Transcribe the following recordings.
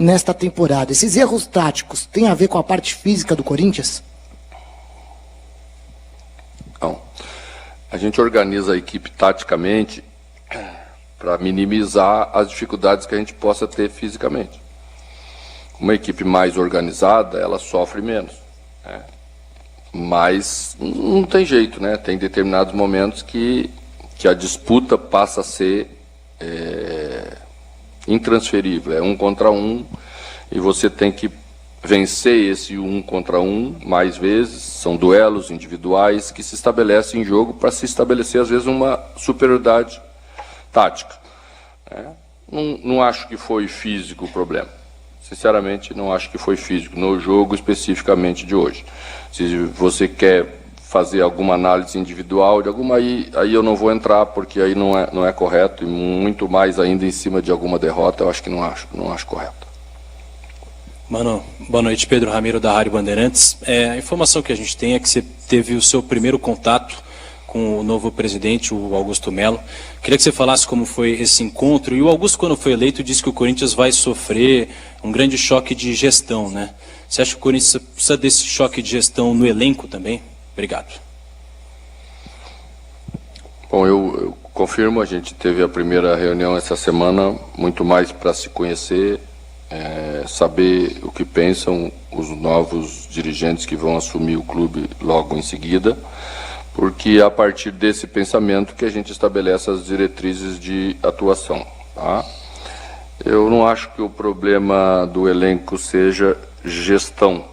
nesta temporada. Esses erros táticos têm a ver com a parte física do Corinthians? Não. A gente organiza a equipe taticamente para minimizar as dificuldades que a gente possa ter fisicamente. Uma equipe mais organizada, ela sofre menos, né? Mas não tem jeito, né? Tem determinados momentos que a disputa passa a ser intransferível, é 1 contra 1, e você tem que vencer esse 1 contra 1 mais vezes. São duelos individuais que se estabelecem em jogo para se estabelecer, às vezes, uma superioridade tática, né? Não acho que foi físico o problema. Sinceramente, não acho que foi físico no jogo especificamente de hoje. Se você quer fazer alguma análise individual de alguma, aí eu não vou entrar, porque aí não é correto, e muito mais ainda em cima de alguma derrota, eu acho que não acho correto. Mano, boa noite, Pedro Ramiro da Rádio Bandeirantes. A informação que a gente tem é que você teve o seu primeiro contato com o novo presidente, o Augusto Melo. Queria que você falasse como foi esse encontro. E o Augusto, quando foi eleito, disse que o Corinthians vai sofrer um grande choque de gestão, né? Você acha que o Corinthians precisa desse choque de gestão no elenco também? Obrigado. Bom, eu confirmo, a gente teve a primeira reunião essa semana, muito mais para se conhecer, saber o que pensam os novos dirigentes que vão assumir o clube logo em seguida, porque é a partir desse pensamento que a gente estabelece as diretrizes de atuação, tá? Eu não acho que o problema do elenco seja gestão,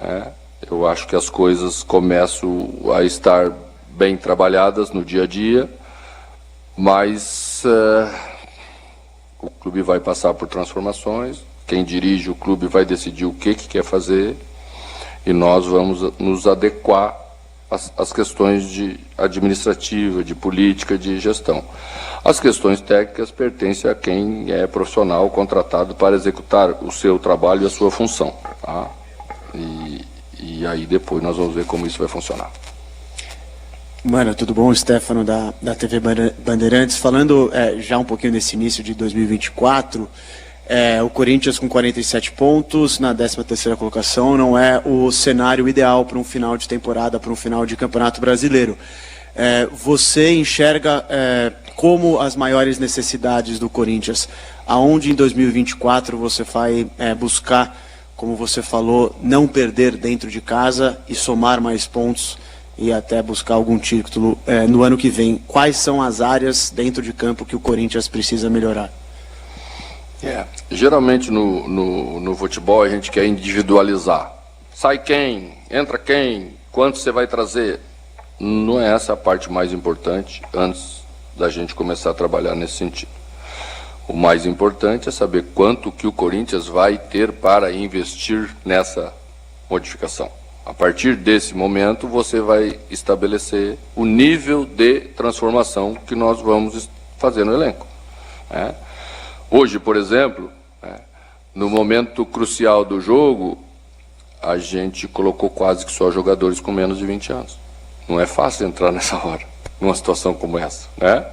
né? Eu acho que as coisas começam a estar bem trabalhadas no dia a dia, mas o clube vai passar por transformações, quem dirige o clube vai decidir o que quer fazer, e nós vamos nos adequar às questões de administrativa, de política, de gestão. As questões técnicas pertencem a quem é profissional contratado para executar o seu trabalho e a sua função, tá? E aí depois nós vamos ver como isso vai funcionar. Mano, tudo bom? Stefano da TV Bandeirantes. Falando já um pouquinho desse início de 2024, o Corinthians com 47 pontos na 13ª colocação não é o cenário ideal para um final de temporada, para um final de Campeonato Brasileiro. Você enxerga como as maiores necessidades do Corinthians? Aonde em 2024 você vai buscar, como você falou, não perder dentro de casa e somar mais pontos e até buscar algum título no ano que vem? Quais são as áreas dentro de campo que o Corinthians precisa melhorar? Geralmente no futebol a gente quer individualizar. Sai quem? Entra quem? Quanto você vai trazer? Não é essa a parte mais importante antes da gente começar a trabalhar nesse sentido. O mais importante é saber quanto que o Corinthians vai ter para investir nessa modificação. A partir desse momento, você vai estabelecer o nível de transformação que nós vamos fazer no elenco, né? Hoje, por exemplo, no momento crucial do jogo, a gente colocou quase que só jogadores com menos de 20 anos. Não é fácil entrar nessa hora, numa situação como essa, né?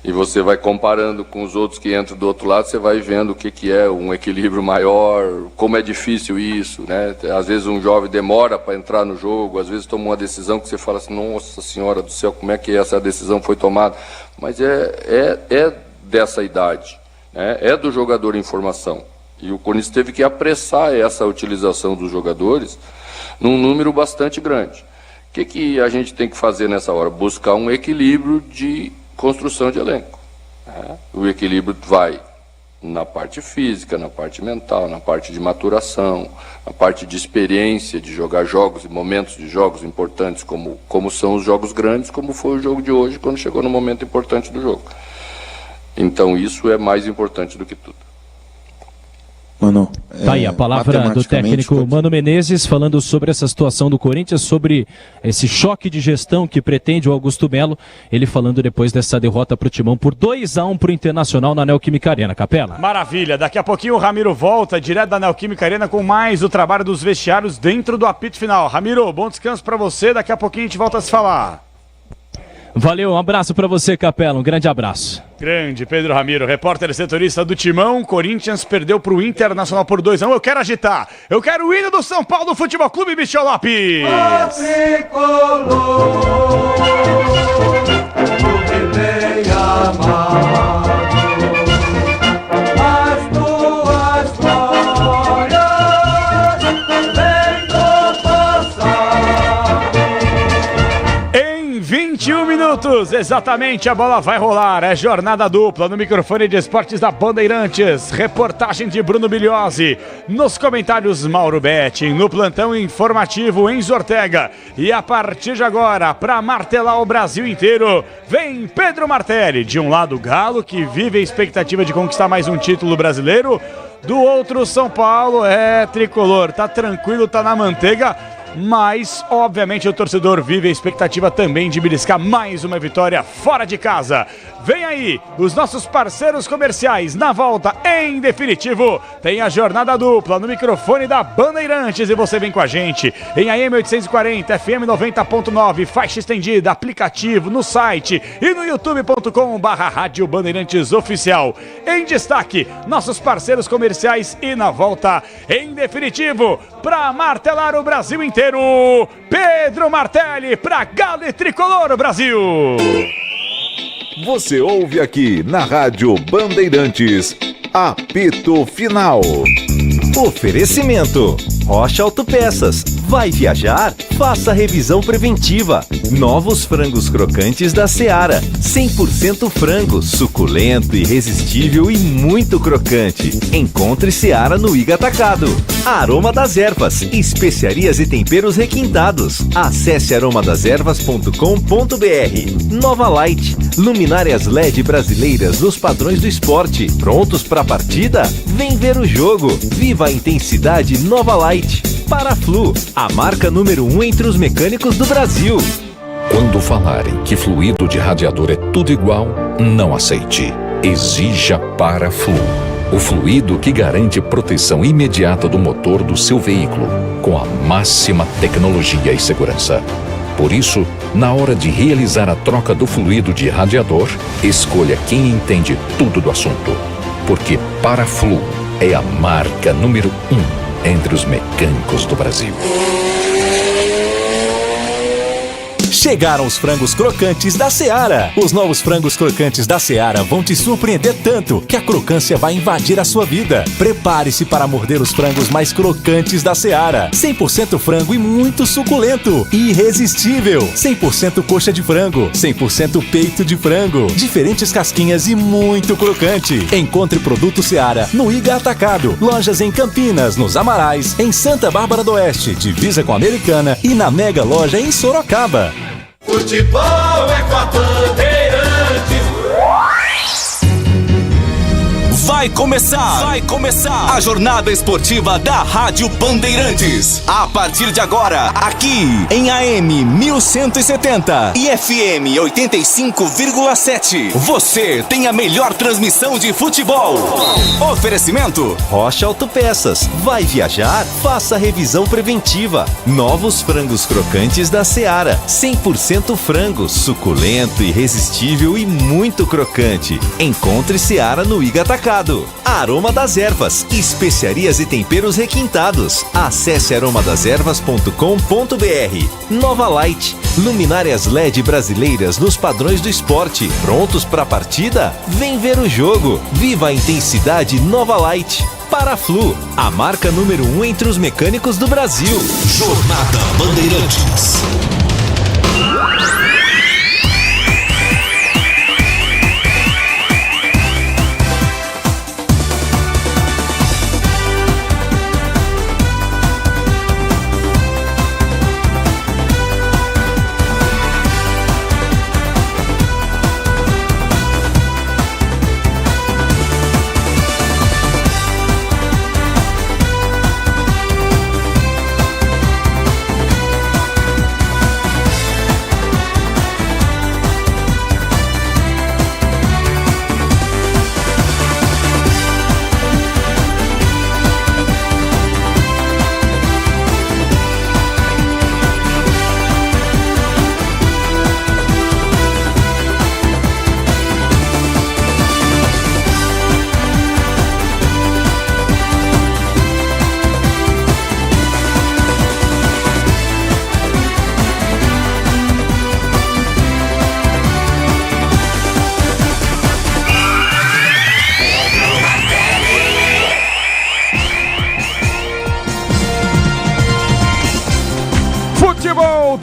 E você vai comparando com os outros que entram do outro lado, você vai vendo o que é um equilíbrio maior, como é difícil isso, né? Às vezes um jovem demora para entrar no jogo, às vezes toma uma decisão que você fala assim, nossa senhora do céu, como é que essa decisão foi tomada? Mas é dessa idade, né? É do jogador em formação. E o Corinthians teve que apressar essa utilização dos jogadores num número bastante grande. O que a gente tem que fazer nessa hora? Buscar um equilíbrio de construção de elenco, né? O equilíbrio vai na parte física, na parte mental, na parte de maturação, na parte de experiência, de jogar jogos e momentos de jogos importantes, como são os jogos grandes, como foi o jogo de hoje, quando chegou no momento importante do jogo. Então isso é mais importante do que tudo. Mano, tá aí a palavra do técnico Mano Menezes falando sobre essa situação do Corinthians, sobre esse choque de gestão que pretende o Augusto Melo, ele falando depois dessa derrota para o Timão por 2-1 para o Internacional na Neoquímica Arena. Capela. Maravilha, daqui a pouquinho o Ramiro volta direto da Neoquímica Arena com mais o trabalho dos vestiários dentro do apito final. Ramiro, bom descanso para você, daqui a pouquinho a gente volta a se falar. Valeu, um abraço para você, Capela, um grande abraço. Grande Pedro Ramiro, repórter e setorista do Timão. Corinthians perdeu pro Internacional por 2-1. Eu quero agitar. Eu quero o hino do São Paulo Futebol Clube, Michel Lopes. Em 21 minutos, exatamente, a bola vai rolar. É jornada dupla no microfone de esportes da Bandeirantes. Reportagem de Bruno Bigliosi. Nos comentários, Mauro Betting. No plantão informativo, Enzo Ortega. E a partir de agora, para martelar o Brasil inteiro, vem Pedro Martelli. De um lado, o Galo, que vive a expectativa de conquistar mais um título brasileiro. Do outro, São Paulo, tricolor. Tá tranquilo, tá na manteiga. Mas, obviamente, o torcedor vive a expectativa também de beliscar mais uma vitória fora de casa. Vem aí, os nossos parceiros comerciais. Na volta, em definitivo, tem a jornada dupla no microfone da Bandeirantes. E você vem com a gente em AM 840, FM 90.9, faixa estendida, aplicativo, no site e no youtube.com/Rádio Bandeirantes Oficial. Em destaque, nossos parceiros comerciais. E na volta, em definitivo, para martelar o Brasil inteiro, Pedro Martelli para Galo e Tricolor Brasil. Você ouve aqui na Rádio Bandeirantes, apito final. Oferecimento: Rocha Autopeças. Vai viajar? Faça revisão preventiva. Novos frangos crocantes da Seara. 100% frango, suculento, irresistível e muito crocante. Encontre Seara no Iga Atacado. Aroma das Ervas. Especiarias e temperos requintados. Acesse aromadaservas.com.br. Nova Light. Luminárias LED brasileiras nos padrões do esporte. Prontos para a partida? Vem ver o jogo. Viva a intensidade Nova Light. Paraflu, a marca número 1 entre os mecânicos do Brasil. Quando falarem que fluido de radiador é tudo igual, não aceite. Exija Paraflu. O fluido que garante proteção imediata do motor do seu veículo, com a máxima tecnologia e segurança. Por isso, na hora de realizar a troca do fluido de radiador, escolha quem entende tudo do assunto. Porque Paraflu é a marca número 1 entre os mecânicos do Brasil. Chegaram os frangos crocantes da Seara. Os novos frangos crocantes da Seara vão te surpreender tanto que a crocância vai invadir a sua vida. Prepare-se para morder os frangos mais crocantes da Seara. 100% frango e muito suculento. Irresistível. 100% coxa de frango. 100% peito de frango. Diferentes casquinhas e muito crocante. Encontre produto Seara no Iga Atacado. Lojas em Campinas, nos Amarais, em Santa Bárbara do Oeste, divisa com a Americana e na Mega Loja em Sorocaba. Futebol é com a Bandeirantes. Vai começar a jornada esportiva da Rádio Bandeirantes. A partir de agora, aqui em AM 1170 e FM 85,7. Você tem a melhor transmissão de futebol. Oferecimento: Rocha Autopeças. Vai viajar? Faça revisão preventiva. Novos frangos crocantes da Seara. 100% frango, suculento, irresistível e muito crocante. Encontre Seara no Iga Atacado. Aroma das Ervas. Especiarias e temperos requintados. Acesse aromadaservas.com.br. Nova Light. Luminárias LED brasileiras nos padrões do esporte. Prontos para a partida? Vem ver o jogo. Viva a intensidade Nova Light. Paraflu, a marca número 1 entre os mecânicos do Brasil. Jornada Bandeirantes.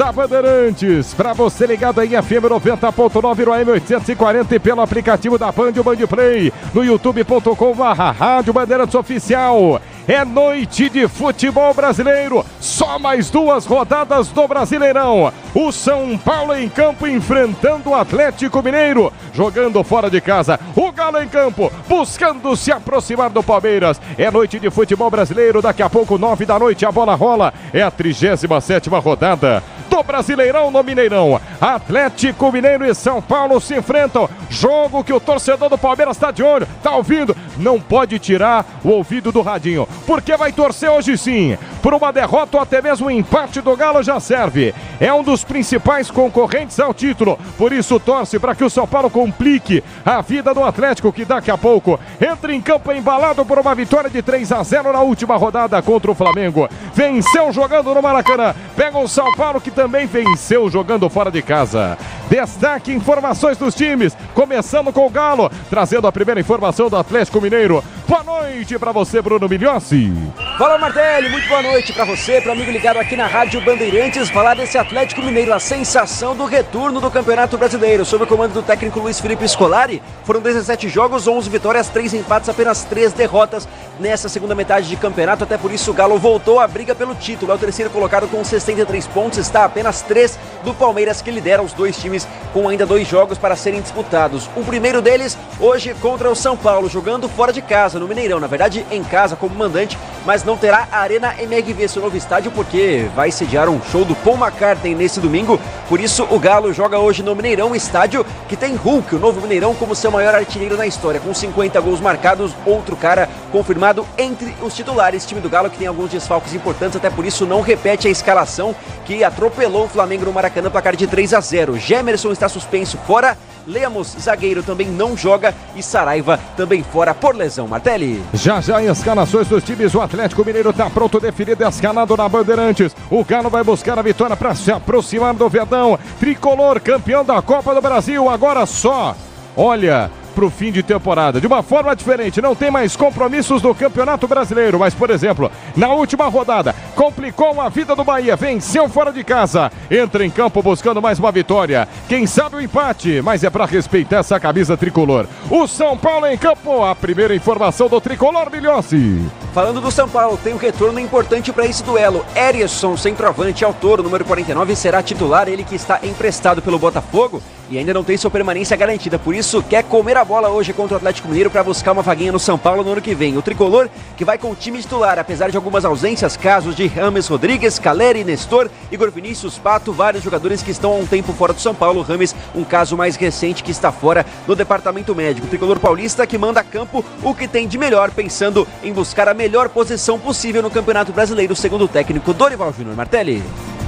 da Bandeirantes. Para você ligado aí, FM 90.9 no AM 840 e pelo aplicativo da Band, o Band Play, no youtube.com/Rádio Bandeirantes Oficial. É noite de futebol brasileiro, só mais 2 rodadas do Brasileirão. O São Paulo em campo enfrentando o Atlético Mineiro, jogando fora de casa. O Galo em campo, buscando se aproximar do Palmeiras. É noite de futebol brasileiro, daqui a pouco 9 da noite a bola rola. É a 37ª rodada do Brasileirão no Mineirão. Atlético Mineiro e São Paulo se enfrentam. Jogo que o torcedor do Palmeiras está de olho, está ouvindo. Não pode tirar o ouvido do radinho, porque vai torcer hoje sim. Por uma derrota ou até mesmo um empate do Galo já serve. É um dos principais concorrentes ao título. Por isso torce para que o São Paulo complique a vida do Atlético, que daqui a pouco entra em campo embalado por uma vitória de 3-0 na última rodada contra o Flamengo. Venceu jogando no Maracanã. Pega o São Paulo, que também venceu jogando fora de casa. Destaque, informações dos times, começando com o Galo, trazendo a primeira informação do Atlético Mineiro. Boa noite para você, Bruno Migliossi. Fala, Martelli, muito boa noite para você, para o amigo ligado aqui na Rádio Bandeirantes, falar desse Atlético Mineiro, a sensação do retorno do Campeonato Brasileiro, sob o comando do técnico Luiz Felipe Scolari. Foram 17 jogos, 11 vitórias, 3 empates, apenas 3 derrotas nessa segunda metade de campeonato, até por isso o Galo voltou à briga pelo título, é o terceiro colocado com 63 pontos, está a apenas 3 do Palmeiras, que lidera os dois times com ainda 2 jogos para serem disputados. O primeiro deles hoje contra o São Paulo, jogando fora de casa, no Mineirão, na verdade em casa como mandante, mas não terá a Arena MRV, seu novo estádio, porque vai sediar um show do Paul McCartney nesse domingo. Por isso o Galo joga hoje no Mineirão, estádio que tem Hulk, o novo Mineirão, como seu maior artilheiro na história, com 50 gols marcados, outro cara confirmado entre os titulares. Time do Galo que tem alguns desfalques importantes, até por isso não repete a escalação que atropelou o Flamengo no Maracanã, placar de 3-0. Gemerson está suspenso fora, Lemos, zagueiro, também não joga, e Saraiva também fora por lesão. Martelli. Já escalações dos times, o Atlético Mineiro está pronto, definido, escalado na Bandeirantes. O Galo vai buscar a vitória para se aproximar do Verdão. Tricolor, campeão da Copa do Brasil, agora só olha para o fim de temporada de uma forma diferente. Não tem mais compromissos do Campeonato Brasileiro, mas, por exemplo, na última rodada complicou a vida do Bahia, venceu fora de casa, entra em campo buscando mais uma vitória, quem sabe o empate, mas é para respeitar essa camisa tricolor. O São Paulo em campo, a primeira informação do Tricolor, Migliossi. Falando do São Paulo, tem um retorno importante para esse duelo. Erisson, centroavante, autor, número 49, será titular, ele que está emprestado pelo Botafogo e ainda não tem sua permanência garantida, por isso quer comer a bola hoje contra o Atlético Mineiro para buscar uma vaguinha no São Paulo no ano que vem. O Tricolor que vai com o time titular, apesar de algumas ausências, casos de Rames Rodrigues, Caleri, Nestor, Igor Vinícius, Pato, vários jogadores que estão há um tempo fora do São Paulo. Rames, um caso mais recente que está fora no departamento médico. O Tricolor paulista que manda a campo o que tem de melhor, pensando em buscar a melhor posição possível no Campeonato Brasileiro, segundo o técnico Dorival Júnior. Martelli.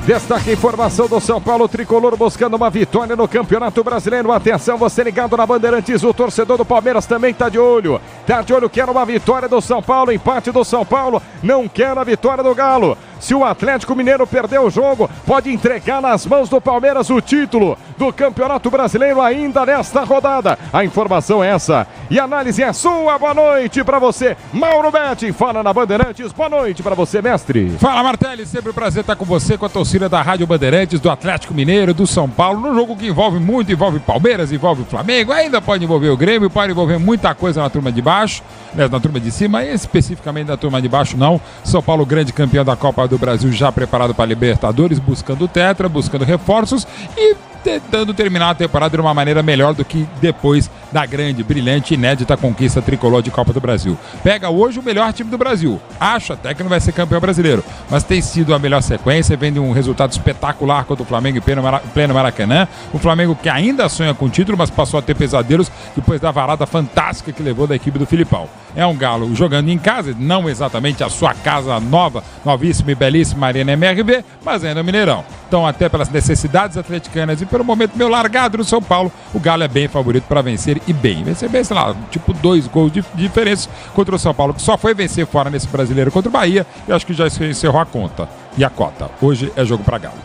Destaque a informação do São Paulo, Tricolor buscando uma vitória no Campeonato Brasileiro. Atenção, você ligado na Bandeirantes, o torcedor do Palmeiras também está de olho. Está de olho, quer uma vitória do São Paulo, empate do São Paulo, não quer a vitória do Galo. Se o Atlético Mineiro perder o jogo, pode entregar nas mãos do Palmeiras o título do Campeonato Brasileiro ainda nesta rodada. A informação é essa e a análise é sua. Boa noite para você, Mauro Betti, fala na Bandeirantes. Boa noite para você, mestre. Fala, Martelli, sempre um prazer estar com você, com a torcida da Rádio Bandeirantes, do Atlético Mineiro, do São Paulo, num jogo que envolve muito, envolve Palmeiras, envolve o Flamengo, ainda pode envolver o Grêmio, pode envolver muita coisa na turma de baixo, né, na turma de cima, e especificamente na turma de baixo não. São Paulo, grande campeão da Copa do Brasil, já preparado para a Libertadores, buscando o Tetra, buscando reforços e tentando terminar a temporada de uma maneira melhor do que depois da grande, brilhante, inédita conquista tricolor de Copa do Brasil. Pega hoje o melhor time do Brasil. Acho até que não vai ser campeão brasileiro, mas tem sido a melhor sequência, vem de um resultado espetacular contra o Flamengo em pleno Maracanã. O Flamengo que ainda sonha com o título, mas passou a ter pesadelos depois da varada fantástica que levou da equipe do Filipão. É um Galo jogando em casa, não exatamente a sua casa nova, novíssima e belíssima Arena MRV, mas ainda no Mineirão. Então, até pelas necessidades atleticanas e pelo momento meio largado no São Paulo, o Galo é bem favorito para vencer e bem. Vencer bem, sei lá, tipo 2 gols de diferença contra o São Paulo, que só foi vencer fora nesse brasileiro contra o Bahia, e acho que já encerrou a conta e a cota. Hoje é jogo para Galo.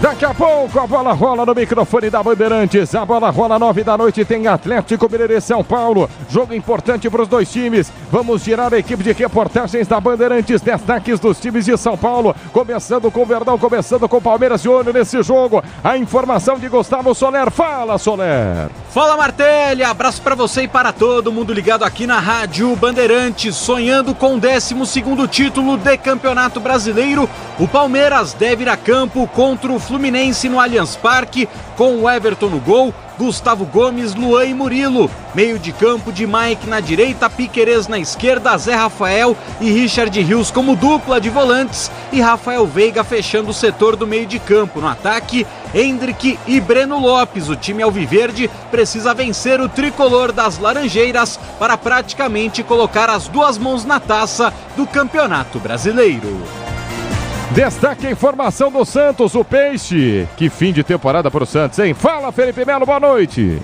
Daqui a pouco a bola rola no microfone da Bandeirantes. A bola rola 9 da noite, tem Atlético Mineiro e São Paulo. Jogo importante para os dois times. Vamos girar a equipe de reportagens da Bandeirantes. Destaques dos times de São Paulo. Começando com o Verdão, começando com o Palmeiras de olho nesse jogo. A informação de Gustavo Soler. Fala, Soler. Fala, Martelli. Abraço para você e para todo mundo ligado aqui na Rádio Bandeirantes. Sonhando com o 12º título de Campeonato Brasileiro, o Palmeiras deve ir a campo contra o Fluminense no Allianz Parque, com o Everton no gol, Gustavo Gomes, Luan e Murilo. Meio de campo de Mike na direita, Piquerez na esquerda, Zé Rafael e Richard Rios como dupla de volantes e Rafael Veiga fechando o setor do meio de campo. No ataque, Hendrick e Breno Lopes. O time alviverde precisa vencer o tricolor das Laranjeiras para praticamente colocar as duas mãos na taça do Campeonato Brasileiro. Destaque a informação do Santos, o Peixe. Que fim de temporada para o Santos, hein? Fala, Felipe Melo, boa noite.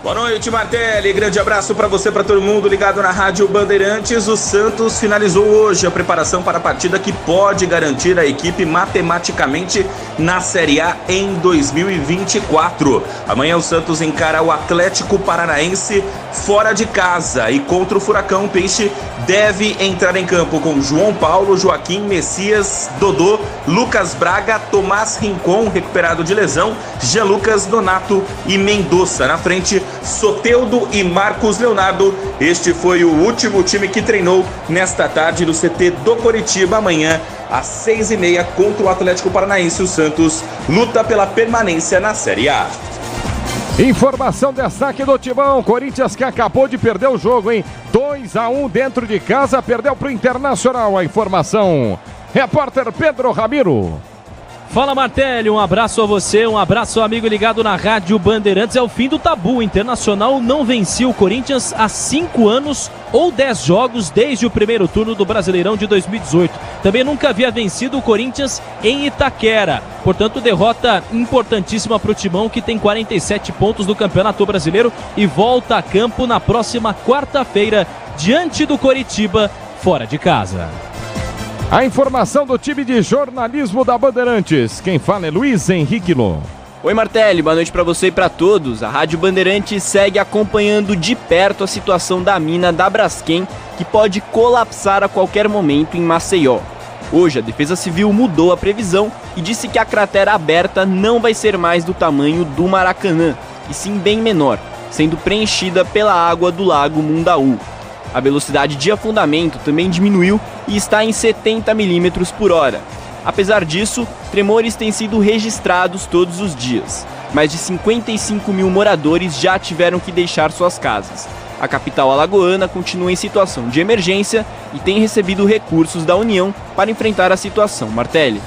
Boa noite, Martelli. Grande abraço para você, para todo mundo ligado na Rádio Bandeirantes. O Santos finalizou hoje a preparação para a partida que pode garantir a equipe matematicamente na Série A em 2024. Amanhã o Santos encara o Atlético Paranaense fora de casa e contra o Furacão. O Peixe deve entrar em campo com João Paulo, Joaquim, Messias, Dodô, Lucas Braga, Tomás Rincon, recuperado de lesão, Jean Lucas, Donato e Mendonça. Na frente, Soteldo e Marcos Leonardo. Este foi o último time que treinou nesta tarde no CT do Coritiba. Amanhã, às 6h30, contra o Atlético Paranaense, o Santos luta pela permanência na Série A. Informação, destaque do Timão. Corinthians que acabou de perder o jogo, hein? 2-1 dentro de casa, perdeu para o Internacional. A informação, repórter Pedro Ramiro. Fala, Martelli, um abraço a você, um abraço ao amigo ligado na Rádio Bandeirantes. É o fim do tabu. O Internacional não vencia o Corinthians há 5 anos ou 10 jogos desde o primeiro turno do Brasileirão de 2018. Também nunca havia vencido o Corinthians em Itaquera. Portanto, derrota importantíssima para o Timão, que tem 47 pontos no Campeonato Brasileiro e volta a campo na próxima quarta-feira diante do Coritiba, fora de casa. A informação do time de jornalismo da Bandeirantes. Quem fala é Luiz Henrique Lô. Oi, Martelli, boa noite para você e para todos. A Rádio Bandeirantes segue acompanhando de perto a situação da mina da Braskem, que pode colapsar a qualquer momento em Maceió. Hoje, a Defesa Civil mudou a previsão e disse que a cratera aberta não vai ser mais do tamanho do Maracanã, e sim bem menor, sendo preenchida pela água do Lago Mundaú. A velocidade de afundamento também diminuiu e está em 70 mm por hora. Apesar disso, tremores têm sido registrados todos os dias. Mais de 55 mil moradores já tiveram que deixar suas casas. A capital alagoana continua em situação de emergência e tem recebido recursos da União para enfrentar a situação. Martelli.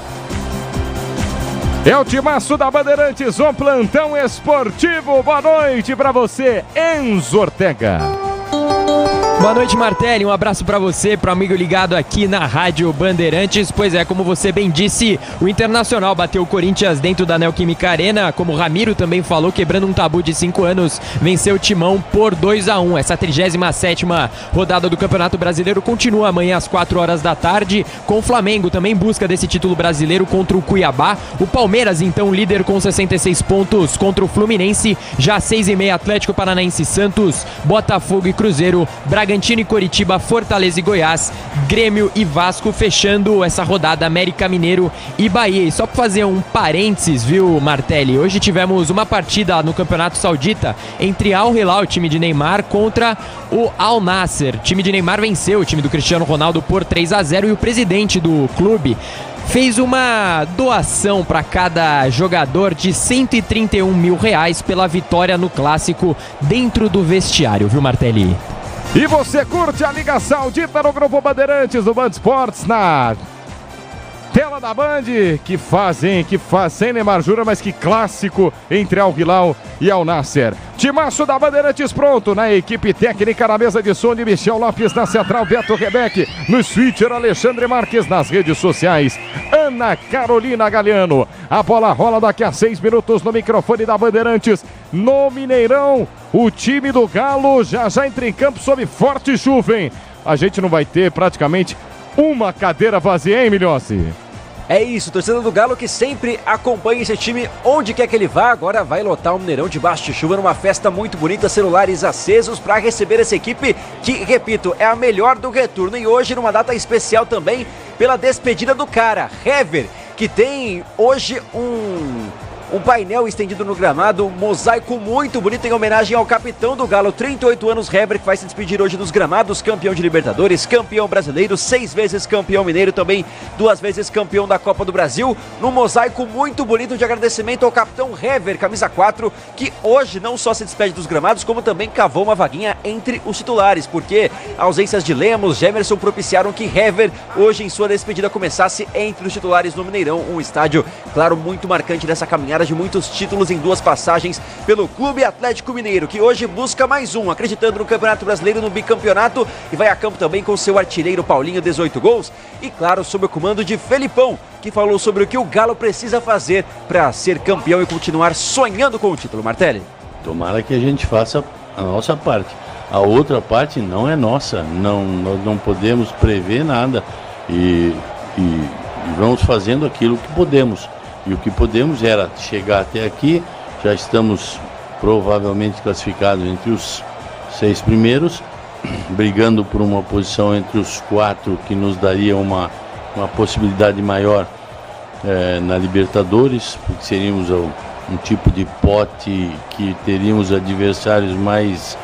É o timaço da Bandeirantes, um plantão esportivo. Boa noite para você, Enzo Ortega. Boa noite, Martelli, um abraço para você, para o amigo ligado aqui na Rádio Bandeirantes. Pois é, como você bem disse, o Internacional bateu o Corinthians dentro da Neoquímica Arena, como o Ramiro também falou, quebrando um tabu de 5 anos, venceu o Timão por 2-1. Essa 37ª rodada do Campeonato Brasileiro continua amanhã às 4 horas da tarde, com o Flamengo também em busca desse título brasileiro contra o Cuiabá. O Palmeiras, então, líder com 66 pontos contra o Fluminense, já às 6h30, Atlético Paranaense e Santos, Botafogo e Cruzeiro, Bragantino e Coritiba, Fortaleza e Goiás, Grêmio e Vasco, fechando essa rodada América Mineiro e Bahia. E só para fazer um parênteses, viu, Martelli? Hoje tivemos uma partida no Campeonato Saudita entre Al Hilal, o time de Neymar, contra o Al Nassr. O time de Neymar venceu o time do Cristiano Ronaldo por 3-0 e o presidente do clube fez uma doação para cada jogador de R$131 mil pela vitória no Clássico dentro do vestiário, viu, Martelli? E você curte a Liga Saudita no Grupo Bandeirantes do Band Esportes na tela da Band. Que faz, hein? Que faz, sem Neymar Júnior, mas que clássico entre Al Hilal e Al Nassr. Timaço da Bandeirantes pronto na equipe técnica, na mesa de som de Michel Lopes, na central Beto Rebeck, no switcher Alexandre Marques, nas redes sociais Ana Carolina Galeano. A bola rola daqui a 6 minutos no microfone da Bandeirantes no Mineirão. O time do Galo já entra em campo sob forte chuva, hein? A gente não vai ter praticamente uma cadeira vazia, hein, Milhossi? É isso, torcida do Galo que sempre acompanha esse time onde quer que ele vá, agora vai lotar o Mineirão debaixo de chuva numa festa muito bonita, celulares acesos para receber essa equipe que, repito, é a melhor do retorno e hoje numa data especial também pela despedida do cara, Hever, que tem hoje um painel estendido no gramado, um mosaico muito bonito em homenagem ao capitão do Galo, 38 anos, Hever, que vai se despedir hoje dos gramados, campeão de Libertadores, campeão brasileiro, 6 vezes campeão mineiro, também 2 vezes campeão da Copa do Brasil, num mosaico muito bonito de agradecimento ao capitão Hever, camisa 4, que hoje não só se despede dos gramados, como também cavou uma vaguinha entre os titulares, porque ausências de Lemos, Gemerson propiciaram que Hever, hoje em sua despedida, começasse entre os titulares no Mineirão, um estádio, claro, muito marcante dessa caminhada de muitos títulos em 2 passagens pelo Clube Atlético Mineiro, que hoje busca mais um, acreditando no Campeonato Brasileiro, no bicampeonato, e vai a campo também com seu artilheiro Paulinho, 18 gols, e claro, sob o comando de Felipão, que falou sobre o que o Galo precisa fazer para ser campeão e continuar sonhando com o título. Martelli. Tomara que a gente faça a nossa parte. A outra parte não é nossa, nós não podemos prever nada e vamos fazendo aquilo que podemos. E o que podemos era chegar até aqui, já estamos provavelmente classificados entre os 6 primeiros, brigando por uma posição entre os 4 que nos daria uma possibilidade maior na Libertadores, porque seríamos um tipo de pote que teríamos adversários mais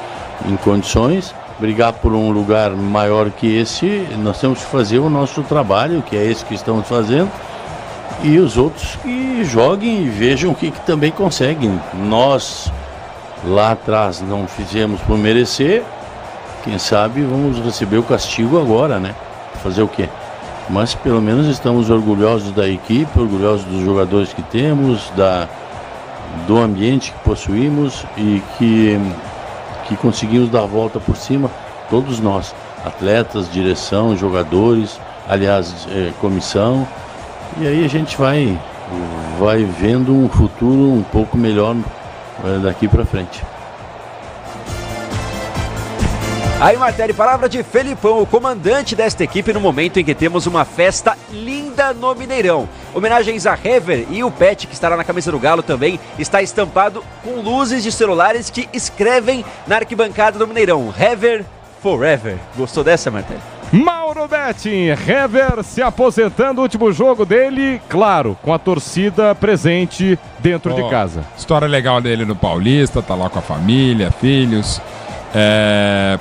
em condições. Brigar por um lugar maior que esse, nós temos que fazer o nosso trabalho, que é esse que estamos fazendo. E os outros que joguem e vejam o que também conseguem. Nós, lá atrás, não fizemos por merecer. Quem sabe vamos receber o castigo agora, né? Fazer o quê? Mas pelo menos estamos orgulhosos da equipe, orgulhosos dos jogadores que temos, do ambiente que possuímos e que conseguimos dar a volta por cima, todos nós. Atletas, direção, jogadores, aliás, comissão. E aí a gente vai vendo um futuro um pouco melhor daqui para frente. Aí, Martelli, palavra de Felipão, o comandante desta equipe, no momento em que temos uma festa linda no Mineirão. Homenagens a Hever e o Pet, que estará na camisa do Galo também, está estampado com luzes de celulares que escrevem na arquibancada do Mineirão. Hever Forever. Gostou dessa, Martelli? Mauro Betting, Hever se aposentando, o último jogo dele, claro, com a torcida presente dentro de casa. História legal dele no Paulista, tá lá com a família, filhos.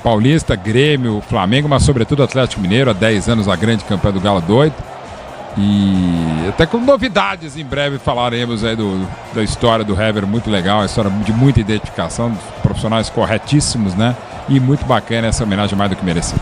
Paulista, Grêmio, Flamengo, mas sobretudo Atlético Mineiro, há 10 anos a grande campeã do Galo doido. E até com novidades em breve falaremos aí da história do Hever, muito legal, uma história de muita identificação, profissionais corretíssimos, né? E muito bacana essa homenagem mais do que merecida.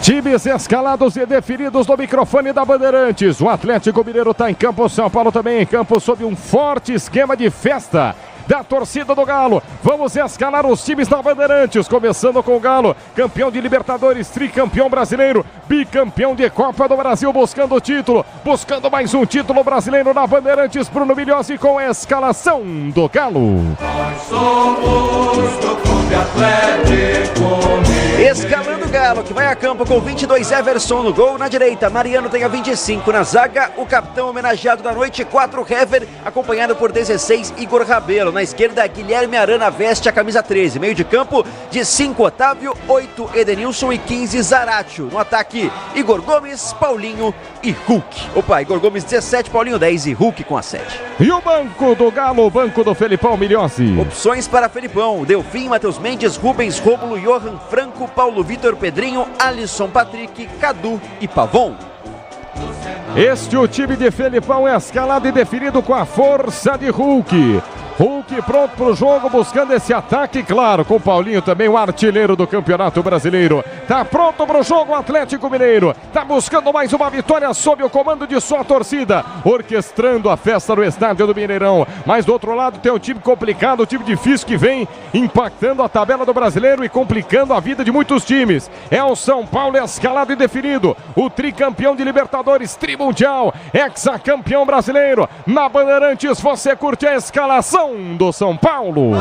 Times escalados e definidos no microfone da Bandeirantes. O Atlético Mineiro está em campo, São Paulo também em campo, sob um forte esquema de festa da torcida do Galo. Vamos escalar os times da Bandeirantes, começando com o Galo, campeão de Libertadores, tricampeão brasileiro, bicampeão de Copa do Brasil, buscando o título, buscando mais um título brasileiro na Bandeirantes. Bruno Milhozzi com a escalação do Galo. Nós somos do Clube Atlético Mineiro. Escalando o Galo, que vai a campo com 22, Everson no gol. Na direita, Mariano tem a 25. Na zaga, o capitão homenageado da noite, 4, Hever, acompanhado por 16, Igor Rabelo. Na esquerda, Guilherme Arana veste a camisa 13. Meio de campo, de 5, Otávio, 8, Edenilson e 15, Zaratio. No ataque, Igor Gomes, Paulinho e Hulk. Opa, Igor Gomes 17, Paulinho 10 e Hulk com a 7. E o banco do Galo, o banco do Felipão Milhozzi. Opções para Felipão: Delfim, Matheus Mendes, Rubens, Rômulo, Johan Franco, Paulo Vitor, Pedrinho, Alisson, Patrick, Cadu e Pavon. Este o time de Felipão é escalado e definido com a força de Hulk. Hulk pronto para o jogo, buscando esse ataque, claro, com o Paulinho também, o artilheiro do Campeonato Brasileiro. Tá pronto para o jogo o Atlético Mineiro. Tá buscando mais uma vitória sob o comando de sua torcida, orquestrando a festa no estádio do Mineirão. Mas do outro lado tem um time complicado, um time difícil que vem impactando a tabela do Brasileiro e complicando a vida de muitos times. É o São Paulo escalado e definido, o tricampeão de Libertadores, trimundial, hexacampeão brasileiro. Na Bandeirantes você curte a escalação Timão do São Paulo.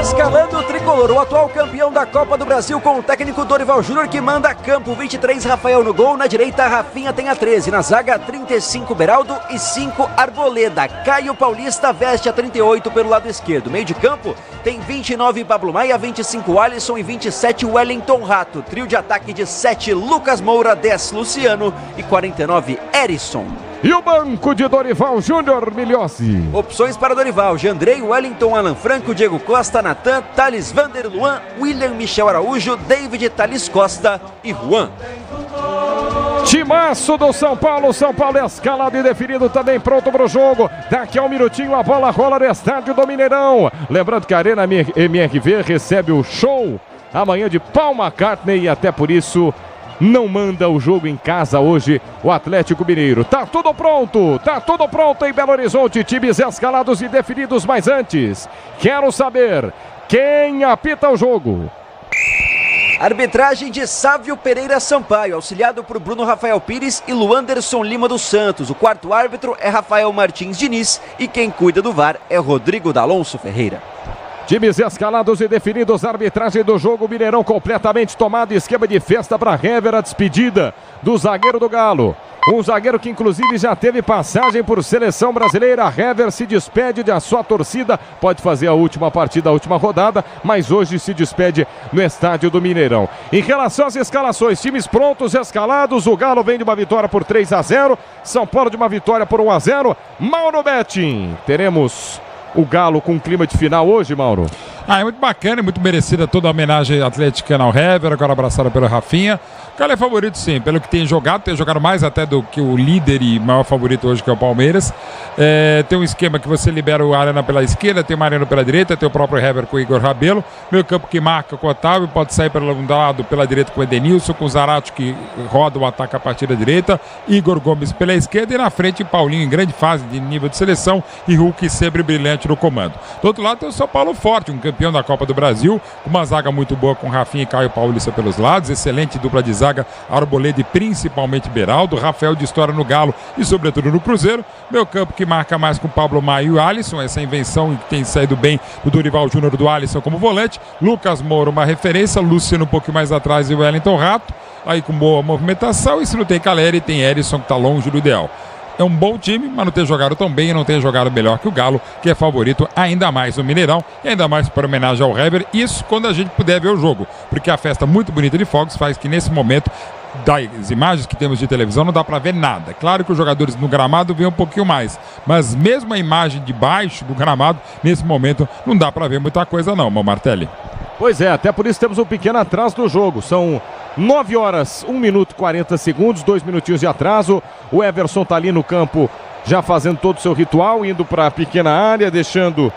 Escalando o tricolor, o atual campeão da Copa do Brasil com o técnico Dorival Júnior que manda a campo. 23 Rafael no gol, na direita Rafinha tem a 13, na zaga 35 Beraldo e 5 Arboleda. Caio Paulista veste a 38 pelo lado esquerdo. Meio de campo tem 29 Pablo Maia, 25 Alisson e 27 Wellington Rato. Trio de ataque de 7 Lucas Moura, 10 Luciano e 49 Erisson. E o banco de Dorival Júnior, Milhozzi. Opções para Dorival: Jandrei, Wellington, Alan Franco, Diego Costa, Natan, Thales Vander, Luan, William Michel Araújo, David, Thales Costa e Juan. Timaço do São Paulo é escalado e definido, também pronto para o jogo. Daqui a um minutinho a bola rola no estádio do Mineirão. Lembrando que a Arena MRV recebe o show amanhã de Paul McCartney e até por isso não manda o jogo em casa hoje o Atlético Mineiro. Tá tudo pronto em Belo Horizonte, times escalados e definidos, mas antes, quero saber quem apita o jogo. Arbitragem de Sávio Pereira Sampaio, auxiliado por Bruno Rafael Pires e Luanderson Lima dos Santos. O quarto árbitro é Rafael Martins Diniz e quem cuida do VAR é Rodrigo D'Alonso Ferreira. Times escalados e definidos, arbitragem do jogo, Mineirão completamente tomado, esquema de festa para Hever, a despedida do zagueiro do Galo. Um zagueiro que inclusive já teve passagem por seleção brasileira. Hever se despede da sua torcida, pode fazer a última partida, a última rodada, mas hoje se despede no estádio do Mineirão. Em relação às escalações, times prontos, escalados, o Galo vem de uma vitória por 3-0, São Paulo de uma vitória por 1-0. Mauro Betting, teremos o Galo com clima de final hoje, Mauro? É muito bacana e muito merecida toda a homenagem atleticana ao Hever, agora abraçada pelo Rafinha. O Galo é favorito sim, pelo que tem jogado mais até do que o líder e maior favorito hoje, que é o Palmeiras. Tem um esquema que você libera o Arana pela esquerda, tem o Mariano pela direita, tem o próprio Hever com o Igor Rabelo. Meio campo que marca com o Otávio, pode sair pelo lado pela direita com o Edenilson, com o Zarate que roda o ataque a partir da direita, Igor Gomes pela esquerda e na frente Paulinho em grande fase de nível de seleção e Hulk sempre brilhante no comando. Do outro lado tem o São Paulo forte, um campeão da Copa do Brasil, com uma zaga muito boa com Rafinha e Caio Paulista pelos lados, excelente dupla de zaga, Arboleda e principalmente Beraldo, Rafael de história no Galo e sobretudo no Cruzeiro. Meu campo que marca mais com Pablo Maia e o Alisson, essa invenção que tem saído bem do Dorival Júnior do Alisson como volante, Lucas Moura uma referência, Luciano um pouco mais atrás e o Wellington Rato, aí com boa movimentação, e se não tem Caleri, tem Erisson que está longe do ideal. É um bom time, mas não tem jogado tão bem e não tem jogado melhor que o Galo, que é favorito ainda mais no Mineirão e ainda mais por homenagem ao Hever. Isso quando a gente puder ver o jogo, porque a festa muito bonita de fogos faz que nesse momento, das imagens que temos de televisão, não dá para ver nada. Claro que os jogadores no gramado veem um pouquinho mais, mas mesmo a imagem de baixo do gramado, nesse momento, não dá para ver muita coisa não, meu Martelli. Pois é, até por isso temos um pequeno atraso do jogo. São 9 horas, 1 minuto e 40 segundos, 2 minutinhos de atraso. O Everson está ali no campo, já fazendo todo o seu ritual, indo para a pequena área, deixando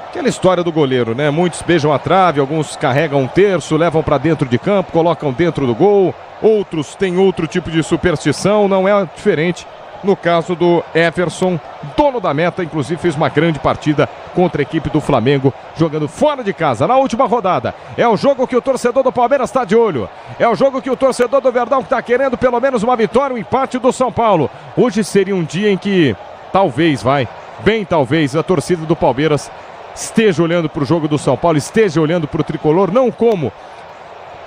aquela história do goleiro, né? Muitos beijam a trave, alguns carregam um terço, levam para dentro de campo, colocam dentro do gol. Outros têm outro tipo de superstição, não é diferente no caso do Everson, dono da meta, inclusive fez uma grande partida contra a equipe do Flamengo, jogando fora de casa, na última rodada. É o jogo que o torcedor do Palmeiras está de olho, é o jogo que o torcedor do Verdão está querendo pelo menos uma vitória, um empate do São Paulo. Hoje seria um dia em que, talvez, bem talvez, a torcida do Palmeiras esteja olhando para o jogo do São Paulo, esteja olhando para o tricolor, não como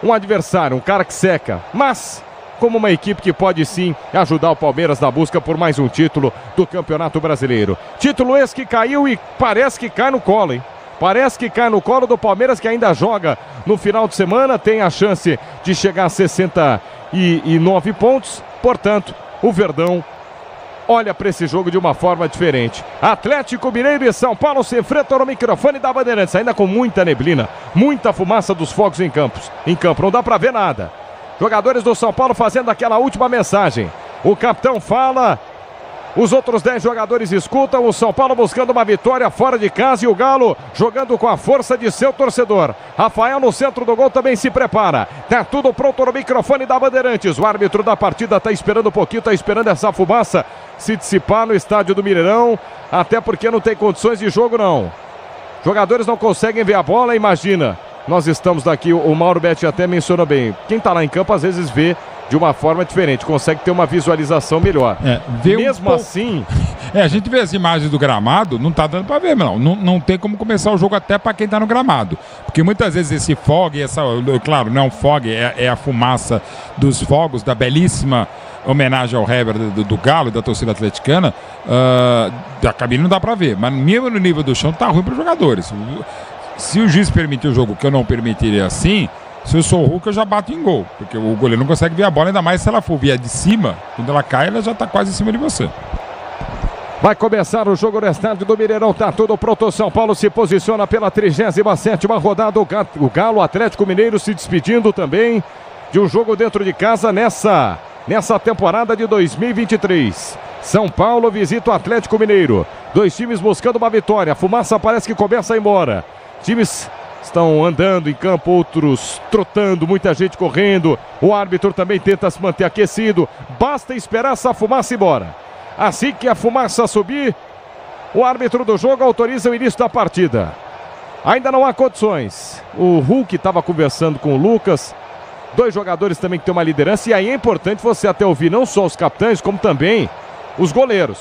um adversário, um cara que seca, mas como uma equipe que pode sim ajudar o Palmeiras na busca por mais um título do Campeonato Brasileiro. Título esse que caiu e parece que cai no colo, hein? Parece que cai no colo do Palmeiras, que ainda joga no final de semana, tem a chance de chegar a 69 pontos. Portanto, o Verdão olha para esse jogo de uma forma diferente. Atlético Mineiro e São Paulo se enfrentam no microfone da Bandeirantes, ainda com muita neblina, muita fumaça dos fogos em campo, não dá para ver nada. Jogadores do São Paulo fazendo aquela última mensagem. O capitão fala, os outros 10 jogadores escutam, o São Paulo buscando uma vitória fora de casa e o Galo jogando com a força de seu torcedor. Rafael no centro do gol também se prepara. Tá tudo pronto no microfone da Bandeirantes. O árbitro da partida tá esperando um pouquinho, tá esperando essa fumaça se dissipar no estádio do Mineirão, até porque não tem condições de jogo não. Jogadores não conseguem ver a bola, imagina. Nós estamos daqui, o Mauro Betti até mencionou bem, quem está lá em campo às vezes vê de uma forma diferente, consegue ter uma visualização melhor. Mesmo assim... a gente vê as imagens do gramado, não tá dando pra ver, não tem como começar o jogo até pra quem tá no gramado. Porque muitas vezes esse fog, claro, não é um fog, é a fumaça dos fogos, da belíssima homenagem ao Hever do Galo e da torcida atleticana, da cabine não dá pra ver, mas mesmo no nível do chão tá ruim pros jogadores. Se o juiz permitir o jogo, que eu não permitiria assim, se eu sou o Hulk, eu já bato em gol, porque o goleiro não consegue ver a bola, ainda mais se ela for via de cima, quando ela cai, ela já tá quase em cima de você. Vai começar o jogo no estádio do Mineirão, tá tudo pronto. São Paulo se posiciona pela 37ª rodada. O Galo, Atlético Mineiro se despedindo também de um jogo dentro de casa nessa temporada de 2023. São Paulo visita o Atlético Mineiro. Dois times buscando uma vitória. A fumaça parece que começa a ir embora. Times estão andando em campo, outros trotando, muita gente correndo. O árbitro também tenta se manter aquecido. Basta esperar essa fumaça ir embora. Assim que a fumaça subir, o árbitro do jogo autoriza o início da partida. Ainda não há condições. O Hulk estava conversando com o Lucas. Dois jogadores também que têm uma liderança. E aí é importante você até ouvir não só os capitães, como também os goleiros.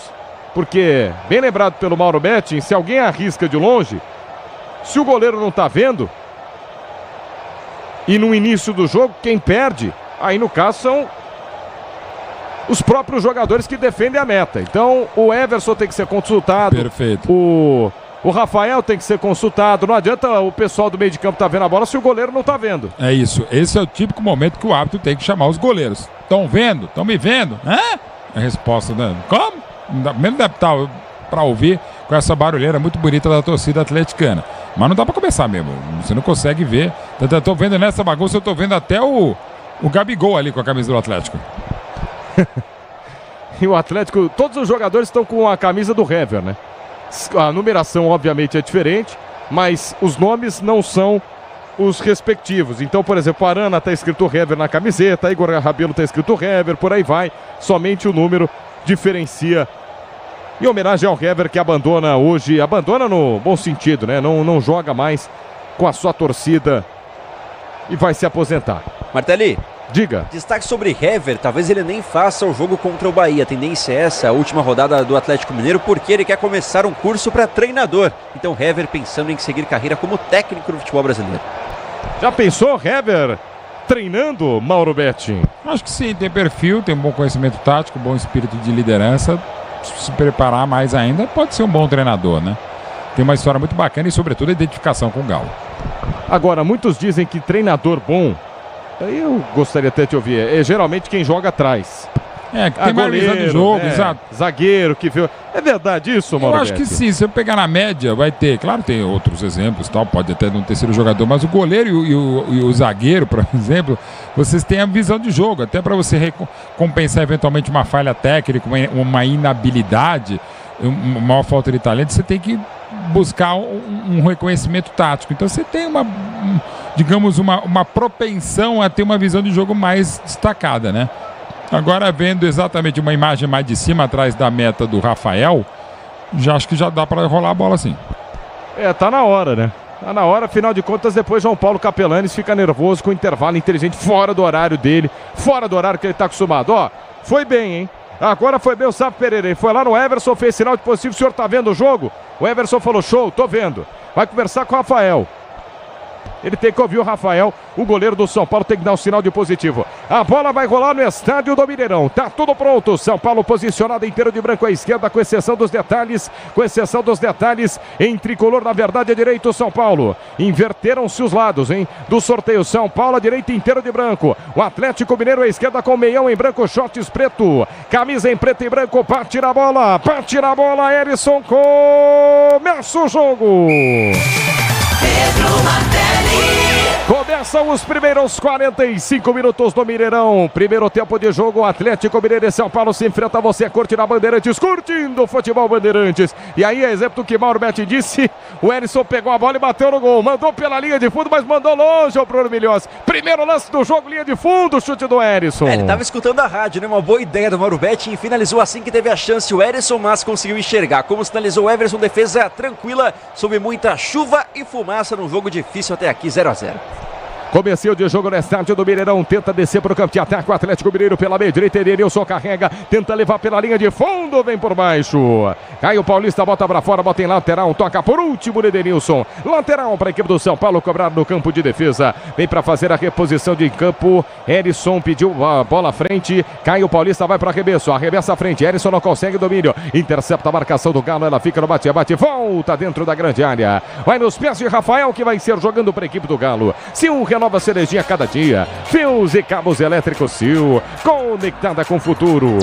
Porque, bem lembrado pelo Mauro Betting, se alguém arrisca de longe, se o goleiro não está vendo, e no início do jogo, quem perde, aí no caso são os próprios jogadores que defendem a meta. Então o Everson tem que ser consultado. Perfeito. O Rafael tem que ser consultado. Não adianta o pessoal do meio de campo estar vendo a bola se o goleiro não está vendo. É isso. Esse é o típico momento que o árbitro tem que chamar os goleiros. Estão vendo? Estão me vendo? A resposta, né? Como? Mesmo deve estar para ouvir com essa barulheira muito bonita da torcida atleticana. Mas não dá para começar mesmo. Você não consegue ver. Eu estou vendo nessa bagunça, eu estou vendo até o Gabigol ali com a camisa do Atlético. E o Atlético, todos os jogadores estão com a camisa do Hever, né? A numeração obviamente é diferente, mas os nomes não são os respectivos. Então, por exemplo, Arana está escrito Hever na camiseta, Igor Rabelo está escrito Hever, por aí vai. Somente o número diferencia. Em homenagem ao Hever, que abandona hoje, abandona no bom sentido, né? Não joga mais com a sua torcida e vai se aposentar. Martelli, diga. Destaque sobre Hever, talvez ele nem faça o jogo contra o Bahia. A tendência é essa, a última rodada do Atlético Mineiro, porque ele quer começar um curso para treinador. Então Hever pensando em seguir carreira como técnico no futebol brasileiro. Já pensou Hever treinando, Mauro Betting? Acho que sim, tem perfil, tem um bom conhecimento tático, bom espírito de liderança. Se preparar mais ainda, pode ser um bom treinador, né? Tem uma história muito bacana e sobretudo a identificação com o Galo. Agora, muitos dizem que treinador bom, eu gostaria até de ouvir, é geralmente quem joga atrás. Que tem mais visão de jogo, exato. Zagueiro que viu. É verdade isso, Mauro? Eu acho que sim, se eu pegar na média, vai ter. Claro, tem outros exemplos, tal, pode até não ter sido jogador, mas o goleiro e o zagueiro, por exemplo, vocês têm a visão de jogo, até para você recompensar eventualmente uma falha técnica, uma inabilidade, uma maior falta de talento, você tem que buscar um reconhecimento tático. Então você tem uma propensão a ter uma visão de jogo mais destacada, né? Agora, vendo exatamente uma imagem mais de cima, atrás da meta do Rafael, acho que já dá para rolar a bola sim. Tá na hora, né? Tá na hora, afinal de contas, depois João Paulo Capelanes fica nervoso com o intervalo inteligente, fora do horário dele, fora do horário que ele tá acostumado. Foi bem, hein? Agora foi bem o Sávio Pereira, ele foi lá no Everson, fez sinal de positivo, o senhor tá vendo o jogo? O Everson falou, show, tô vendo. Vai conversar com o Rafael. Ele tem que ouvir o Rafael, o goleiro do São Paulo tem que dar um sinal de positivo. A bola vai rolar no estádio do Mineirão. Tá tudo pronto. São Paulo posicionado inteiro de branco à esquerda, com exceção dos detalhes. Em tricolor, na verdade, é direito o São Paulo. Inverteram-se os lados, hein? Do sorteio. São Paulo, a direita inteiro de branco. O Atlético Mineiro à esquerda com meião em branco, shorts preto. Camisa em preto e branco, bate na bola, Erisson, começa o jogo. Pedro Martelli. Começam os primeiros 45 minutos do Mineirão. Primeiro tempo de jogo, Atlético Mineiro e São Paulo se enfrenta. Você curte na Bandeirantes, curtindo o futebol Bandeirantes. E aí, exemplo do que Mauro Betting disse, o Erisson pegou a bola e bateu no gol. Mandou pela linha de fundo, mas mandou longe ao Bruno Milhões. Primeiro lance do jogo, linha de fundo, chute do Erisson. Ele estava escutando a rádio, né? Uma boa ideia do Mauro Betting. Finalizou assim que teve a chance o Erisson, mas conseguiu enxergar. Como sinalizou o Everson, defesa tranquila, sob muita chuva e fumaça num jogo difícil até aqui, 0-0. Comecinho de jogo no estádio do Mineirão. Tenta descer para o campo de ataque. O Atlético Mineiro pela meia direita. Edenilson carrega. Tenta levar pela linha de fundo. Vem por baixo. Caio Paulista bota para fora. Bota em lateral. Toca por último. Edenilson. Lateral para a equipe do São Paulo. Cobrar no campo de defesa. Vem para fazer a reposição de campo. Erisson pediu a bola à frente. Caio Paulista vai para arremesso. Arremessa à frente. Erisson não consegue domínio. Intercepta a marcação do Galo. Ela fica no bate-bate. Volta dentro da grande área. Vai nos pés de Rafael, que vai ser jogando para a equipe do Galo. Sil renova a energia a cada dia. Fios e cabos elétricos Sil, conectada com o futuro.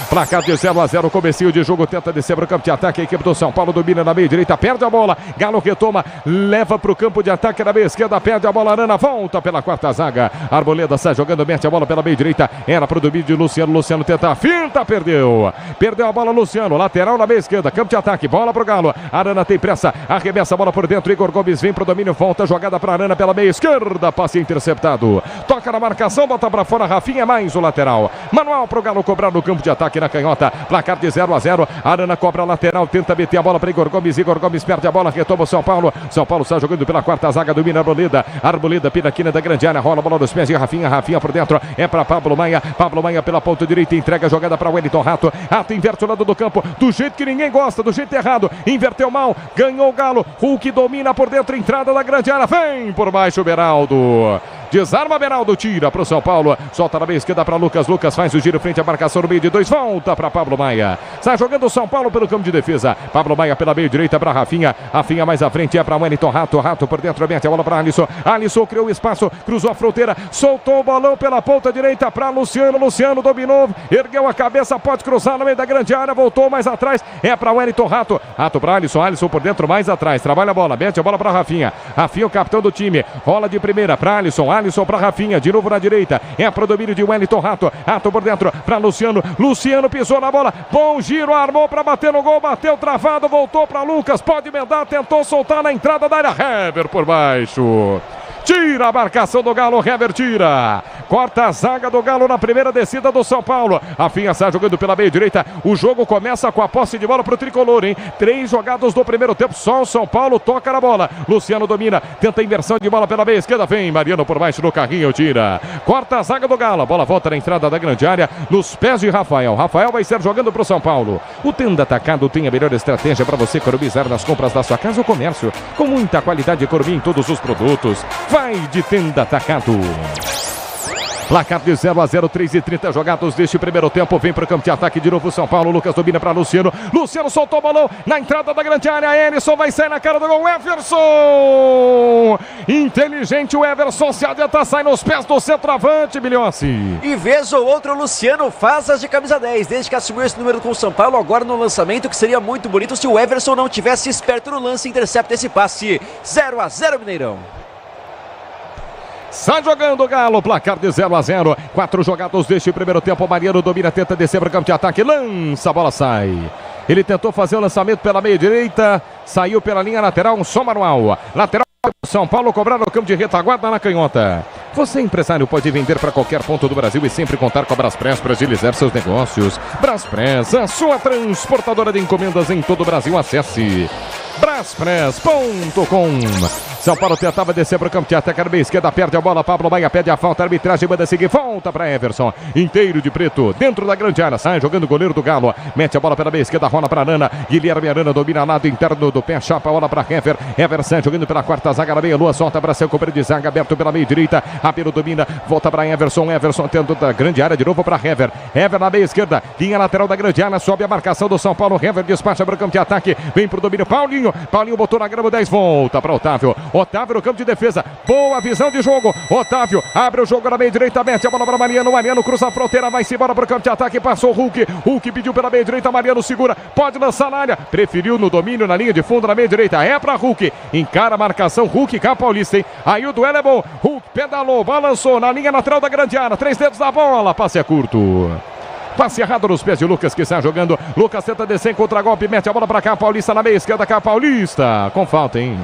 Placar de 0-0, comecinho de jogo, tenta descer para o campo de ataque. A equipe do São Paulo domina na meia direita, perde a bola. Galo retoma, leva para o campo de ataque na meia esquerda, perde a bola. Arana volta pela quarta zaga. Arboleda sai jogando, mete a bola pela meia direita. Era para o domínio de Luciano. Luciano tenta a finta, perdeu. Perdeu a bola, Luciano. Lateral na meia esquerda, campo de ataque, bola para o Galo. Arana tem pressa, arremessa a bola por dentro. Igor Gomes vem para o domínio, volta jogada para Arana pela meia esquerda, passe interceptado. Toca na marcação, bota para fora. Rafinha mais o lateral. Manual pro Galo cobrar no campo de ataque na canhota. Placar de 0-0. Arana cobra lateral, tenta meter a bola para Igor Gomes. Igor Gomes perde a bola, retoma o São Paulo. São Paulo está jogando pela quarta zaga, domina Arboleda. Arboleda pina aqui da grande área, rola a bola nos pés de Rafinha. Rafinha por dentro, é para Pablo Maia. Pablo Maia pela ponta direita, entrega a jogada para Wellington Rato. Rato inverte o lado do campo, do jeito que ninguém gosta, do jeito errado. Inverteu mal, ganhou o Galo. Hulk domina por dentro, entrada da grande área. Vem por baixo o Beraldo. Desarma Beraldo, tira para o São Paulo. Solta na meia esquerda para Lucas. Lucas faz o giro frente à marcação no meio de dois. Volta para Pablo Maia. Está jogando o São Paulo pelo campo de defesa. Pablo Maia pela meia direita para Rafinha. Rafinha mais à frente é para Wellington Rato. Rato por dentro, mete a bola para Alisson. Alisson criou o espaço, cruzou a fronteira, soltou o balão pela ponta direita para Luciano. Luciano dominou, ergueu a cabeça, pode cruzar no meio da grande área. Voltou mais atrás, é para Wellington Rato. Rato para Alisson. Alisson por dentro, mais atrás. Trabalha a bola, mete a bola para Rafinha. Rafinha, o capitão do time. Rola de primeira para Alisson. Alisson para Rafinha, de novo na direita, é para o domínio de Wellington Rato. Rato por dentro para Luciano. Luciano pisou na bola, bom giro, armou para bater no gol, bateu travado, voltou para Lucas, pode emendar, tentou soltar na entrada da área. Hever por baixo. Tira a marcação do Galo, Hever tira. Corta a zaga do Galo na primeira descida do São Paulo. Rafinha está jogando pela meia direita. O jogo começa com a posse de bola para o tricolor, hein? 3 jogadas do primeiro tempo, só o São Paulo toca na bola. Luciano domina, tenta a inversão de bola pela meia esquerda. Vem Mariano por baixo no carrinho, tira. Corta a zaga do Galo. A bola volta na entrada da grande área, nos pés de Rafael. Rafael vai ser jogando para o São Paulo. O Tenda Atacado tem a melhor estratégia para você economizar nas compras da sua casa ou comércio. Com muita qualidade e economia em todos os produtos. Vai de Tenda Atacado. Placar de 0-0, 3:30 jogados deste primeiro tempo. Vem para o campo de ataque de novo São Paulo. Lucas domina para Luciano. Luciano soltou o balão na entrada da grande área. Erisson vai sair na cara do gol. Everson! Inteligente o Everson. Se adianta, sai nos pés do centroavante, Bilhossi. E vez ou outro, o Luciano faz as de camisa 10. Desde que assumiu esse número com o São Paulo, agora no lançamento, que seria muito bonito se o Everson não tivesse esperto no lance e intercepta esse passe. 0-0, Mineirão. Sai jogando o Galo, placar de 0-0. 4 jogados deste primeiro tempo. Mariano domina, tenta descer para o campo de ataque. Lança, a bola sai. Ele tentou fazer o lançamento pela meia direita. Saiu pela linha lateral, um som manual. Lateral, São Paulo cobrar no campo de retaguarda na canhota. Você, empresário, pode vender para qualquer ponto do Brasil e sempre contar com a Braspress para agilizar seus negócios. Braspress, a sua transportadora de encomendas em todo o Brasil. Acesse braspress.com. São Paulo tentava descer para o campo de ataque, na esquerda, perde a bola, Pablo Maia pede a falta, a arbitragem manda seguir, volta para Everson, inteiro de preto, dentro da grande área, sai jogando o goleiro do Galo, mete a bola pela meia esquerda, rola para Arana, Guilherme Arana domina lado interno do pé, chapa a bola para Hever, Everson jogando pela quarta zaga na meia lua, solta para seu companheiro de zaga, aberto pela meia direita, Rabelo domina, volta para Everson, Everson tendo da grande área, de novo para Hever, Hever na meia esquerda, linha lateral da grande área, sobe a marcação do São Paulo, Hever despacha para o campo de ataque, vem para o domínio, Paulinho botou na grama 10, volta para Otávio no campo de defesa, boa visão de jogo, Otávio abre o jogo na meia direita, mete a bola para Mariano, Mariano cruza a fronteira, vai-se embora para o campo de ataque, passou o Hulk pediu pela meia direita, Mariano segura, pode lançar na área, preferiu no domínio na linha de fundo na meia direita, é para Hulk, encara a marcação, Hulk cá Paulista, hein? Aí o duelo é bom, Hulk pedalou, balançou na linha lateral da grande área, 3 dedos da bola, passe é curto. Passe errado nos pés de Lucas, que está jogando. Lucas tenta descer em contra-golpe, mete a bola para cá, Paulista na meia esquerda, cá Paulista. Com falta, hein?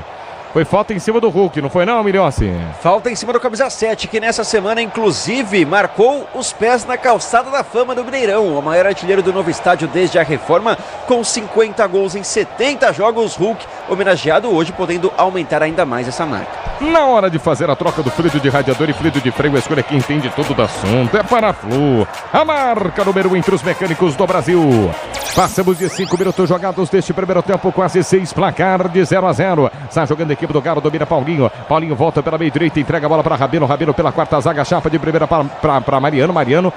Foi falta em cima do Hulk, não foi não, Milhossi? Falta em cima do camisa 7, que nessa semana, inclusive, marcou os pés na calçada da fama do Mineirão. O maior artilheiro do novo estádio desde a reforma, com 50 gols em 70 jogos. Hulk, homenageado hoje, podendo aumentar ainda mais essa marca. Na hora de fazer a troca do fluido de radiador e fluido de freio, a escolha quem entende tudo do assunto é Paraflu, a marca número 1 entre os mecânicos do Brasil. Passamos de 5 minutos jogados deste primeiro tempo, quase 6, placar de 0-0. Está jogando a equipe do Galo, domina Paulinho. Paulinho volta pela meia direita, entrega a bola para Rabelo. Rabelo pela quarta zaga, chapa de primeira para Mariano. Mariano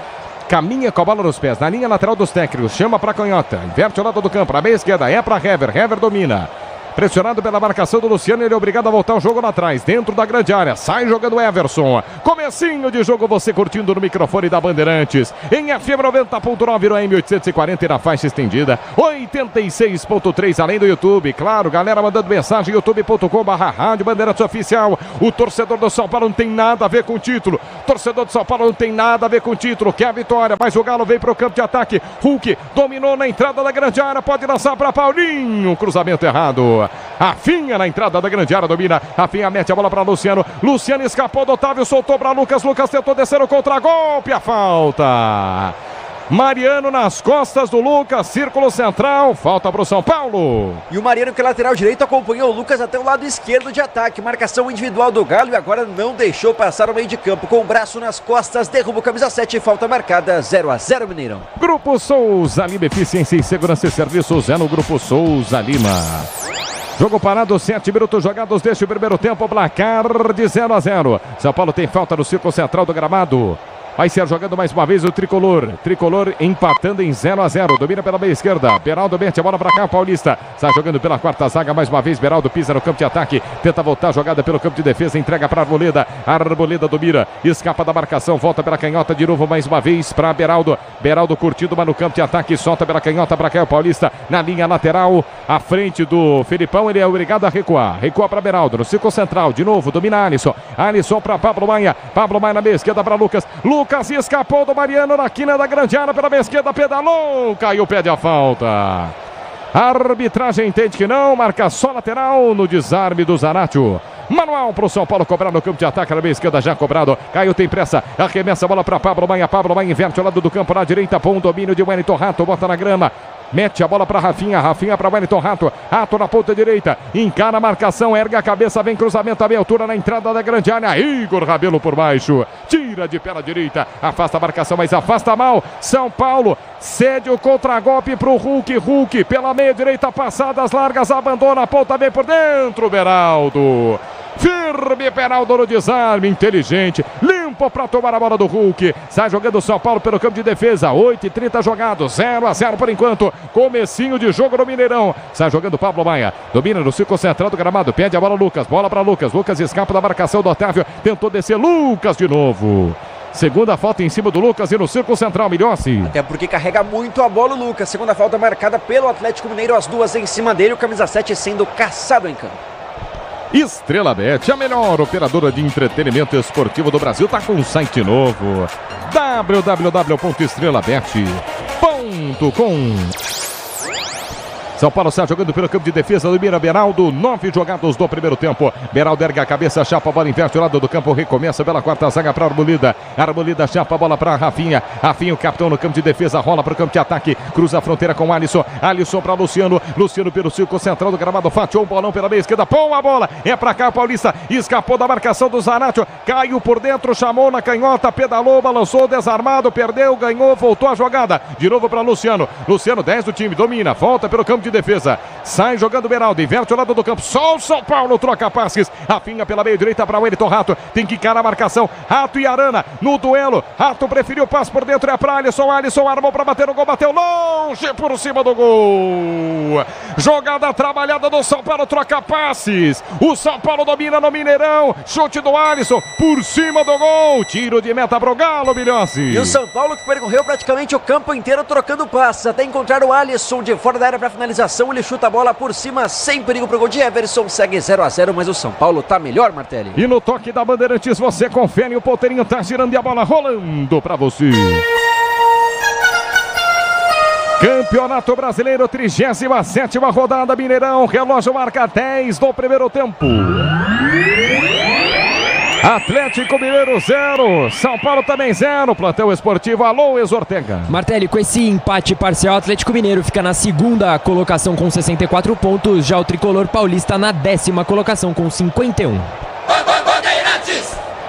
caminha com a bola nos pés, na linha lateral dos técnicos, chama para Canhota, inverte o lado do campo, a meia esquerda é para Hever. Hever domina. Pressionado pela marcação do Luciano, ele é obrigado a voltar o jogo lá atrás, dentro da grande área. Sai jogando Everson. Comecinho de jogo, você curtindo no microfone da Bandeirantes. Em FM 90.9 no AM 840 e na faixa estendida 86.3, além do YouTube. Claro, galera mandando mensagem, youtube.com/Rádio Bandeirantes Oficial. O torcedor do São Paulo não tem nada a ver com o título. Torcedor do São Paulo não tem nada a ver com o título. Quer a vitória, mas o Galo vem para o campo de ataque. Hulk dominou na entrada da grande área, pode lançar para Paulinho. Cruzamento errado. Rafinha na entrada da grande área, domina. Rafinha mete a bola para Luciano. Luciano escapou do Otávio, soltou para Lucas. Lucas tentou descer o contra-golpe, a falta. Mariano nas costas do Lucas, círculo central, falta para o São Paulo. E o Mariano, que é lateral direito, acompanhou o Lucas até o lado esquerdo de ataque. Marcação individual do Galo e agora não deixou passar o meio de campo. Com o braço nas costas, derruba o camisa 7, falta marcada, 0-0 Mineirão. Grupo Souza Lima, eficiência em segurança e serviços é no Grupo Souza Lima. Jogo parado, 7 minutos jogados deste primeiro tempo, placar de 0-0. São Paulo tem falta no círculo central do gramado. Vai ser jogando mais uma vez o Tricolor. Tricolor empatando em 0-0. Domina pela meia esquerda. Beraldo mete a bola para cá, Paulista. Está jogando pela quarta zaga mais uma vez. Beraldo pisa no campo de ataque. Tenta voltar a jogada pelo campo de defesa. Entrega para Arboleda. Arboleda domina. Escapa da marcação. Volta pela canhota de novo mais uma vez para Beraldo. Beraldo curtido, mas no campo de ataque. Solta pela canhota para cá, o Paulista. Na linha lateral. À frente do Felipão. Ele é obrigado a recuar. Recua para Beraldo. No círculo central. De novo. Domina Alisson. Alisson para Pablo Maia. Pablo Maia na meia esquerda para Lucas. Lucas escapou do Mariano na quina da grande área pela meia esquerda, pedalou, caiu, pede a falta. A arbitragem entende que não, marca só lateral no desarme do Zaratio. Manual para o São Paulo cobrar no campo de ataque, na meia esquerda já cobrado. Caiu, tem pressa, arremessa a bola para Pablo Maia. Pablo Maia inverte ao lado do campo na direita, bom domínio de Wellington Rato, bota na grama. Mete a bola para Rafinha, Rafinha para Wellington Rato, Rato na ponta direita, encara a marcação, ergue a cabeça, vem cruzamento a meia altura na entrada da grande área, Igor Rabelo por baixo, tira de pé na direita, afasta a marcação, mas afasta mal, São Paulo cede o contragolpe para o Hulk, Hulk pela meia direita, passadas largas, abandona a ponta, vem por dentro, Beraldo. Firme, Beraldo no desarme, inteligente, limpo para tomar a bola do Hulk. Sai jogando o São Paulo pelo campo de defesa, 8:30 jogados, 0-0 por enquanto. Comecinho de jogo no Mineirão. Sai jogando Pablo Maia, domina no círculo central do gramado, pede a bola Lucas, bola para Lucas. Lucas escapa da marcação do Otávio, tentou descer, Lucas de novo. Segunda falta em cima do Lucas e no círculo central, Milhossi. Até porque carrega muito a bola o Lucas. Segunda falta marcada pelo Atlético Mineiro, as duas em cima dele, o camisa 7 sendo caçado em campo. Estrela Bet, a melhor operadora de entretenimento esportivo do Brasil, está com um site novo, www.estrelabet.com. São Paulo está jogando pelo campo de defesa do Mira Beraldo, 9 jogados do primeiro tempo. Beraldo ergue a cabeça, chapa a bola, inverte o lado do campo, recomeça pela quarta zaga para Arboleda. Arboleda chapa a bola para Rafinha. Rafinha, o capitão no campo de defesa, rola para o campo de ataque, cruza a fronteira com Alisson. Alisson para Luciano. Luciano pelo círculo central do gramado, fatiou um bolão pela meia esquerda, pô a bola, é para cá, Paulista. Escapou da marcação do Zaratio, caiu por dentro, chamou na canhota, pedalou, balançou, desarmado, perdeu, ganhou, voltou a jogada. De novo para Luciano. Luciano, 10 do time, domina, volta pelo campo de defesa, sai jogando Beraldo, inverte o lado do campo, só o São Paulo troca passes, Rafinha pela meia direita para Wellington Rato, tem que encarar a marcação, Rato e Arana no duelo, Rato preferiu o passe por dentro, é para Alisson, Alisson armou para bater no gol, bateu longe por cima do gol, jogada trabalhada do São Paulo, troca passes, o São Paulo domina no Mineirão, chute do Alisson, por cima do gol, tiro de meta pro Galo, Milhossi. E o São Paulo que percorreu praticamente o campo inteiro trocando passes, até encontrar o Alisson de fora da área para finalizar. Ele chuta a bola por cima, sem perigo pro gol de Everson, segue 0-0, mas o São Paulo tá melhor, Martelli. E no toque da Bandeirantes você confere, o ponteirinho tá girando e a bola rolando pra você. Campeonato Brasileiro, 37ª rodada, Mineirão, relógio marca 10 do primeiro tempo. Atlético Mineiro 0, São Paulo também 0, plantel esportivo, alô, Ortega. Martelli, com esse empate parcial, Atlético Mineiro fica na segunda colocação com 64 pontos, já o tricolor paulista na 10ª colocação com 51.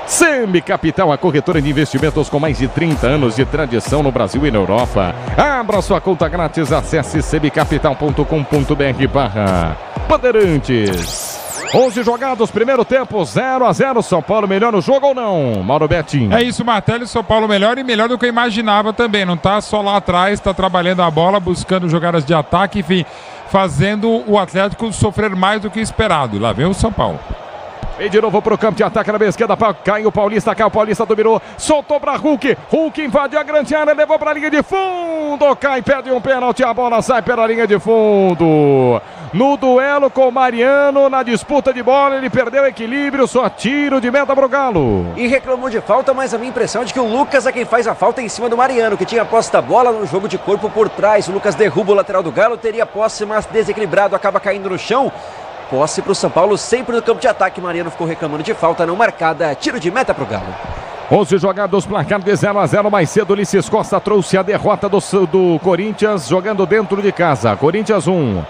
Semi Capital, a corretora de investimentos com mais de 30 anos de tradição no Brasil e na Europa. Abra sua conta grátis, acesse semcapital.com.br/Bandeirantes. 11 jogados, primeiro tempo, 0-0, São Paulo melhor no jogo ou não, Mauro Betting? É isso, Martelli, São Paulo melhor e melhor do que eu imaginava também, não tá só lá atrás, tá trabalhando a bola, buscando jogadas de ataque, enfim, fazendo o Atlético sofrer mais do que esperado. Lá vem o São Paulo. E de novo pro campo de ataque na meia esquerda, caiu o Paulista dominou, soltou pra Hulk invadiu a grande área, levou pra linha de fundo, cai, perde um pênalti, a bola sai pela linha de fundo. No duelo com o Mariano, na disputa de bola, ele perdeu o equilíbrio, só tiro de meta pro Galo. E reclamou de falta, mas a minha impressão é de que o Lucas é quem faz a falta em cima do Mariano, que tinha posse da bola no jogo de corpo por trás. O Lucas derruba o lateral do Galo, teria posse, mas desequilibrado, acaba caindo no chão. Posse para o São Paulo, sempre no campo de ataque. Mariano ficou reclamando de falta não marcada. Tiro de meta para o Galo. 11 jogados, placar de 0-0. Mais cedo, Ulisses Costa trouxe a derrota do Corinthians, jogando dentro de casa. Corinthians 1,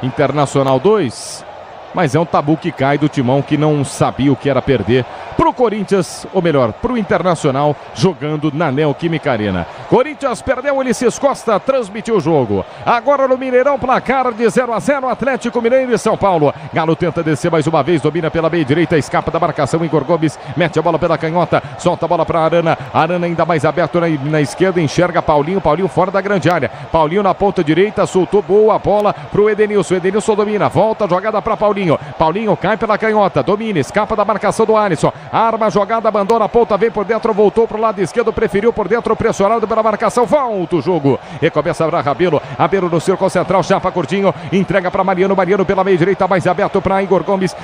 Internacional 2. Mas é um tabu que cai do timão que não sabia o que era perder pro Corinthians, ou melhor, pro Internacional, jogando na Neoquímica Arena. Corinthians perdeu, Ulisses Costa transmitiu o jogo. Agora no Mineirão, placar de 0-0, Atlético Mineiro e São Paulo. Galo tenta descer mais uma vez, domina pela meia direita, escapa da marcação, Igor Gomes mete a bola pela canhota, solta a bola para Arana. Arana ainda mais aberto na esquerda, enxerga Paulinho fora da grande área. Paulinho na ponta direita, soltou boa bola pro Edenilson. Edenilson domina, volta a jogada para Paulinho cai pela canhota, domina, escapa da marcação do Alisson, arma a jogada, abandona a ponta, vem por dentro, voltou pro lado esquerdo, preferiu por dentro, pressionado pela marcação, volta o jogo, recomeça para Rabelo no círculo central, chapa curtinho, entrega para Mariano pela meia direita, mais aberto para Igor Gomes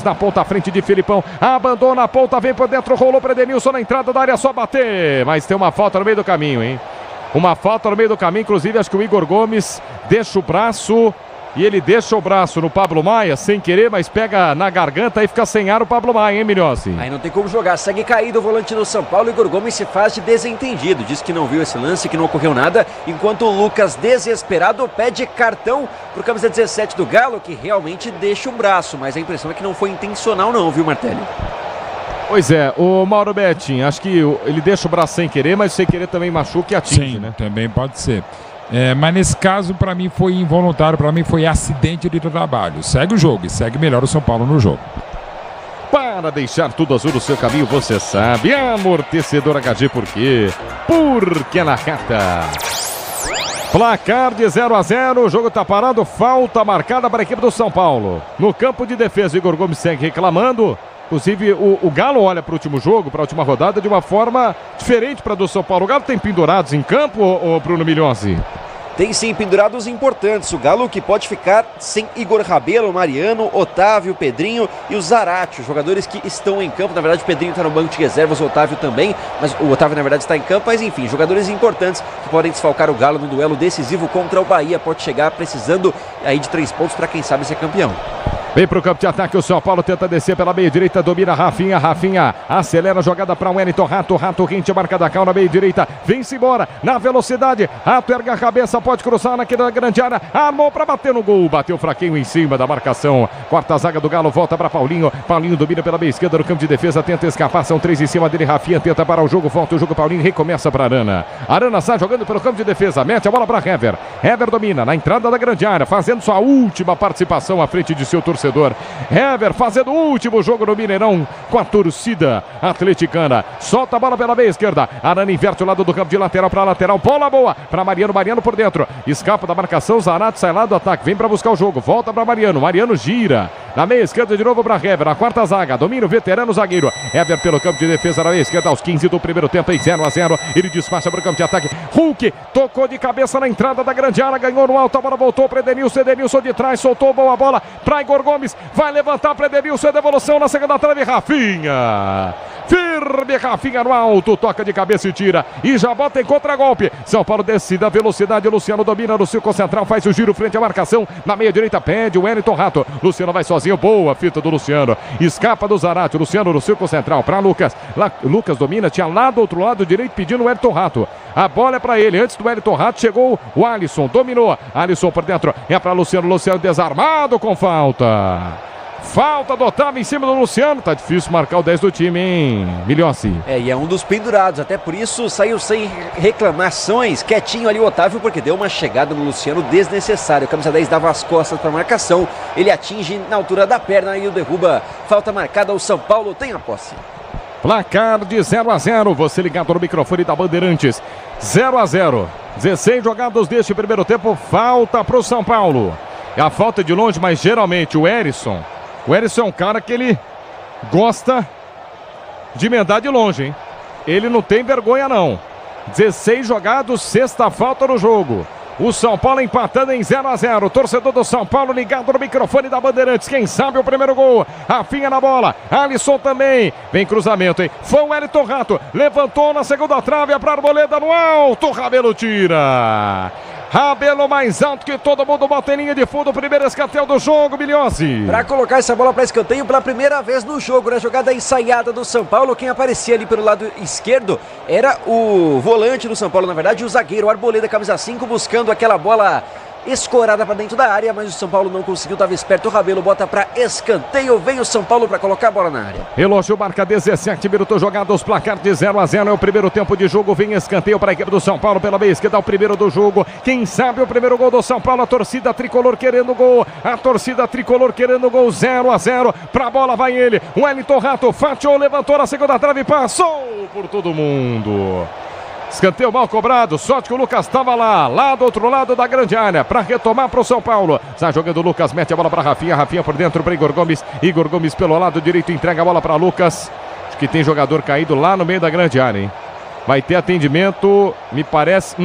na ponta, à frente de Filipão, abandona a ponta, vem por dentro, rolou para Edenilson na entrada da área, só bater, mas tem uma falta no meio do caminho, hein? Uma falta no meio do caminho, inclusive acho que o Igor Gomes deixa o braço. E ele deixa o braço no Pablo Maia, sem querer, mas pega na garganta e fica sem ar o Pablo Maia, hein, Milhossi? Aí não tem como jogar, segue caído o volante do São Paulo. Igor Gomes se faz de desentendido, diz que não viu esse lance, que não ocorreu nada, enquanto o Lucas, desesperado, pede cartão pro camisa 17 do Galo, que realmente deixa o braço, mas a impressão é que não foi intencional não, viu, Martelli? Pois é, o Mauro Betting, acho que ele deixa o braço sem querer, mas sem querer também machuca e atinge, sim, né? Também pode ser. Mas nesse caso, para mim, foi involuntário, para mim foi acidente de trabalho. Segue o jogo e segue melhor o São Paulo no jogo. Para deixar tudo azul no seu caminho, você sabe, amortecedor HG, por quê? Porque é na reta. Placar de 0-0, o jogo está parado, falta marcada para a equipe do São Paulo. No campo de defesa, Igor Gomes segue reclamando. Inclusive, o Galo olha para o último jogo, para a última rodada, de uma forma diferente para a do São Paulo. O Galo tem pendurados em campo, ou Bruno Milhozzi? Tem sim pendurados importantes. O Galo que pode ficar sem Igor Rabelo, Mariano, Otávio, Pedrinho e o Zarate, os jogadores que estão em campo. Na verdade, o Pedrinho está no banco de reservas, o Otávio também, mas o Otávio na verdade está em campo. Mas enfim, jogadores importantes que podem desfalcar o Galo no duelo decisivo contra o Bahia. Pode chegar precisando aí de 3 pontos para quem sabe ser campeão. Vem pro campo de ataque, o São Paulo tenta descer pela meia direita, domina Rafinha acelera a jogada para o Wellington, Rato rente a marca da cal na meia direita, vem-se embora, na velocidade, Rato erga a cabeça, pode cruzar naquela grande área, armou para bater no gol, bateu fraquinho em cima da marcação, quarta zaga do Galo, volta para Paulinho domina pela meia esquerda no campo de defesa, tenta escapar, são 3 em cima dele, Rafinha tenta parar o jogo, volta o jogo, Paulinho recomeça para Arana sai jogando pelo campo de defesa, mete a bola para Hever domina, na entrada da grande área, fazendo sua última participação à frente de seu torcedor. Hever fazendo o último jogo no Mineirão com a torcida atleticana. Solta a bola pela meia esquerda. Arana inverte o lado do campo de lateral para lateral. Bola boa para Mariano por dentro. Escapa da marcação. Zanato sai lá do ataque. Vem para buscar o jogo. Volta para Mariano. Mariano gira. Na meia esquerda de novo para Hever. Na quarta zaga. Domina o veterano zagueiro. Hever pelo campo de defesa na meia esquerda aos 15 do primeiro tempo. Em 0-0. Ele despacha para o campo de ataque. Hulk tocou de cabeça na entrada da grande área. Ganhou no alto. A bola voltou para Edenilson. Edenilson de trás. Soltou boa bola para Igor Gomes. Vai levantar para Edenilson. Devolução na segunda trave. Rafinha. firme, Rafinha no alto, toca de cabeça e tira. E já bota em contragolpe. São Paulo desce da velocidade, Luciano domina no círculo central, faz o giro frente à marcação. Na meia direita pede o Wellington Rato. Luciano vai sozinho, boa fita do Luciano. Escapa do Zarate, Luciano no círculo central para Lucas. Lucas domina, tinha lá do outro lado direito pedindo o Wellington Rato. A bola é para ele. Antes do Wellington Rato chegou o Alisson, dominou. Alisson por dentro, é para Luciano. Luciano desarmado com falta. Falta do Otávio em cima do Luciano. Tá difícil marcar o 10 do time, hein, Milhossi? E é um dos pendurados. Até por isso saiu sem reclamações. Quietinho ali o Otávio, porque deu uma chegada no Luciano desnecessária. O camisa 10 dava as costas para marcação. Ele atinge na altura da perna e o derruba. Falta marcada. O São Paulo tem a posse. Placar de 0-0. Você ligado no microfone da Bandeirantes. 0-0. 16 jogados deste primeiro tempo. Falta para o São Paulo. É a falta de longe, mas geralmente o Erisson é um cara que ele gosta de emendar de longe, hein? Ele não tem vergonha, não. 16 jogados, sexta falta no jogo. O São Paulo empatando em 0-0. O torcedor do São Paulo ligado no microfone da Bandeirantes. Quem sabe o primeiro gol. Rafinha na bola. Alisson também. Vem cruzamento, hein? Foi o Wellington Rato. Levantou na segunda trave. É para Arboleda no alto. Rabelo tira. Rabelo mais alto que todo mundo, bota em linha de fundo, o primeiro escanteio do jogo, Milhossi. Para colocar essa bola para escanteio pela primeira vez no jogo, na jogada ensaiada do São Paulo, quem aparecia ali pelo lado esquerdo era o volante do São Paulo, na verdade, o zagueiro, o Arboleda, camisa 5, buscando aquela bola escorada para dentro da área, mas o São Paulo não conseguiu, estava esperto, o Rabelo bota para escanteio, vem o São Paulo para colocar a bola na área. Relógio marca 17 minutos jogados, placar de 0-0, é o primeiro tempo de jogo, vem escanteio para a equipe do São Paulo pela meia esquerda, o primeiro do jogo, quem sabe o primeiro gol do São Paulo, a torcida tricolor querendo gol, 0-0, para a bola vai ele, o Wellington Rato, fatiou, levantou na segunda trave, passou por todo mundo. Escanteio mal cobrado, sorte que o Lucas estava lá do outro lado da grande área, para retomar para o São Paulo. Está jogando o Lucas, mete a bola para Rafinha, Rafinha por dentro para Igor Gomes pelo lado direito, entrega a bola para Lucas. Acho que tem jogador caído lá no meio da grande área, hein? Vai ter atendimento, me parece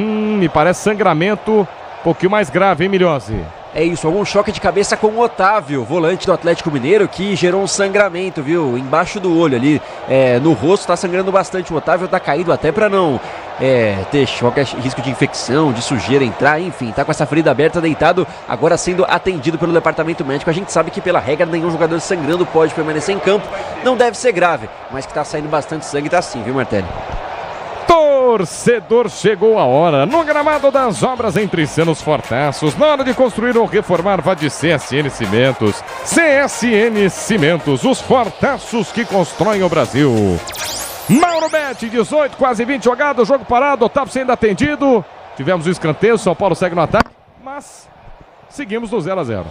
sangramento, um pouquinho mais grave, hein, Milhossi? É isso, algum choque de cabeça com o Otávio, volante do Atlético Mineiro, que gerou um sangramento, viu? Embaixo do olho ali, no rosto, tá sangrando bastante. O Otávio tá caído até para não ter qualquer risco de infecção, de sujeira entrar, enfim, tá com essa ferida aberta, deitado, agora sendo atendido pelo departamento médico. A gente sabe que pela regra nenhum jogador sangrando pode permanecer em campo, não deve ser grave, mas que tá saindo bastante sangue, tá sim, viu, Martelli? Torcedor, chegou a hora. No gramado das obras em Tricenos Fortaços, na hora de construir ou reformar, vá de CSN Cimentos. CSN Cimentos, os fortaços que constroem o Brasil. Mauro Betti, 18, quase 20 jogados, jogo parado, Otávio sendo atendido. Tivemos o escanteio, São Paulo segue no ataque, mas seguimos no 0-0.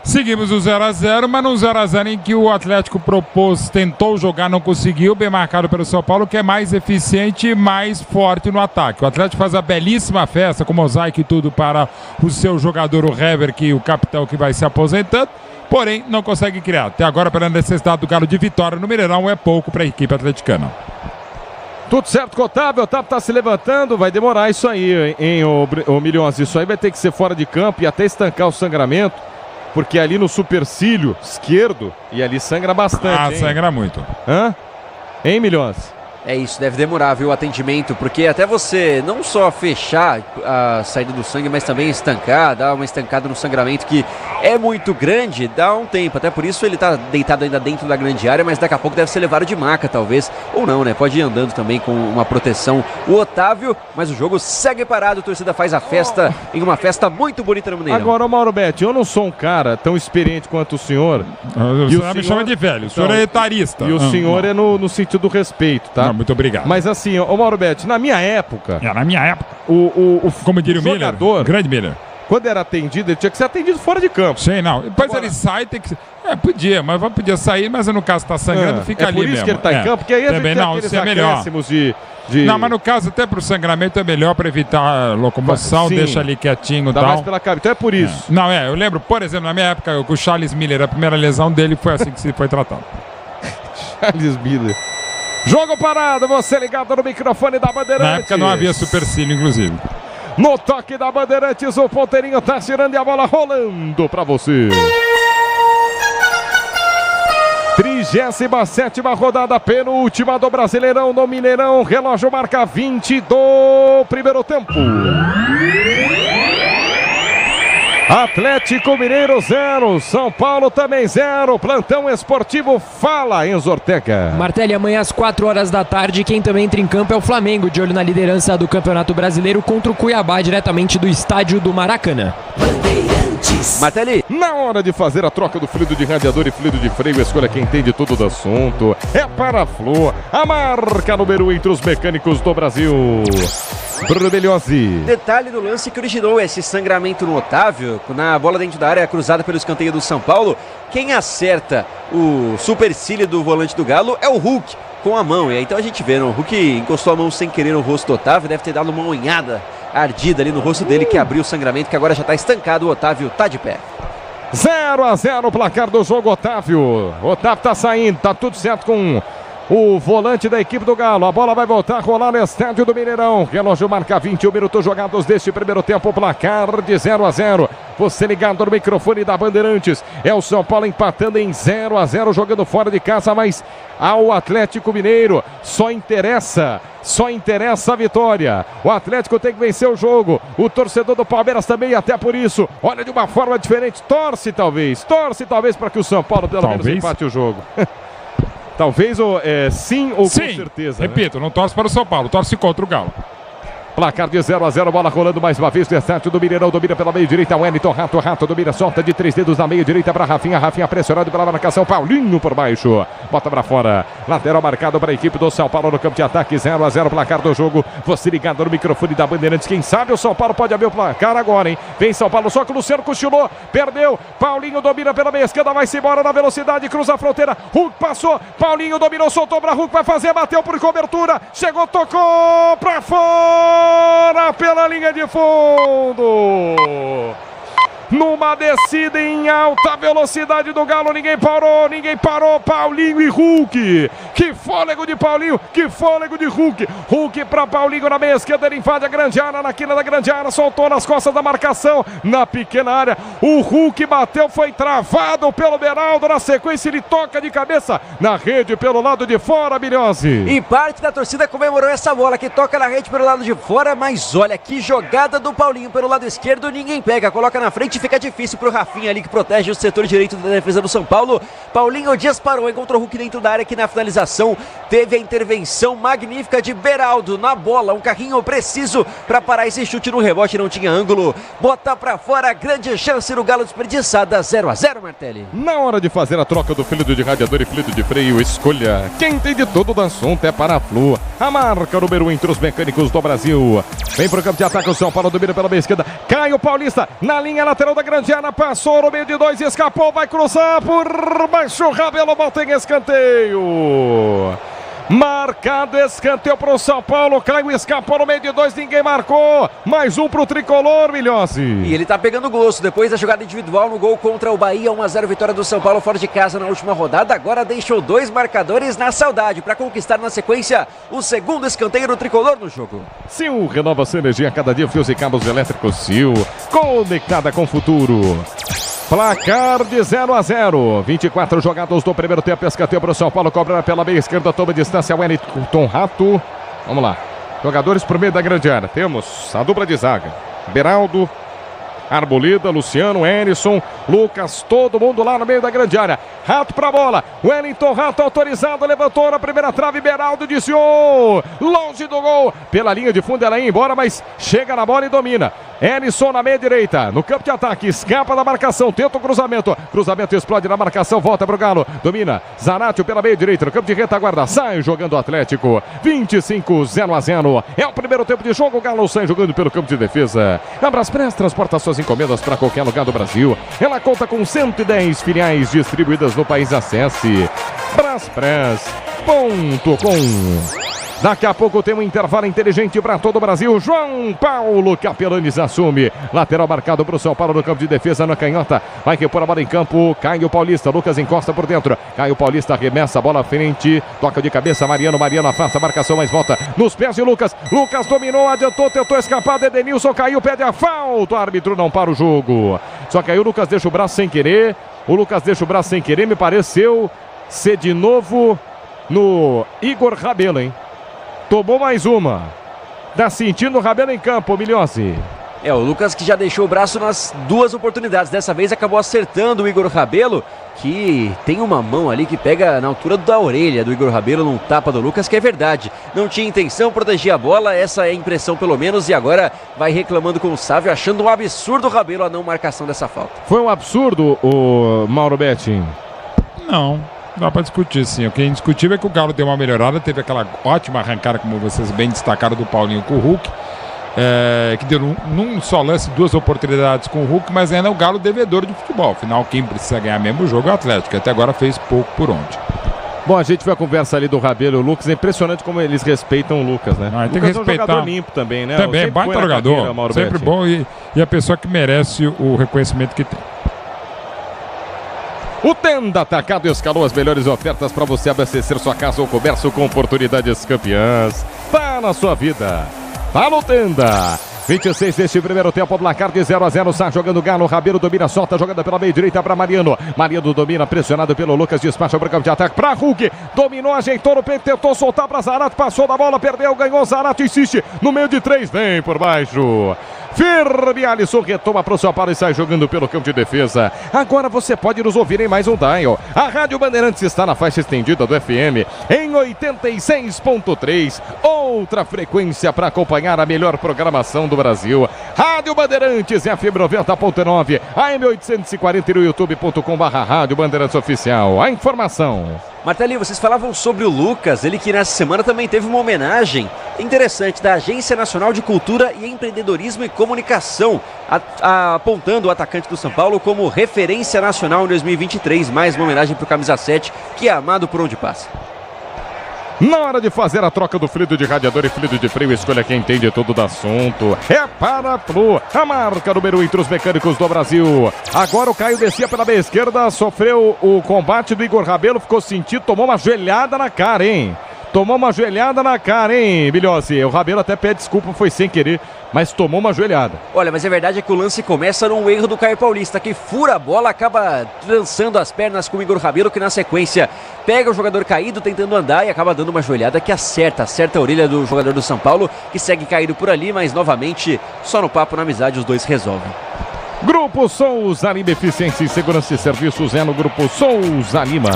Seguimos o 0-0, mas no 0-0 em que o Atlético propôs, tentou jogar, não conseguiu, bem marcado pelo São Paulo, que é mais eficiente e mais forte no ataque. O Atlético faz a belíssima festa, com mosaico e tudo, para o seu jogador, o Hever, que o capitão que vai se aposentando, porém não consegue criar. Até agora, pela necessidade do Galo de vitória no Mineirão, é pouco para a equipe atleticana. Tudo certo com o Otávio tá se levantando, vai demorar isso aí, hein, o Milhões. Isso aí vai ter que ser fora de campo e até estancar o sangramento. Porque ali no supercílio esquerdo, e ali sangra bastante, hein? Sangra muito. Hein, Milhões? É isso, deve demorar, viu, o atendimento, porque até você não só fechar a saída do sangue, mas também estancar, dar uma estancada no sangramento que é muito grande, dá um tempo. Até por isso ele tá deitado ainda dentro da grande área, mas daqui a pouco deve ser levado de maca, talvez, ou não, né? Pode ir andando também com uma proteção o Otávio, mas o jogo segue parado, a torcida faz a festa em uma festa muito bonita no Mineirão. Agora, Mauro Betti, eu não sou um cara tão experiente quanto o senhor. O senhor me chama de velho, o senhor é etarista. E o senhor é no sentido do respeito, tá? Não, muito obrigado. Mas assim, ô Mauro Betti, na minha época... como diria o jogador, Miller, grande Miller. Quando era atendido, ele tinha que ser atendido fora de campo. Sim, não. Depois ele sai, tem que... podia sair, mas no caso tá sangrando, fica ali mesmo. É por isso que ele tá em campo, porque aí a gente tem aqueles acréscimos de... Não, mas no caso, até pro sangramento é melhor para evitar a locomoção, deixa ali quietinho e tal. Mais pela cabeça, então é por isso. Não, eu lembro, por exemplo, na minha época, com o Charles Miller, a primeira lesão dele foi assim que se foi tratado. Charles Miller. Jogo parado, você ligado no microfone da Bandeirantes. Na época não havia supercílio, inclusive. No toque da Bandeirantes, o ponteirinho tá tirando e a bola rolando pra você. 37ª rodada, penúltima do Brasileirão no Mineirão. Relógio marca 20 do primeiro tempo. Atlético Mineiro 0, São Paulo também 0. Plantão esportivo fala, Enzo Ortega. Martelli, amanhã às 4 horas da tarde, quem também entra em campo é o Flamengo, de olho na liderança do Campeonato Brasileiro contra o Cuiabá, diretamente do estádio do Maracanã. Martelli. Na hora de fazer a troca do fluido de radiador e fluido de freio, escolha quem entende tudo do assunto. É Paraflu, a marca número 1 entre os mecânicos do Brasil. Bruno. Detalhe do lance que originou esse sangramento no Otávio, na bola dentro da área cruzada pelo escanteio do São Paulo. Quem acerta o supercílio do volante do Galo é o Hulk, com a mão. E aí então a gente vê, o Hulk encostou a mão sem querer no rosto do Otávio, deve ter dado uma unhada ardida ali no rosto dele, que abriu o sangramento, que agora já está estancado. O Otávio tá de pé. 0-0 o placar do jogo, Otávio. Otávio tá saindo, tá tudo certo com o volante da equipe do Galo. A bola vai voltar a rolar no estádio do Mineirão. Relógio marca 21 minutos jogados deste primeiro tempo. Placar de 0-0. Você ligado no microfone da Bandeirantes. É o São Paulo empatando em 0-0, jogando fora de casa, mas ao Atlético Mineiro só interessa a vitória. O Atlético tem que vencer o jogo. O torcedor do Palmeiras também, até por isso, olha de uma forma diferente. Torce talvez para que o São Paulo pelo menos empate o jogo. Talvez sim ou sim, com certeza. Repito, não torce para o São Paulo, torce contra o Galo. Placar de 0-0, bola rolando mais uma vez no estádio do Mineirão, domina pela meia direita, Wellington, Rato domina, solta de 3 dedos na meia direita para Rafinha pressionado pela marcação, Paulinho por baixo, bota para fora, lateral marcado para a equipe do São Paulo no campo de ataque, 0-0, placar do jogo. Você ligado no microfone da Bandeirantes, quem sabe o São Paulo pode abrir o placar agora, hein? Vem São Paulo, só que o Luciano cochilou, perdeu, Paulinho domina pela meia esquerda, vai-se embora na velocidade, cruza a fronteira, Hulk passou, Paulinho dominou, soltou para Hulk, vai fazer, bateu por cobertura, chegou, tocou para fora, pela linha de fundo. Numa descida em alta velocidade do Galo, ninguém parou, Paulinho e Hulk. Que fôlego de Paulinho, que fôlego de Hulk. Hulk para Paulinho na meia esquerda, ele invade a grande área, na quina da grande área, soltou nas costas da marcação, na pequena área. O Hulk bateu, foi travado pelo Beraldo, na sequência ele toca de cabeça na rede pelo lado de fora, Bilhose. E parte da torcida comemorou essa bola que toca na rede pelo lado de fora, mas olha que jogada do Paulinho pelo lado esquerdo, ninguém pega, coloca na frente. Fica difícil pro Rafinha ali, que protege o setor direito da defesa do São Paulo. Paulinho Dias parou, encontrou o Hulk dentro da área, que na finalização teve a intervenção magnífica de Beraldo na bola, um carrinho preciso para parar esse chute no rebote, não tinha ângulo, bota para fora, grande chance no Galo, desperdiçada. 0-0, Martelli. Na hora de fazer a troca do fluido de radiador e fluido de freio, escolha quem entende todo do assunto, é Paraflu, a marca número 1 entre os mecânicos do Brasil. Vem pro campo de ataque, o São Paulo domina pela meia esquerda, Caio Paulista na linha lateral da grande área, passou no meio de 2, escapou, vai cruzar por baixo, Rabelo bota em escanteio. Marcado escanteio para o São Paulo, Caio escapou no meio de 2, ninguém marcou. Mais um para o tricolor, Milhose. E ele tá pegando gosto depois da jogada individual no gol contra o Bahia. 1-0 vitória do São Paulo fora de casa na última rodada. Agora deixou 2 marcadores na saudade para conquistar na sequência o segundo escanteio do tricolor no jogo. Sil renova sua energia a cada dia, fios e cabos elétricos Sil, conectada com o futuro. Placar de 0-0, 24 jogados do primeiro tempo, escanteio para o São Paulo, cobra pela meia esquerda, toma distância, Wellington Rato. Vamos lá, jogadores por meio da grande área, temos a dupla de zaga, Beraldo, Arboleda, Luciano, Erisson, Lucas, todo mundo lá no meio da grande área. Rato pra bola, Wellington Rato autorizado, levantou na primeira trave, Beraldo desviou, longe do gol, pela linha de fundo ela ia embora, mas chega na bola e domina. Erisson na meia direita, no campo de ataque, escapa da marcação, tenta o cruzamento explode na marcação, volta pro Galo, domina, Zaratio pela meia direita, no campo de retaguarda, sai jogando o Atlético, 25-0-0, é o primeiro tempo de jogo, o Galo sai jogando pelo campo de defesa. A Braspress transporta suas encomendas para qualquer lugar do Brasil, ela conta com 110 filiais distribuídas no país. Acesse braspress.com. Daqui a pouco tem um intervalo inteligente para todo o Brasil. João Paulo Capelanes assume. Lateral marcado para o São Paulo no campo de defesa, na canhota. Vai repor a bola em campo. Caio Paulista. Lucas encosta por dentro. Caio Paulista arremessa a bola à frente. Toca de cabeça. Mariano afasta a marcação, mas volta nos pés de Lucas. Lucas dominou, adiantou, tentou escapar. Edenilson caiu, pede a falta. O árbitro não para o jogo. Só que aí o Lucas deixa o braço sem querer. Me pareceu ser de novo no Igor Rabelo, hein? Tomou mais uma. Tá sentindo o Rabelo em campo, Milhozzi. O Lucas que já deixou o braço nas duas oportunidades. Dessa vez acabou acertando o Igor Rabelo, que tem uma mão ali que pega na altura da orelha do Igor Rabelo num tapa do Lucas, que é verdade. Não tinha intenção, proteger a bola, essa é a impressão pelo menos, e agora vai reclamando com o Sávio, achando um absurdo o Rabelo a não marcação dessa falta. Foi um absurdo, o Mauro Betti? Não, dá pra discutir sim. O que é indiscutível é que o Galo deu uma melhorada, teve aquela ótima arrancada, como vocês bem destacaram, do Paulinho com o Hulk. Que deu num só lance 2 oportunidades com o Hulk, mas ainda é o Galo devedor de futebol. Afinal, quem precisa ganhar mesmo o jogo é o Atlético, que até agora fez pouco por onde. Bom, a gente viu a conversa ali do Rabelo e o Lucas. É impressionante como eles respeitam o Lucas, né? Tem que respeitar. É um jogador limpo também, né? Também, baita jogador. Carreira, sempre bom e a pessoa que merece o reconhecimento que tem. O Tenda Atacado escalou as melhores ofertas para você abastecer sua casa ou comércio com oportunidades campeãs. Tá na sua vida. Tá no Tenda. 26 deste primeiro tempo, placar de 0-0, está jogando o Galo, Rabelo domina, solta, jogada pela meia direita para Mariano. Mariano domina, pressionado pelo Lucas, despacha para o campo de ataque para Hulk. Dominou, ajeitou no peito, tentou soltar para Zarate, passou da bola, perdeu, ganhou, Zarate insiste no meio de 3, vem por baixo. Firme, Alisson retoma para o São Paulo e sai jogando pelo campo de defesa. Agora você pode nos ouvir em mais um dial. A Rádio Bandeirantes está na faixa estendida do FM em 86.3. Outra frequência para acompanhar a melhor programação do Brasil. Rádio Bandeirantes FM 90.9, AM 840 no youtube.com/Rádio Bandeirantes Oficial. A informação. Martelinho, vocês falavam sobre o Lucas, ele que nessa semana também teve uma homenagem interessante da Agência Nacional de Cultura e Empreendedorismo e Comunicação, apontando o atacante do São Paulo como referência nacional em 2023. Mais uma homenagem para o camisa 7, que é amado por onde passa. Na hora de fazer a troca do fluido de radiador e fluido de freio, escolha quem entende tudo do assunto. É Paraflu, a marca número 1 entre os mecânicos do Brasil. Agora o Caio descia pela meia esquerda, sofreu o combate do Igor Rabelo, ficou sentido, tomou uma joelhada na cara, hein? Tomou uma joelhada na cara, hein, Milhozzi? O Rabelo até pede desculpa, foi sem querer, mas tomou uma joelhada. Olha, mas a verdade é que o lance começa num erro do Caio Paulista, que fura a bola, acaba lançando as pernas com o Igor Rabelo, que na sequência pega o jogador caído, tentando andar e acaba dando uma joelhada que acerta a orelha do jogador do São Paulo, que segue caído por ali, mas novamente, só no papo, na amizade, os dois resolvem. Grupo Souza Lima, Eficiência e Segurança e Serviços é no Grupo Souza Lima.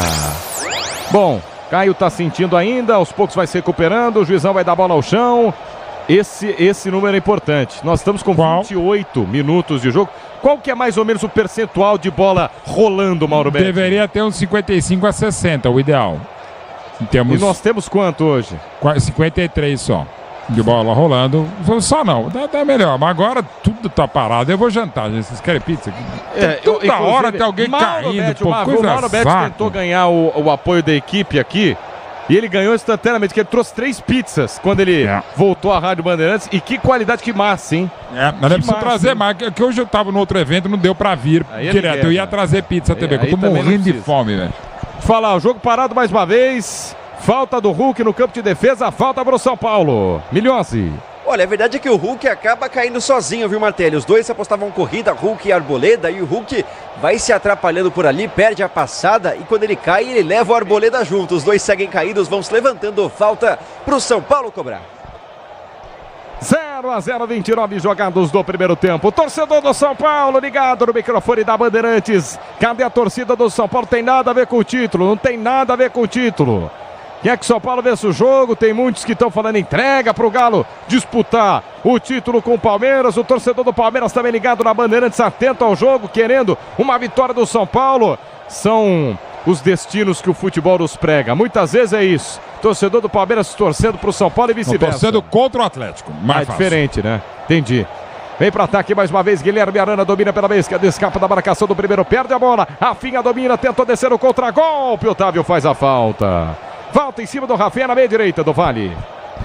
Bom, Caio tá sentindo ainda, aos poucos vai se recuperando, o juizão vai dar bola ao chão. Esse número é importante. Nós estamos com 28 minutos de jogo. Qual que é mais ou menos o percentual de bola rolando, Mauro Betti? Deveria ter uns 55 a 60, o ideal. E nós temos quanto hoje? 53 só. De bola rolando. Só não, dá melhor. Mas agora tudo tá parado. Eu vou jantar, gente. Vocês querem pizza? Toda hora tem alguém caindo. O Mauro Betti tentou ganhar o apoio da equipe aqui. E ele ganhou instantaneamente, porque ele trouxe 3 pizzas quando ele voltou à Rádio Bandeirantes. E que qualidade, que massa, hein? Mas eu preciso trazer mais, que hoje eu tava no outro evento, não deu pra vir direto. Eu ia trazer pizza também, que eu tô morrendo de fome, velho. Falar, o jogo parado mais uma vez. Falta do Hulk no campo de defesa, falta para o São Paulo. Milhozzi. Olha, a verdade é que o Hulk acaba caindo sozinho, viu, Martelli? Os dois apostavam corrida, Hulk e Arboleda, e o Hulk vai se atrapalhando por ali, perde a passada, e quando ele cai, ele leva o Arboleda junto. Os dois seguem caídos, vão se levantando, falta para o São Paulo cobrar. 0-0, 29 jogados do primeiro tempo. Torcedor do São Paulo ligado no microfone da Bandeirantes. Cadê a torcida do São Paulo? Tem nada a ver com o título, não tem nada a ver com o título. Quer que o São Paulo vença o jogo? Tem muitos que estão falando entrega para o Galo disputar o título com o Palmeiras. O torcedor do Palmeiras também ligado na Bandeirantes, atento ao jogo, querendo uma vitória do São Paulo. São os destinos que o futebol nos prega. Muitas vezes é isso. Torcedor do Palmeiras torcendo para o São Paulo e vice-versa. Torcendo contra o Atlético. Mais diferente, né? Entendi. Vem para ataque mais uma vez, Guilherme Arana domina pela vez, que escapa da marcação do primeiro, perde a bola. Rafinha domina, tentou descer o contra-golpe. Otávio faz a falta. Falta em cima do Rafinha na meia direita do Vale.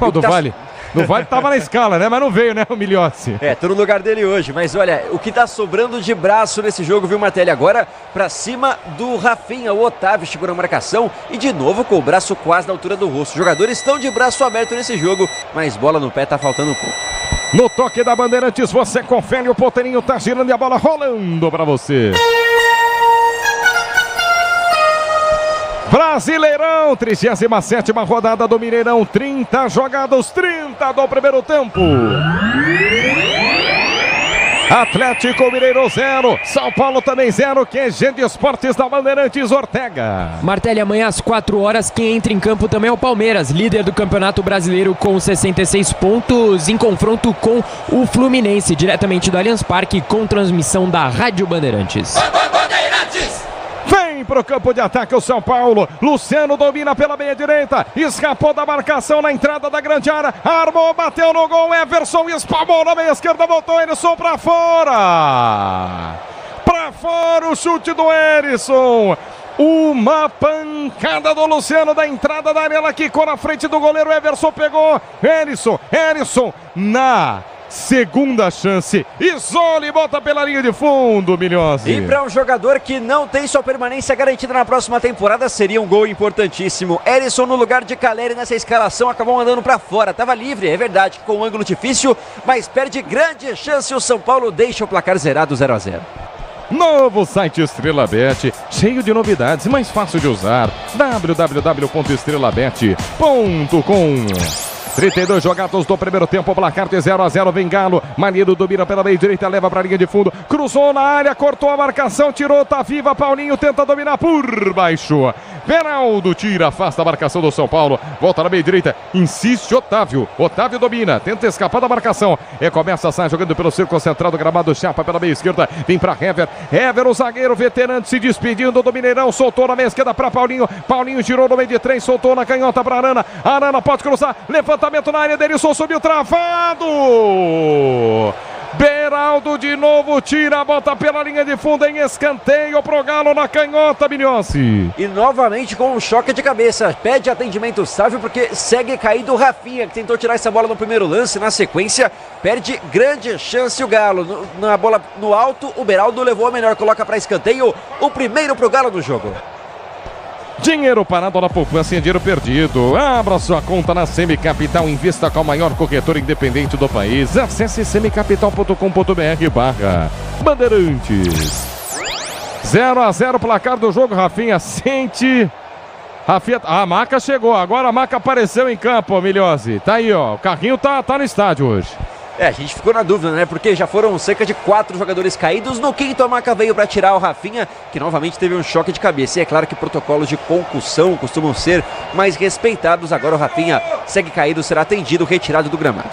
O do Vale. No Vale tava na escala, né? Mas não veio, né, o Milhozzi? Tô no lugar dele hoje. Mas olha, o que tá sobrando de braço nesse jogo, viu, Martelli? Agora pra cima do Rafinha. O Otávio chegou na marcação e de novo com o braço quase na altura do rosto. Os jogadores estão de braço aberto nesse jogo, mas bola no pé tá faltando um pouco. No toque da Bandeirantes, você confere, o Poteirinho tá girando e a bola rolando pra você. Brasileirão, 37ª rodada do Mineirão, 30 jogados, 30 do primeiro tempo. Atlético Mineiro 0, São Paulo também 0, QG de Esportes da Bandeirantes, Ortega. Martelli, amanhã às 4 horas, quem entra em campo também é o Palmeiras, líder do Campeonato Brasileiro com 66 pontos, em confronto com o Fluminense, diretamente do Allianz Parque, com transmissão da Rádio Bandeirantes. Vem pro campo de ataque o São Paulo. Luciano domina pela meia direita. Escapou da marcação na entrada da grande área. Armou, bateu no gol. Everson espalmou na meia esquerda. Voltou Erisson pra fora. Pra fora o chute do Erisson. Uma pancada do Luciano da entrada da área. Ela quicou na frente do goleiro. Everson pegou. Erisson na segunda chance. Isole bota pela linha de fundo, Milhose. E para um jogador que não tem sua permanência garantida na próxima temporada, seria um gol importantíssimo. Erisson no lugar de Caleri nessa escalação acabou mandando para fora. Tava livre, é verdade, com um ângulo difícil, mas perde grande chance. O São Paulo deixa o placar zerado, 0-0. Novo site Estrela Bet, cheio de novidades e mais fácil de usar. www.estrelabet.com. 32 jogados do primeiro tempo, placar de 0-0, vem Galo, Maneiro domina pela meia direita, leva para a linha de fundo, cruzou na área, cortou a marcação, tirou, tá viva, Paulinho tenta dominar por baixo, Beraldo tira, afasta a marcação do São Paulo, volta na meia direita, insiste Otávio domina, tenta escapar da marcação, começa a sair jogando pelo círculo central do gramado, chapa pela meia esquerda, vem para Hever, o zagueiro veterano se despedindo do Mineirão, soltou na meia esquerda para Paulinho girou no meio de 3, soltou na canhota para Arana pode cruzar, levanta na área, Denilson subiu travado. Beraldo de novo tira, bota pela linha de fundo em escanteio pro Galo na canhota, Minhossi. E novamente com um choque de cabeça, pede atendimento Sávio porque segue caído o Rafinha, que tentou tirar essa bola no primeiro lance, na sequência perde grande chance o Galo, na bola no alto, o Beraldo levou a melhor, coloca para escanteio, o primeiro pro Galo no jogo. Dinheiro parado na poupança e dinheiro perdido. Abra sua conta na Semicapital. Invista com a maior corretora independente do país. Acesse semicapital.com.br/Bandeirantes. 0-0 placar do jogo. Rafinha sente. A Maca chegou. Agora a Maca apareceu em campo, Milhose. Tá aí, ó. O carrinho tá no estádio hoje. A gente ficou na dúvida, né? Porque já foram cerca de 4 jogadores caídos. No quinto, a Maca veio para tirar o Rafinha, que novamente teve um choque de cabeça. E é claro que protocolos de concussão costumam ser mais respeitados. Agora o Rafinha segue caído, será atendido, retirado do gramado.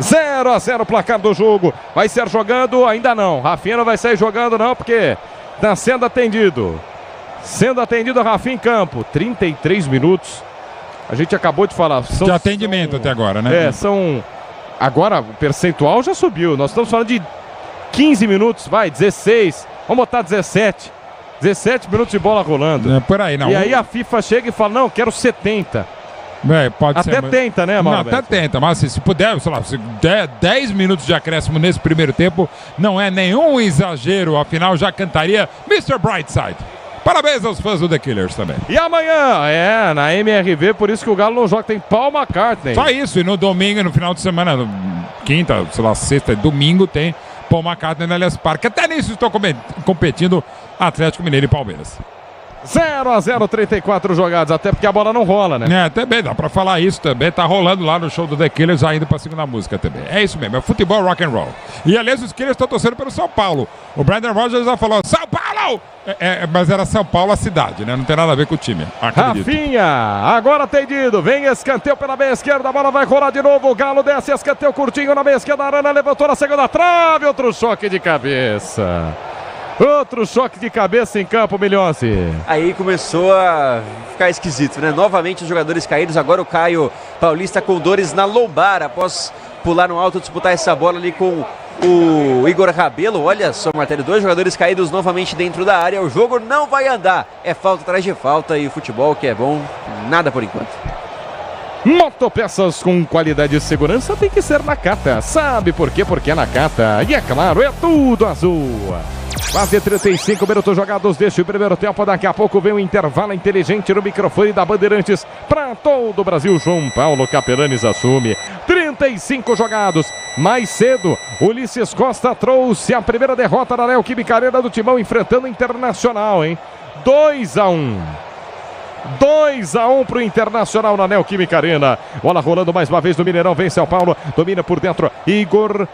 0-0 placar do jogo. Vai ser jogando? Ainda não. Rafinha não vai sair jogando não, porque está sendo atendido. Sendo atendido a Rafinha em campo. 33 minutos. A gente acabou de falar. De atendimento até agora, né? São... Agora o percentual já subiu. Nós estamos falando de 15 minutos, 16. Vamos botar 17. 17 minutos de bola rolando. Por aí, não. E aí a FIFA chega e fala, não, quero 70. Pode até ser, tenta, né, Mauro? Até tenta, mas se puder, sei lá, se der 10 minutos de acréscimo nesse primeiro tempo, não é nenhum exagero. Afinal, já cantaria Mr. Brightside. Parabéns aos fãs do The Killers também. E amanhã, na MRV, por isso que o Galo não joga, tem Paul McCartney. Só isso, e no domingo, no final de semana, quinta, sei lá, sexta, domingo, tem Paul McCartney na Allianz Parque. Até nisso estou competindo Atlético Mineiro e Palmeiras. 0-0, 34 jogadas, até porque a bola não rola, né? Também dá pra falar isso também, tá rolando lá no show do The Killers, já indo pra segunda música também. É isso mesmo, é futebol rock and roll. E aliás, os Killers estão torcendo pelo São Paulo. O Brandon Rogers já falou, São Paulo! Mas era São Paulo a cidade, né? Não tem nada a ver com o time. Acredito. Rafinha, agora atendido, vem escanteio pela meia esquerda, a bola vai rolar de novo, o Galo desce, escanteio curtinho na meia esquerda, a Arana levantou na segunda trave, outro choque de cabeça. Outro choque de cabeça em campo, Milhose. Aí começou a ficar esquisito, né? Novamente os jogadores caídos. Agora o Caio Paulista com dores na lombar após pular no alto, disputar essa bola ali com o Igor Rabelo. Olha só, Martelli, 2 jogadores caídos novamente dentro da área. O jogo não vai andar. É falta atrás de falta e o futebol que é bom, nada por enquanto. Motopeças com qualidade e segurança tem que ser Nakata. Sabe por quê? Porque é Nakata. E é claro, é tudo azul. Quase 35 minutos jogados deste primeiro tempo. Daqui a pouco vem um intervalo inteligente no microfone da Bandeirantes para todo o Brasil. João Paulo Capelanes assume. 35 jogados. Mais cedo, Ulisses Costa trouxe a primeira derrota da Neoquímica Arena do Timão enfrentando o Internacional, hein? 2-1. 2-1 para o Internacional na Neoquímica Arena. Bola rolando mais uma vez no Mineirão, vem São Paulo, domina por dentro, Igor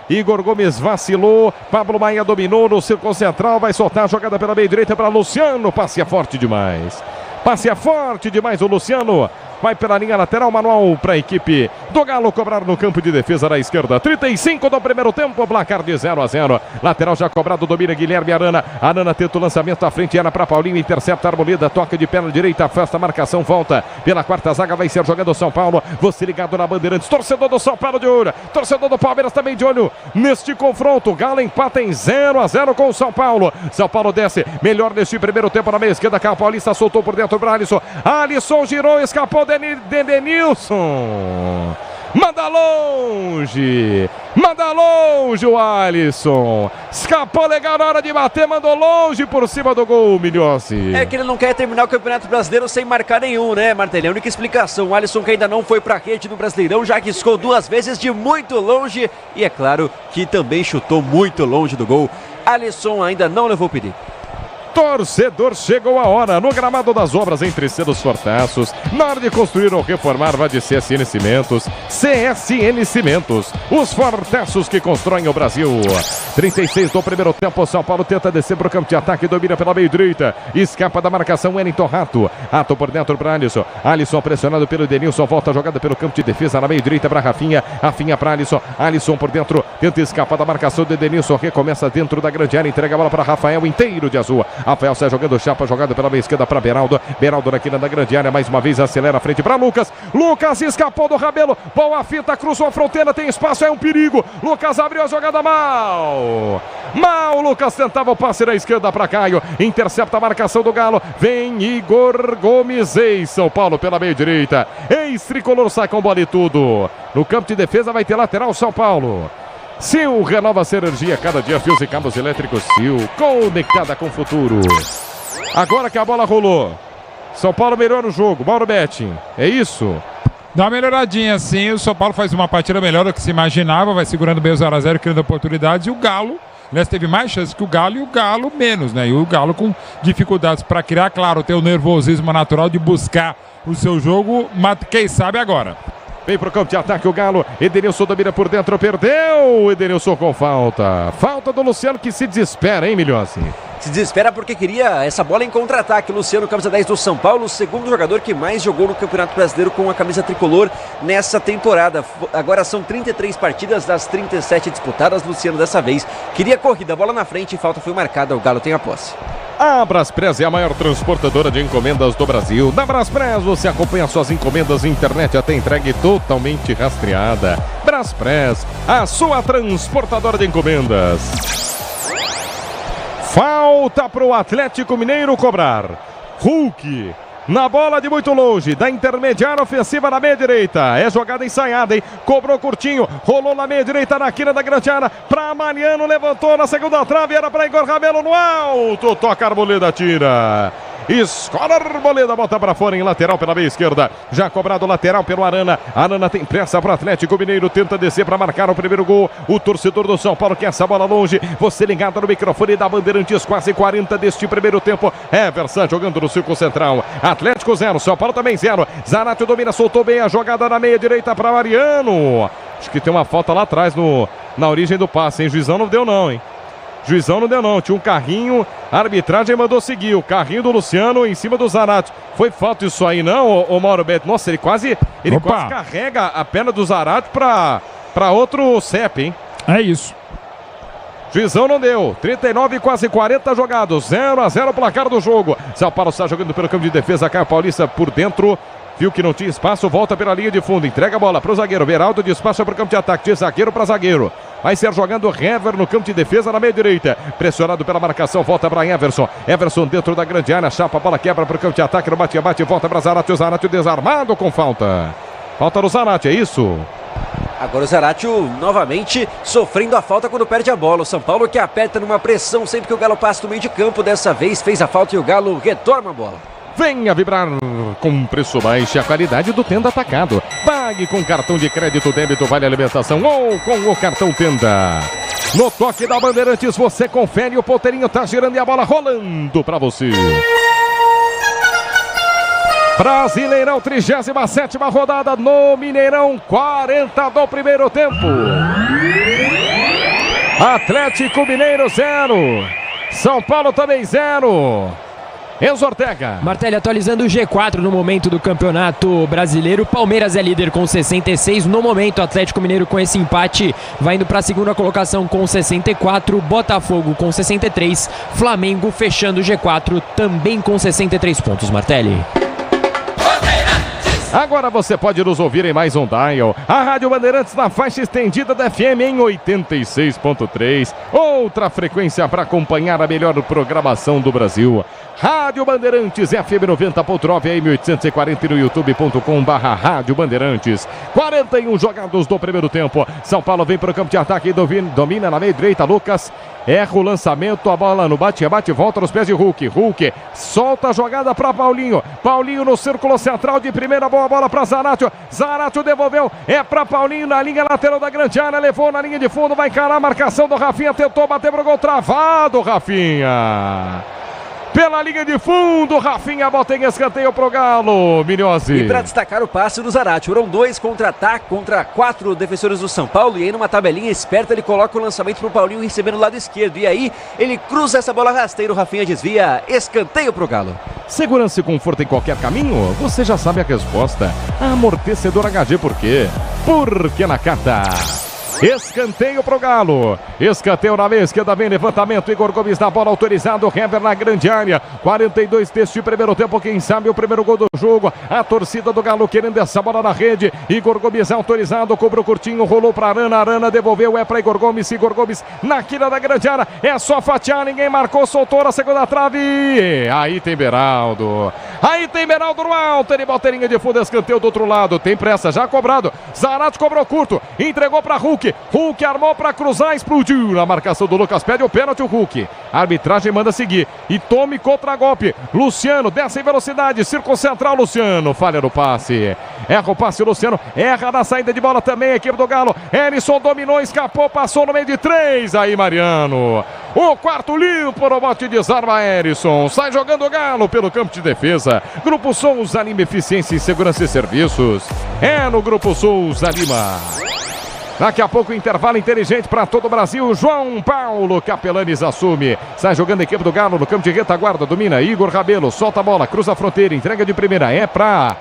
Gomes vacilou, Pablo Maia dominou no círculo central, vai soltar a jogada pela meia direita para Luciano, passe é forte demais. Passe é forte demais o Luciano. Vai pela linha lateral, manual para a equipe do Galo cobrar no campo de defesa da esquerda. 35 do primeiro tempo, placar de 0-0. Lateral já cobrado, domina Guilherme Arana. Arana tenta o lançamento à frente, era para Paulinho, intercepta a Arboleda, toca de perna direita, afasta a marcação, volta pela quarta zaga, vai ser jogando o São Paulo. Você ligado na Bandeirantes, torcedor do São Paulo de olho, torcedor do Palmeiras também de olho neste confronto. Galo empata em 0-0 com o São Paulo. São Paulo desce, melhor neste primeiro tempo na meia esquerda. Carl Paulista soltou por dentro para Alisson. Alisson girou, escapou Denilson. Manda longe o Alisson. Escapou legal na hora de bater, mandou longe por cima do gol, Milhossi. É que ele não quer terminar o Campeonato Brasileiro sem marcar nenhum, né, Martelli? A única explicação, o Alisson que ainda não foi pra rede no Brasileirão, já arriscou 2 vezes de muito longe e é claro que também chutou muito longe do gol. Alisson ainda não levou perigo. Torcedor, chegou a hora no gramado das obras em Terceiros Fortaços. Na hora de construir ou reformar, vá de CSN Cimentos. CSN Cimentos, os fortaços que constroem o Brasil. 36 do primeiro tempo, São Paulo tenta descer para o campo de ataque, domina pela meia direita, escapa da marcação Wellington Rato por dentro para Alisson. Alisson pressionado pelo Denilson, volta a jogada pelo campo de defesa na meia direita para Rafinha para Alisson por dentro, tenta escapar da marcação de Denilson, recomeça dentro da grande área, entrega a bola para Rafael, inteiro de azul. Rafael sai jogando chapa, jogada pela meia esquerda para Beraldo na quina da grande área, mais uma vez acelera a frente para Lucas escapou do Rabelo, boa fita, cruzou a fronteira, tem espaço, é um perigo, Lucas abriu a jogada mal, Lucas tentava o passe na esquerda para Caio, intercepta a marcação do Galo, vem Igor Gomes, São Paulo pela meia direita, ex-tricolor sai com bola e tudo, no campo de defesa vai ter lateral São Paulo. Sil renova a energia, cada dia fios e cabos elétricos Sil, conectada com o futuro. Agora que a bola rolou, São Paulo melhora o jogo, Mauro Betting, é isso? Dá uma melhoradinha sim, o São Paulo faz uma partida melhor do que se imaginava, vai segurando bem o 0-0, criando oportunidades, e o Galo, aliás, teve mais chances que o Galo e o Galo menos, né? E o Galo com dificuldades para criar, claro, tem o nervosismo natural de buscar o seu jogo, mas quem sabe agora. Vem pro campo de ataque o Galo, Edenilson domina por dentro, perdeu, Edenilson com falta do Luciano que se desespera, hein, Milhossi? Se desespera porque queria essa bola em contra-ataque. Luciano, camisa 10 do São Paulo, o segundo jogador que mais jogou no Campeonato Brasileiro com a camisa tricolor nessa temporada. Agora são 33 partidas das 37 disputadas. Luciano dessa vez queria corrida, bola na frente e falta foi marcada. O Galo tem a posse. A Braspress é a maior transportadora de encomendas do Brasil. Na Braspress você acompanha suas encomendas internet até entregue totalmente rastreada. Braspress, a sua transportadora de encomendas. Falta para o Atlético Mineiro cobrar. Hulk na bola de muito longe, da intermediária ofensiva na meia direita. É jogada ensaiada, hein? Cobrou curtinho, rolou na meia direita na quina da grande área. Para Mariano, levantou na segunda trave, era para Igor Rabelo no alto. Toca a Arboleda, tira. Escola Arboleda, bota para fora em lateral pela meia esquerda. Já cobrado lateral pelo Arana. Arana tem pressa para o Atlético Mineiro. Tenta descer para marcar o primeiro gol. O torcedor do São Paulo quer essa bola longe. Você ligado no microfone da Bandeirantes, quase 40 deste primeiro tempo. Everson jogando no círculo central. Atlético 0, São Paulo também 0. Zaratio domina, soltou bem a jogada na meia direita para Mariano. Acho que tem uma falta lá atrás na origem do passe, hein? Juizão não deu não, hein? Juizão não deu não, tinha um carrinho, a arbitragem mandou seguir, o carrinho do Luciano em cima do Zaratio. Foi falta isso aí não, o Mauro Beto? Nossa, ele quase carrega a perna do Zaratio para outro CEP, hein? É isso. Juizão não deu, 39 quase 40 jogados, 0-0 placar do jogo. São Paulo está jogando pelo campo de defesa, Caio Paulista por dentro. Viu que não tinha espaço, volta pela linha de fundo, entrega a bola para o zagueiro, Beraldo despacha para o campo de ataque, de zagueiro para zagueiro. Vai ser jogando Hever no campo de defesa na meia direita, pressionado pela marcação, volta para Everson. Everson dentro da grande área, chapa, a bola quebra para o campo de ataque, no bate-bate, volta para Zaratio, Zaratio desarmado com falta. Falta no Zaratio, é isso? Agora o Zaratio novamente sofrendo a falta quando perde a bola. O São Paulo que aperta numa pressão sempre que o Galo passa no meio de campo. Dessa vez fez a falta e o Galo retorna a bola. Venha vibrar com preço baixo e a qualidade do Tenda Atacado. Pague com cartão de crédito, débito, vale alimentação ou com o cartão Tenda. No toque da Bandeirantes você confere, o ponteirinho tá girando e a bola rolando para você. Brasileirão, 37ª rodada no Mineirão, 40 do primeiro tempo. Atlético Mineiro 0, São Paulo também 0. Enzo Ortega. Martelli, atualizando o G4 no momento do Campeonato Brasileiro. Palmeiras é líder com 66. No momento, Atlético Mineiro com esse empate vai indo para a segunda colocação com 64. Botafogo com 63. Flamengo fechando o G4 também com 63 pontos, Martelli. Agora você pode nos ouvir em mais um dial. A Rádio Bandeirantes na faixa estendida da FM em 86.3. Outra frequência para acompanhar a melhor programação do Brasil. Rádio Bandeirantes FM 90.9 AM 840 no youtube.com/Rádio Bandeirantes. 41 jogados do primeiro tempo. São Paulo vem para o campo de ataque e domina na meia direita. Lucas erra o lançamento, a bola no bate-bate, volta nos pés de Hulk. Hulk solta a jogada para Paulinho. Paulinho no círculo central de primeira, boa bola para Zaratio. Zaratio devolveu, é para Paulinho na linha lateral da grande área, levou na linha de fundo, vai encarar a marcação do Rafinha, tentou bater pro gol, travado Rafinha. Pela linha de fundo, Rafinha bota em escanteio pro Galo, Minhosi. E para destacar o passe do Zaratio, foram 2 contra-ataque contra 4 defensores do São Paulo. E aí numa tabelinha esperta ele coloca o lançamento pro Paulinho recebendo o lado esquerdo. E aí ele cruza essa bola rasteira, o Rafinha desvia, escanteio pro Galo. Segurança e conforto em qualquer caminho? Você já sabe a resposta. Amortecedor HG, por quê? Porque na carta. Escanteio pro Galo. Escanteio na meia esquerda, vem levantamento. Igor Gomes na bola, autorizado. Hever na grande área. 42 deste primeiro tempo. Quem sabe o primeiro gol do jogo. A torcida do Galo querendo essa bola na rede. Igor Gomes autorizado. Cobrou curtinho, rolou pra Arana. Arana devolveu, é pra Igor Gomes. Igor Gomes na quina da grande área. É só fatiar, ninguém marcou. Soltou na segunda trave. Aí tem Beraldo. Aí tem Beraldo no alto. Ele bota a linha de fundo. Escanteio do outro lado. Tem pressa, já cobrado. Zaratio cobrou curto. Entregou pra Hulk. Hulk armou para cruzar, explodiu na marcação do Lucas, pede o pênalti o Hulk. A arbitragem manda seguir e tome contra-golpe. Luciano desce em velocidade, círculo central, Luciano falha no passe. Erra o passe, Luciano erra na saída de bola também a equipe do Galo. Erisson dominou, escapou, passou no meio de 3. Aí Mariano, o quarto limpo no bote, desarma Erisson. Sai jogando o Galo pelo campo de defesa. Grupo Souza Lima, eficiência em segurança e serviços. É no Grupo Souza Lima. Daqui a pouco, intervalo inteligente para todo o Brasil. João Paulo Capelanes assume. Sai jogando a equipe do Galo no campo de retaguarda. Domina Igor Rabelo. Solta a bola, cruza a fronteira. Entrega de primeira. É para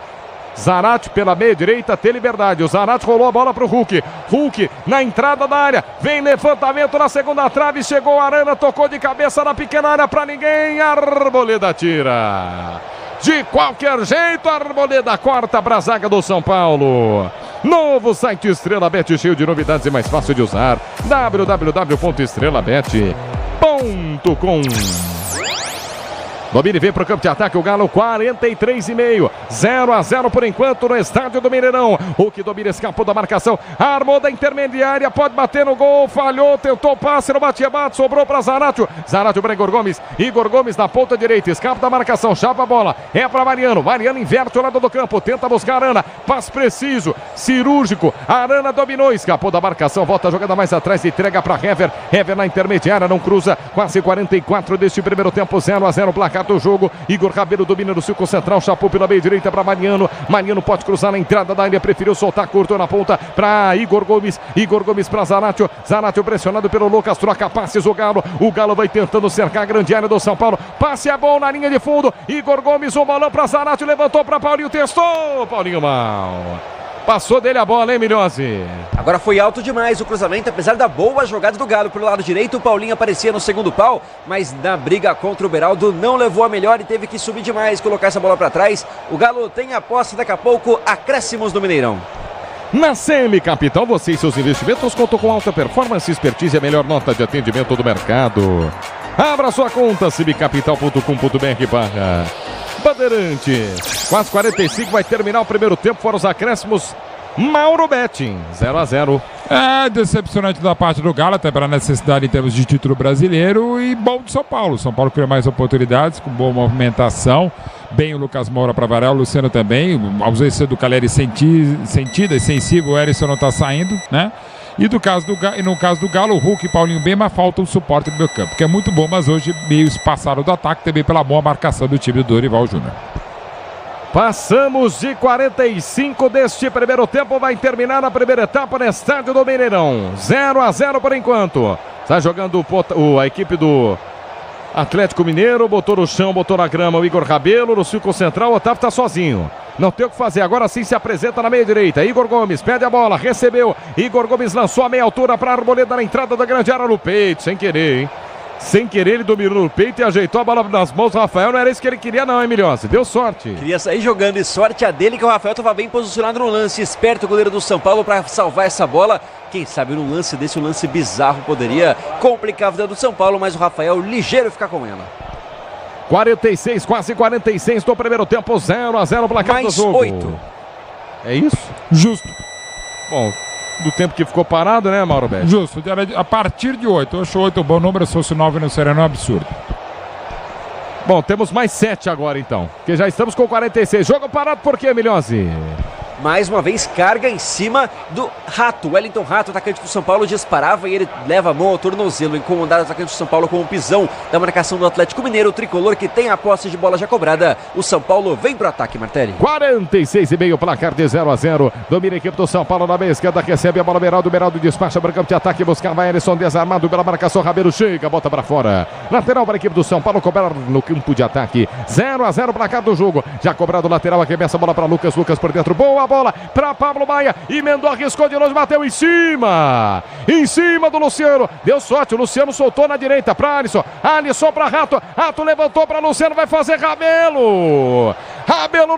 Zaratio pela meia direita. Tem liberdade. O Zaratio rolou a bola para o Hulk. Hulk na entrada da área. Vem levantamento na segunda trave. Chegou a Arana. Tocou de cabeça na pequena área para ninguém. Arboleda tira. De qualquer jeito, a Arboleda corta para a zaga do São Paulo. Novo site Estrela Bet, cheio de novidades e mais fácil de usar. www.estrelabet.com. Domine vem para o campo de ataque, o Galo 43,5. 0-0 por enquanto no estádio do Mineirão. O que domina, escapou da marcação, armou da intermediária, pode bater no gol, falhou, tentou passe no bate-bate, sobrou para Zaratio. Zaratio para Igor Gomes. Igor Gomes na ponta direita, escapa da marcação, chapa a bola, é para Mariano. Mariano inverte o lado do campo, tenta buscar Arana, passe preciso, cirúrgico. Arana dominou, escapou da marcação, volta a jogada mais atrás, entrega para Hever. Hever na intermediária, não cruza, quase 44 deste primeiro tempo, 0-0 placar do jogo. Igor Rabelo domina no círculo central, chapou pela meia direita para Mariano. Mariano pode cruzar na entrada da área, preferiu soltar curto na ponta para Igor Gomes. Igor Gomes para Zaratio. Zaratio pressionado pelo Lucas, troca passes o Galo. O Galo vai tentando cercar a grande área do São Paulo. Passe é bom na linha de fundo. Igor Gomes, o balão para Zaratio, levantou para Paulinho, testou. Paulinho mal. Passou dele a bola, hein, Milhose? Agora foi alto demais o cruzamento, apesar da boa jogada do Galo pelo lado direito. O Paulinho aparecia no segundo pau, mas na briga contra o Beraldo não levou a melhor e teve que subir demais, colocar essa bola para trás. O Galo tem a posse, daqui a pouco, acréscimos do Mineirão. Na CM Capital, você e seus investimentos contam com alta performance, expertise e a melhor nota de atendimento do mercado. Abra sua conta, cmcapital.com.br/Bandeirantes. Quase 45, vai terminar o primeiro tempo, fora os acréscimos. Mauro Betting, 0-0. É decepcionante da parte do Galo, até pela necessidade em termos de título brasileiro, e bom de São Paulo. São Paulo criou mais oportunidades, com boa movimentação. Bem o Lucas Moura para variar, o Luciano também. A ausência do Caleri sentida e sensível, o Erisson não está saindo, né? E no caso do Galo, o Hulk e Paulinho bem, mas falta o suporte do meio campo, que é muito bom, mas hoje meio espaçado do ataque, também pela boa marcação do time do Dorival Júnior. Passamos de 45 deste primeiro tempo. Vai terminar a primeira etapa no estádio do Mineirão. 0-0 por enquanto. Está jogando a equipe do Atlético Mineiro. Botou no chão, botou na grama o Igor Rabelo. No círculo central, o Otávio está sozinho. Não tem o que fazer, agora sim se apresenta na meia direita. Igor Gomes pede a bola, recebeu. Igor Gomes lançou a meia altura para a Arboleda na entrada da grande área no peito, sem querer, hein? Sem querer, ele dominou no peito e ajeitou a bola nas mãos do Rafael. Não era isso que ele queria não, hein, Milhões? Deu sorte. Queria sair jogando e sorte a dele que o Rafael estava bem posicionado no lance. Esperto o goleiro do São Paulo para salvar essa bola. Quem sabe num lance desse, um lance bizarro, poderia complicar a vida do São Paulo, mas o Rafael ligeiro fica com ela. 46, quase 46 do primeiro tempo, 0-0 placar do jogo. 8. É isso? Justo. Bom, do tempo que ficou parado, né, Mauro Betti? Justo, a partir de 8. Eu acho 8 um bom número, se fosse 9 não seria um absurdo. Bom, temos mais 7 agora então, porque já estamos com 46. Jogo parado por quê, Milhozzi? Mais uma vez, carga em cima do Rato. Wellington Rato, atacante do São Paulo, disparava e ele leva a mão ao tornozelo. Incomodado o atacante do São Paulo com o pisão da marcação do Atlético Mineiro. O tricolor que tem a posse de bola já cobrada. O São Paulo vem pro ataque, Martelli. 46,5, placar de 0-0. Domina a equipe do São Paulo na meia esquerda. Recebe a bola, Beraldo. Beraldo despacha para o campo de ataque. Buscava Emerson desarmado pela marcação. Rabelo chega, bota para fora. Lateral para a equipe do São Paulo. Cobrar no campo de ataque. 0-0, placar do jogo. Já cobrado o lateral. Arremessa a bola para Lucas. Lucas por dentro. Boa bola para Pablo Maia, emendou, arriscou de longe, bateu em cima do Luciano, deu sorte, o Luciano soltou na direita para Alisson, Alisson para Rato, Rato levantou para Luciano, vai fazer Rabelo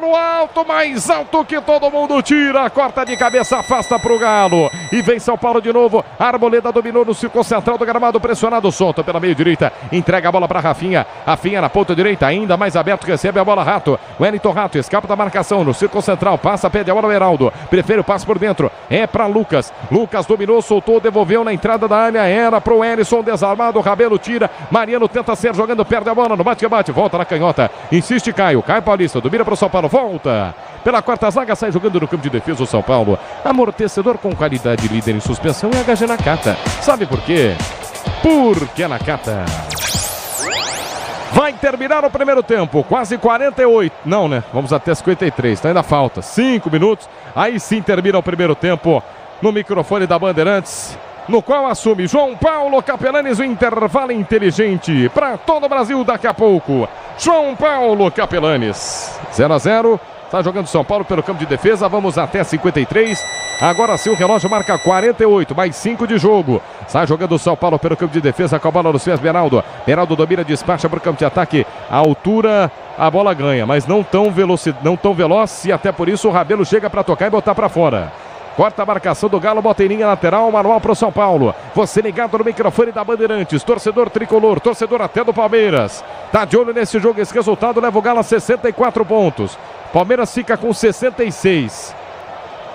no alto, mais alto que todo mundo, tira, corta de cabeça, afasta para o Galo, e vem São Paulo de novo. A Arboleda dominou no círculo central do gramado, pressionado, solta pela meia direita, entrega a bola para Rafinha, Rafinha na ponta direita, ainda mais aberto, recebe a bola Rato, Wellington Rato, escapa da marcação no círculo central, passa, pede a bola Beraldo, prefere o passe por dentro, é para Lucas, Lucas dominou, soltou, devolveu na entrada da área, era pro Elisson, desarmado, Rabelo tira, Mariano tenta ser jogando, perde a bola, no bate-bate, volta na canhota, insiste Caio Paulista, domina pro São Paulo, volta pela quarta zaga, sai jogando no campo de defesa o São Paulo, amortecedor com qualidade, líder em suspensão e HG Nakata, sabe por quê? Porque é Nakata. Vai terminar o primeiro tempo, quase 48, não, né? Vamos até 53, então ainda falta 5 minutos, aí sim termina o primeiro tempo no microfone da Bandeirantes, no qual assume João Paulo Capelanes, o intervalo inteligente para todo o Brasil daqui a pouco. João Paulo Capelanes, 0-0, está jogando São Paulo pelo campo de defesa, vamos até 53, agora sim o relógio marca 48, mais 5 de jogo. Sai jogando o São Paulo pelo campo de defesa com a bola nos pés, Beraldo. Beraldo domina, despacha para o campo de ataque. A altura, a bola ganha, mas não tão veloz e até por isso o Rabelo chega para tocar e botar para fora. Corta a marcação do Galo, bota em linha lateral, manual para o São Paulo. Você ligado no microfone da Bandeirantes, torcedor tricolor, torcedor até do Palmeiras. Tá de olho nesse jogo, esse resultado leva o Galo a 64 pontos. Palmeiras fica com 66.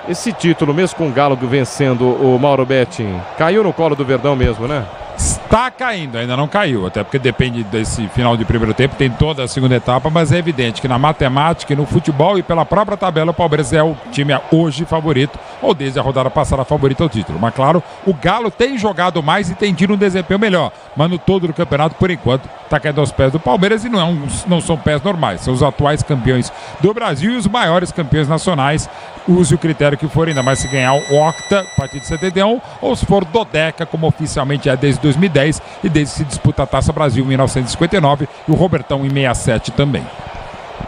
Esse título, mesmo com o Galo vencendo o Mauro Betting, caiu no colo do Verdão mesmo, né? Está caindo, ainda não caiu, até porque depende desse final de primeiro tempo, tem toda a segunda etapa, mas é evidente que na matemática e no futebol e pela própria tabela o Palmeiras é o time hoje favorito, ou desde a rodada passada favorito ao título. Mas claro, o Galo tem jogado mais e tem tido um desempenho melhor, mas no todo do campeonato, por enquanto, está caindo aos pés do Palmeiras e não são pés normais, são os atuais campeões do Brasil e os maiores campeões nacionais. Use o critério que for, ainda mais se ganhar o Octa a partir de 71 ou se for Dodeca, como oficialmente é desde 2010 e desde que se disputa a Taça Brasil em 1959 e o Robertão em 67 também.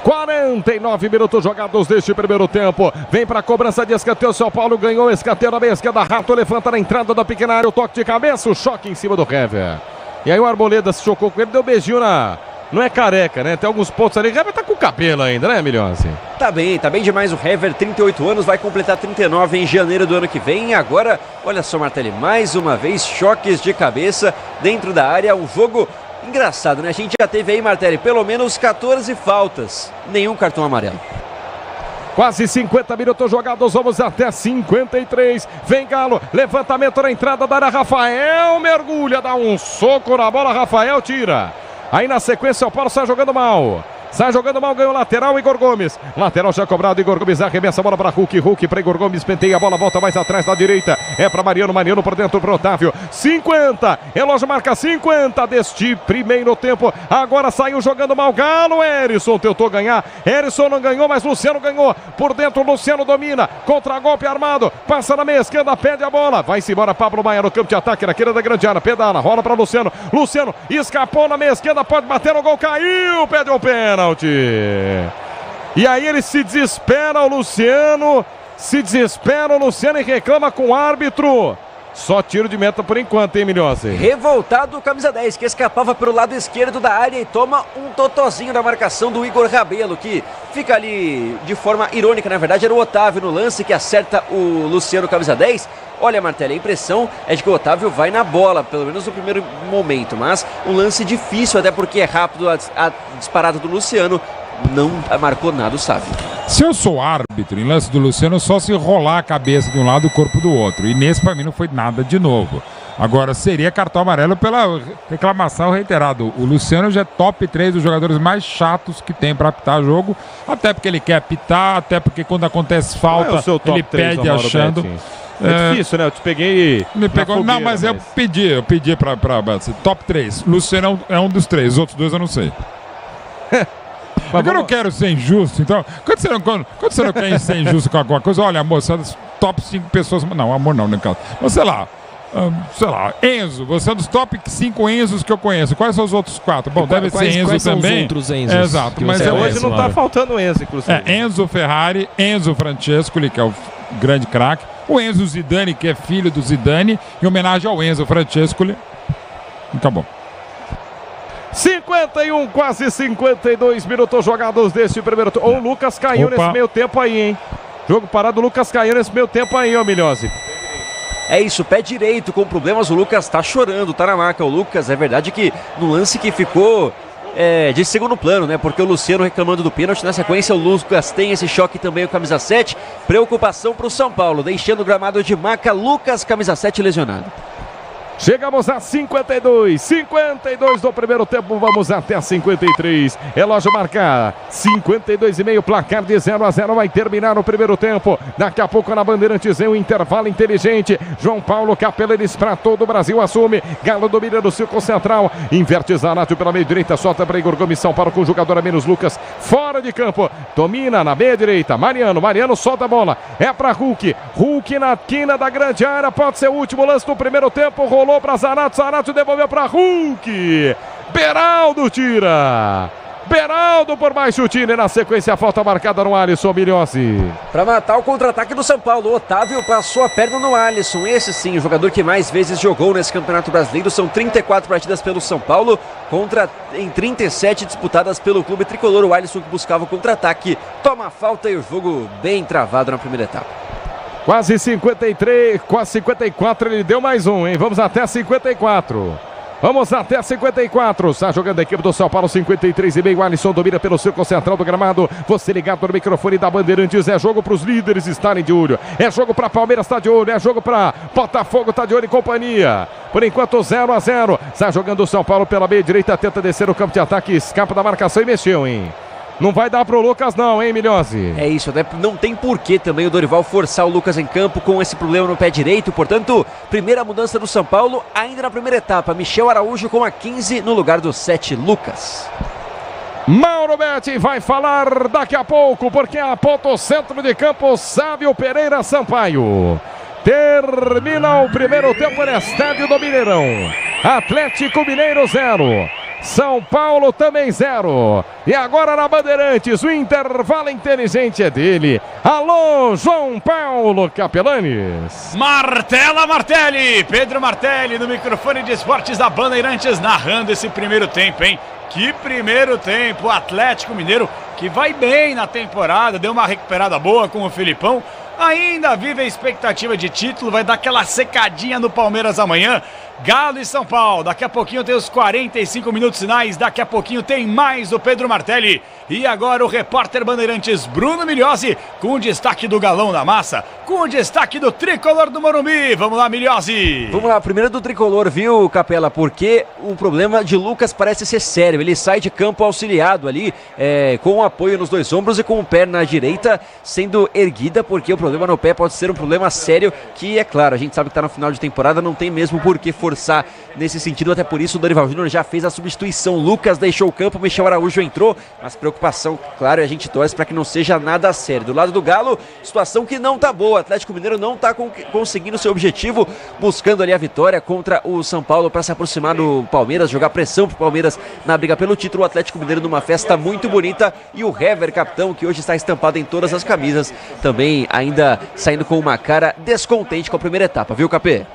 49 minutos jogados deste primeiro tempo. Vem para a cobrança de escanteio. São Paulo ganhou escanteio na meia esquerda. Rato levanta na entrada da pequena área. O toque de cabeça, o choque em cima do Hever. E aí o Arboleda se chocou com ele, deu beijinho na... Não é careca, né? Tem alguns pontos ali. O Hever tá com o cabelo ainda, né, Milhões? Tá bem demais o Hever, 38 anos, vai completar 39 em janeiro do ano que vem. E agora, olha só, Martelli, mais uma vez, choques de cabeça dentro da área. Um jogo engraçado, né? A gente já teve aí, Martelli, pelo menos 14 faltas, nenhum cartão amarelo. Quase 50 minutos jogados, vamos até 53. Vem Galo, levantamento na entrada da área. Rafael mergulha, dá um soco na bola. Rafael tira. Aí na sequência o Paulo sai jogando mal. Sai jogando mal, ganhou lateral, Igor Gomes. Lateral já cobrado, Igor Gomes arremessa a bola para Hulk. Hulk para Igor Gomes, penteia a bola, volta mais atrás da direita. É para Mariano, Mariano por dentro para Otávio. 50, relógio marca 50 deste primeiro tempo. Agora saiu jogando mal, Galo. Erisson tentou ganhar, Erisson não ganhou, mas Luciano ganhou. Por dentro, Luciano domina, contra-golpe armado, passa na meia esquerda, perde a bola. Vai-se embora Pablo Maia no campo de ataque, na queira da grande área, pedala, rola para Luciano. Luciano escapou na meia esquerda, pode bater no gol, caiu, pede um pênalti. E aí ele se desespera, o Luciano e reclama com o árbitro. Só tiro de meta por enquanto, hein, Milhose? Revoltado o camisa 10, que escapava pelo lado esquerdo da área e toma um totozinho da marcação do Igor Rabelo, que fica ali de forma irônica, na verdade era o Otávio no lance que acerta o Luciano, camisa 10. Olha, Martelli, a impressão é de que o Otávio vai na bola, pelo menos no primeiro momento, mas um lance difícil, até porque é rápido a disparada do Luciano, não marcou nada o Sávio. Se eu sou árbitro em lance do Luciano, só se rolar a cabeça de um lado e o corpo do outro. E nesse, pra mim, não foi nada de novo. Agora, seria cartão amarelo pela reclamação reiterada. O Luciano já é top 3 dos jogadores mais chatos que tem pra apitar jogo. Até porque ele quer apitar, até porque quando acontece falta, é o seu top ele 3, pede achando. É difícil, né? Eu te peguei. Me pegou, fogueira, não, mas eu pedi pra top 3. Luciano é um dos 3, os outros 2 eu não sei. Eu não quero ser injusto, então. Quando você não quer ser injusto com alguma coisa, olha, amor, você é das top 5 pessoas. Não, amor não, no caso. Mas sei lá, Enzo, você é dos top 5 Enzos que eu conheço. Quais são os outros 4? Bom, deve ser Enzo quais também. São os outros Enzos? Exato, mas hoje não tá faltando Enzo, inclusive. Enzo Ferrari, Enzo Francescoli, que é o grande craque. O Enzo Zidane, que é filho do Zidane, em homenagem ao Enzo Francescoli. Acabou. 51, quase 52 minutos jogados deste primeiro tempo. O Lucas caiu nesse meio tempo aí, hein? Jogo parado, o Lucas caiu nesse meio tempo aí, ó, Milhose. É isso, pé direito com problemas, o Lucas tá chorando, tá na marca. O Lucas, é verdade que no lance que ficou de segundo plano, né? Porque o Luciano reclamando do pênalti, na sequência o Lucas tem esse choque também, o camisa 7. Preocupação pro São Paulo, deixando o gramado de maca, Lucas, camisa 7 lesionado. Chegamos a 52 do primeiro tempo, vamos até 53. Relógio marcar 52,5, placar de 0-0, vai terminar o primeiro tempo. Daqui a pouco na Bandeirantes em um intervalo inteligente. João Paulo Capelanes para todo o Brasil, assume. Galo domina do círculo central, inverte Zaratio pela meia direita, solta para Igor Gomes, São Paulo com o jogador a menos, Lucas fora de campo, domina na meia direita, Mariano solta a bola, é para Hulk na quina da grande área, pode ser o último lance do primeiro tempo, rolou para Zaratio devolveu para Hulk, Beraldo tira, Beraldo por baixo tira, e na sequência a falta marcada no Alisson, Milhose. Para matar o contra-ataque do São Paulo, Otávio passou a perna no Alisson, esse sim, o jogador que mais vezes jogou nesse Campeonato Brasileiro, são 34 partidas pelo São Paulo, em 37 disputadas pelo clube tricolor. O Alisson que buscava o contra-ataque, toma a falta e o jogo bem travado na primeira etapa. Quase 53, quase 54, ele deu mais um, hein? Vamos até 54. Vamos até 54. Está jogando a equipe do São Paulo, 53,5. Alisson domina pelo círculo central do gramado. Você ligado no microfone da Bandeirantes. É jogo para os líderes estarem de olho. É jogo para Palmeiras estar de olho. É jogo para Botafogo estar de olho e companhia. Por enquanto 0-0. Está jogando o São Paulo pela meia direita. Tenta descer o campo de ataque. Escapa da marcação e mexeu, hein? Não vai dar pro Lucas não, hein, Milhose? É isso, né? Não tem porquê também o Dorival forçar o Lucas em campo com esse problema no pé direito. Portanto, primeira mudança do São Paulo ainda na primeira etapa. Michel Araújo com a 15 no lugar do 7, Lucas. Mauro Betti vai falar daqui a pouco, porque aponta o centro de campo, Sávio Pereira Sampaio. Termina o primeiro tempo no estádio do Mineirão. Atlético Mineiro 0. São Paulo também 0. E agora na Bandeirantes, o intervalo inteligente é dele. Alô, João Paulo Capelanes. Martelli, Pedro Martelli no microfone de esportes da Bandeirantes, narrando esse primeiro tempo, hein? Que primeiro tempo, o Atlético Mineiro que vai bem na temporada, deu uma recuperada boa com o Filipão. Ainda vive a expectativa de título, vai dar aquela secadinha no Palmeiras amanhã. Galo e São Paulo, daqui a pouquinho tem os 45 minutos finais, daqui a pouquinho tem mais do Pedro Martelli. E agora o repórter Bandeirantes Bruno Milhozzi, com o destaque do Galão da Massa, com o destaque do Tricolor do Morumbi. Vamos lá, Milhozzi. Vamos lá, primeiro do Tricolor, viu, Capela? Porque o problema de Lucas parece ser sério. Ele sai de campo auxiliado ali, com o apoio nos dois ombros e com o pé na direita sendo erguida, porque o problema no pé pode ser um problema sério, que é claro, a gente sabe que está no final de temporada, não tem mesmo por que forçar nesse sentido, até por isso o Dorival Júnior já fez a substituição. Lucas deixou o campo, Michel Araújo entrou, mas preocupação, claro, e a gente torce para que não seja nada sério. Do lado do Galo, situação que não tá boa, o Atlético Mineiro não tá conseguindo seu objetivo, buscando ali a vitória contra o São Paulo para se aproximar do Palmeiras, jogar pressão pro Palmeiras na briga pelo título. O Atlético Mineiro numa festa muito bonita, e o Hever, capitão, que hoje está estampado em todas as camisas, também ainda saindo com uma cara descontente com a primeira etapa, viu, Capê?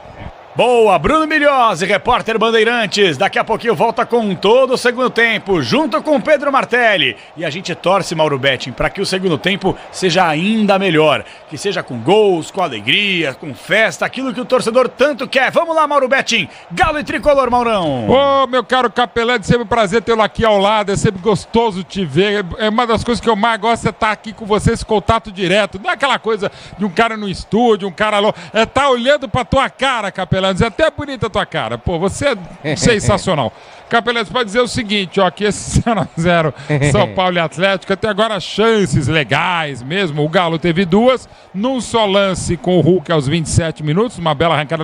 Boa, Bruno Milhozzi, repórter Bandeirantes. Daqui a pouquinho volta com todo o segundo tempo, junto com Pedro Martelli. E a gente torce, Mauro Betting, para que o segundo tempo seja ainda melhor. Que seja com gols, com alegria, com festa, aquilo que o torcedor tanto quer. Vamos lá, Mauro Betting. Galo e Tricolor, Maurão. Ô, meu caro Capelante, sempre um prazer tê-lo aqui ao lado. É sempre gostoso te ver. É uma das coisas que eu mais gosto, é estar aqui com você, esse contato direto. Não é aquela coisa de um cara no estúdio, um cara louco. É estar olhando pra tua cara, Capelante. É até bonita a tua cara. Pô, você é sensacional. Capelete, pode dizer o seguinte, ó, que esse 0x0 São Paulo e Atlético, até agora chances legais mesmo. O Galo teve duas, num só lance com o Hulk aos 27 minutos, uma bela arrancada,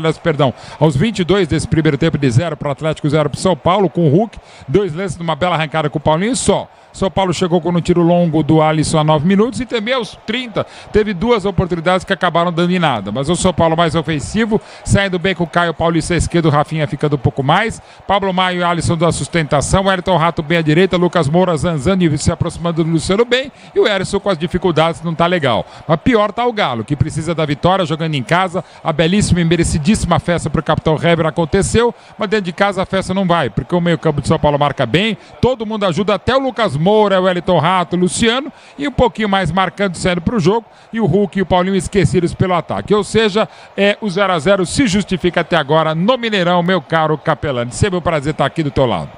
aos 22 desse primeiro tempo, de 0 para o Atlético, 0 para o São Paulo, com o Hulk, dois lances numa bela arrancada com o Paulinho só. São Paulo chegou com um tiro longo do Alisson a 9 minutos e também aos 30 teve duas oportunidades que acabaram dando em nada. Mas o São Paulo mais ofensivo, saindo bem com o Caio Paulista à esquerda, o Rafinha ficando um pouco mais. Pablo Maio e Alisson da sustentação, o Ayrton Rato bem à direita, Lucas Moura zanzando e se aproximando do Luciano bem, e o Erison com as dificuldades não tá legal. Mas pior tá o Galo, que precisa da vitória jogando em casa. A belíssima e merecidíssima festa pro capitão Hever aconteceu, mas dentro de casa a festa não vai, porque o meio-campo de São Paulo marca bem, todo mundo ajuda, até o Lucas Moura, o Wellington Rato, o Luciano, e um pouquinho mais marcando, saindo pro jogo, e o Hulk e o Paulinho esquecidos pelo ataque. Ou seja, o 0x0 se justifica até agora no Mineirão, meu caro Capelani. Sempre um prazer estar aqui do teu lado.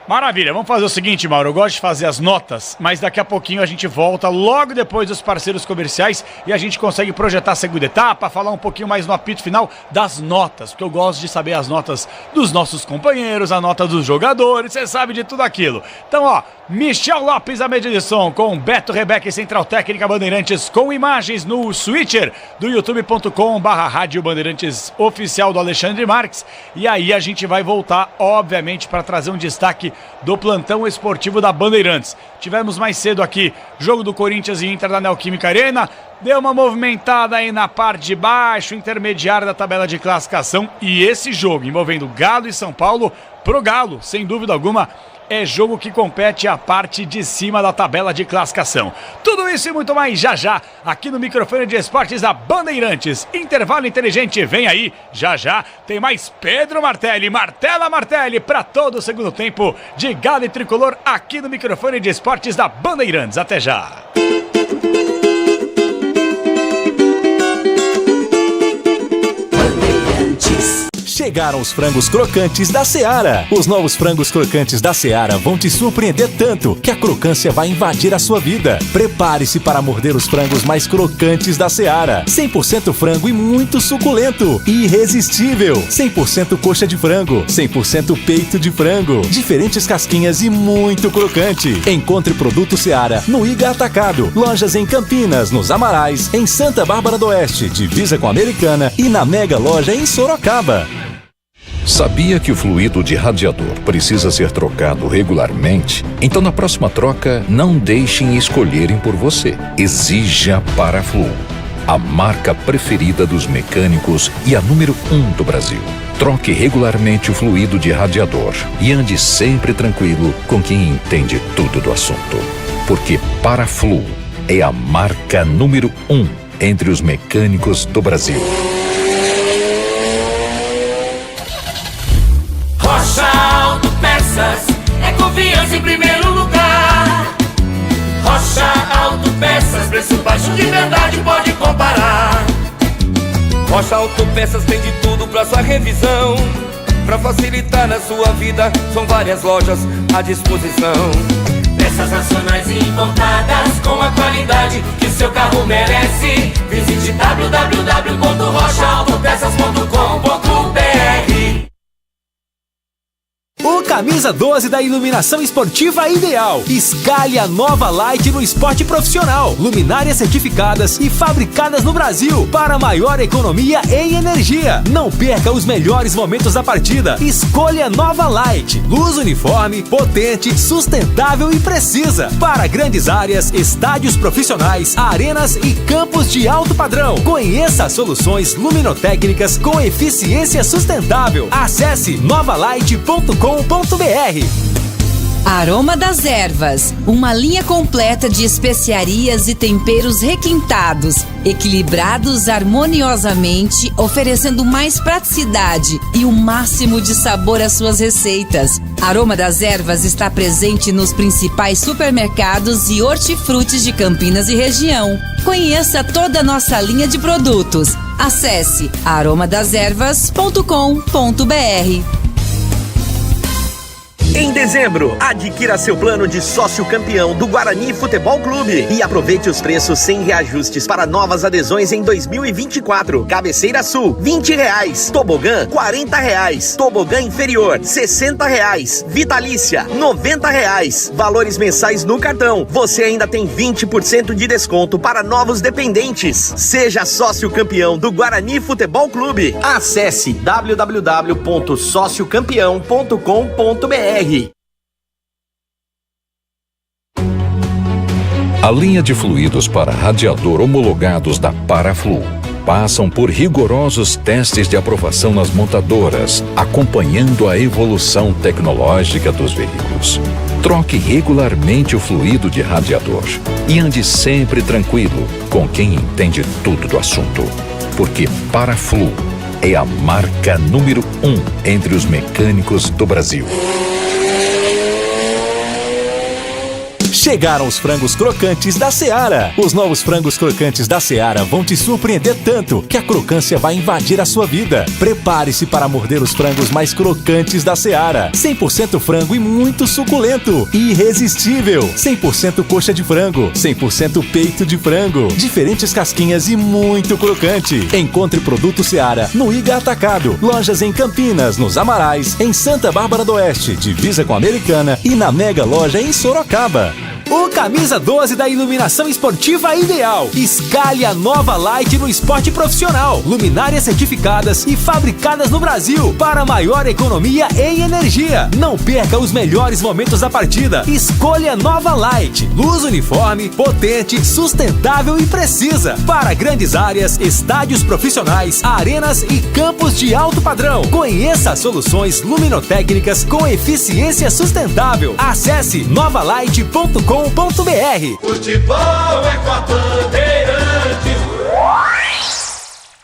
Maravilha, vamos fazer o seguinte, Mauro, eu gosto de fazer as notas, mas daqui a pouquinho a gente volta logo depois dos parceiros comerciais e a gente consegue projetar a segunda etapa, falar um pouquinho mais no apito final das notas, porque eu gosto de saber as notas dos nossos companheiros, a nota dos jogadores, você sabe de tudo aquilo. Então, ó, Michel Lopes, a média de som, com Beto Rebeca e Central Técnica Bandeirantes, com imagens no switcher do youtube.com/Rádio Bandeirantes oficial do Alexandre Marques, e aí a gente vai voltar, obviamente, para trazer um destaque do plantão esportivo da Bandeirantes. Tivemos mais cedo aqui jogo do Corinthians e Inter da Neoquímica Arena, deu uma movimentada aí na parte de baixo, intermediária da tabela de classificação, e esse jogo envolvendo Galo e São Paulo, pro Galo, sem dúvida alguma, é jogo que compete a parte de cima da tabela de classificação. Tudo isso e muito mais já já, aqui no microfone de esportes da Bandeirantes. Intervalo inteligente, vem aí, já já tem mais Pedro Martelli, Martela Martelli, para todo o segundo tempo de Galo e Tricolor, aqui no microfone de esportes da Bandeirantes. Até já! Chegaram os frangos crocantes da Seara. Os novos frangos crocantes da Seara vão te surpreender tanto que a crocância vai invadir a sua vida. Prepare-se para morder os frangos mais crocantes da Seara. 100% frango e muito suculento. Irresistível. 100% coxa de frango. 100% peito de frango. Diferentes casquinhas e muito crocante. Encontre produto Seara no Iga Atacado. Lojas em Campinas, nos Amarais, em Santa Bárbara do Oeste, divisa com a Americana, e na Mega Loja em Sorocaba. Sabia que o fluido de radiador precisa ser trocado regularmente? Então, na próxima troca, não deixem escolherem por você. Exija Paraflu, a marca preferida dos mecânicos e a número 1 do Brasil. Troque regularmente o fluido de radiador e ande sempre tranquilo com quem entende tudo do assunto. Porque Paraflu é a marca número 1 entre os mecânicos do Brasil. Rocha Auto Peças é confiança em primeiro lugar. Rocha Autopeças, preço baixo de verdade, pode comparar. Rocha Autopeças tem de tudo pra sua revisão. Pra facilitar na sua vida, são várias lojas à disposição. Peças nacionais e importadas com a qualidade que o seu carro merece. Visite www.rochaautopeças.com.br. O camisa 12 da iluminação esportiva ideal. Escale a nova Light no esporte profissional. Luminárias certificadas e fabricadas no Brasil para maior economia em energia. Não perca os melhores momentos da partida. Escolha nova Light. Luz uniforme, potente, sustentável e precisa. Para grandes áreas, estádios profissionais, arenas e campos de alto padrão. Conheça soluções luminotécnicas com eficiência sustentável. Acesse novalight.com.br. Aroma das Ervas, uma linha completa de especiarias e temperos requintados, equilibrados harmoniosamente, oferecendo mais praticidade e o máximo de sabor às suas receitas. Aroma das Ervas está presente nos principais supermercados e hortifrutis de Campinas e região. Conheça toda a nossa linha de produtos. Acesse aromadeservas.com.br. Em dezembro, adquira seu plano de sócio campeão do Guarani Futebol Clube e aproveite os preços sem reajustes para novas adesões em 2024. Cabeceira Sul, R$20. Tobogã, R$40. Tobogã inferior, R$60. Vitalícia, R$90. Valores mensais no cartão. Você ainda tem 20% de desconto para novos dependentes. Seja sócio campeão do Guarani Futebol Clube. Acesse www.sociocampeão.com.br. A linha de fluidos para radiador homologados da Paraflu passam por rigorosos testes de aprovação nas montadoras, acompanhando a evolução tecnológica dos veículos. Troque regularmente o fluido de radiador e ande sempre tranquilo com quem entende tudo do assunto, porque Paraflu é a marca número 1 entre os mecânicos do Brasil. Chegaram os frangos crocantes da Seara. Os novos frangos crocantes da Seara vão te surpreender tanto que a crocância vai invadir a sua vida. Prepare-se para morder os frangos mais crocantes da Seara. 100% frango e muito suculento. Irresistível. 100% coxa de frango. 100% peito de frango. Diferentes casquinhas e muito crocante. Encontre produto Seara no Iga Atacado. Lojas em Campinas, nos Amarais, em Santa Bárbara do Oeste, divisa com a Americana e na Mega Loja em Sorocaba. O camisa 12 da iluminação esportiva ideal. Escale a nova Light no esporte profissional. Luminárias certificadas e fabricadas no Brasil para maior economia em energia. Não perca os melhores momentos da partida. Escolha nova Light. Luz uniforme, potente, sustentável e precisa. Para grandes áreas, estádios profissionais, arenas e campos de alto padrão. Conheça soluções luminotécnicas com eficiência sustentável. Acesse novalight.com.br. Futebol é com a Bandeirantes.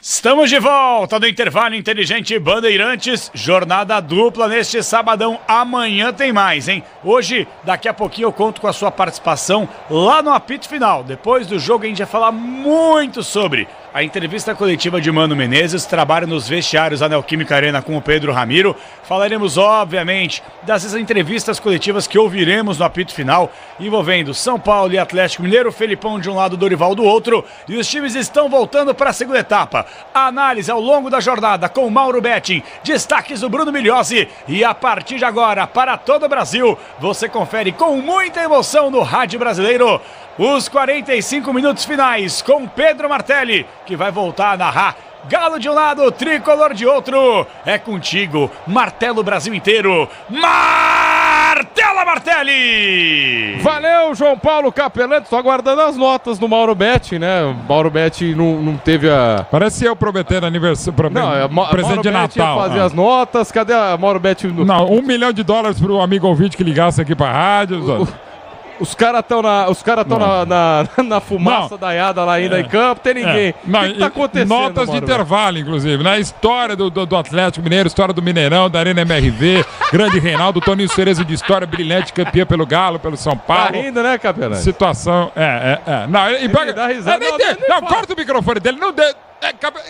Estamos de volta no intervalo inteligente Bandeirantes, jornada dupla neste sabadão. Amanhã tem mais, hein? Hoje, daqui a pouquinho eu conto com a sua participação lá no apito final. Depois do jogo a gente vai falar muito sobre a entrevista coletiva de Mano Menezes, trabalho nos vestiários da Neoquímica Arena com o Pedro Ramiro. Falaremos, obviamente, dessas entrevistas coletivas que ouviremos no apito final, envolvendo São Paulo e Atlético Mineiro, Felipão de um lado, Dorival do outro, e os times estão voltando para a segunda etapa. A análise ao longo da jornada com Mauro Betting, destaques do Bruno Migliozzi, e a partir de agora, para todo o Brasil, você confere com muita emoção no Rádio Brasileiro os 45 minutos finais com Pedro Martelli, que vai voltar a narrar Galo de um lado, Tricolor de outro. É contigo, martelo o Brasil inteiro. Martela Martelli! Valeu, João Paulo Capelete. Tô aguardando as notas do Mauro Betti, né? O Mauro Betti não teve a... Parece eu prometendo aniversário, presente de Natal. Fazer as notas. Cadê a Mauro Betti? Não, $1 milhão pro amigo ouvinte que ligasse aqui pra rádio. Os caras estão na fumaça daiada lá ainda em campo, tem ninguém. Não, o que tá acontecendo? Notas de intervalo, inclusive, né? História do Atlético Mineiro, história do Mineirão, da Arena MRV, grande Reinaldo, Toninho Cerezo de história brilhante, campeão pelo Galo, pelo São Paulo. Tá rindo, né, Capelani? Situação, Não, ele dá risada. Não, corta o microfone dele, não dê.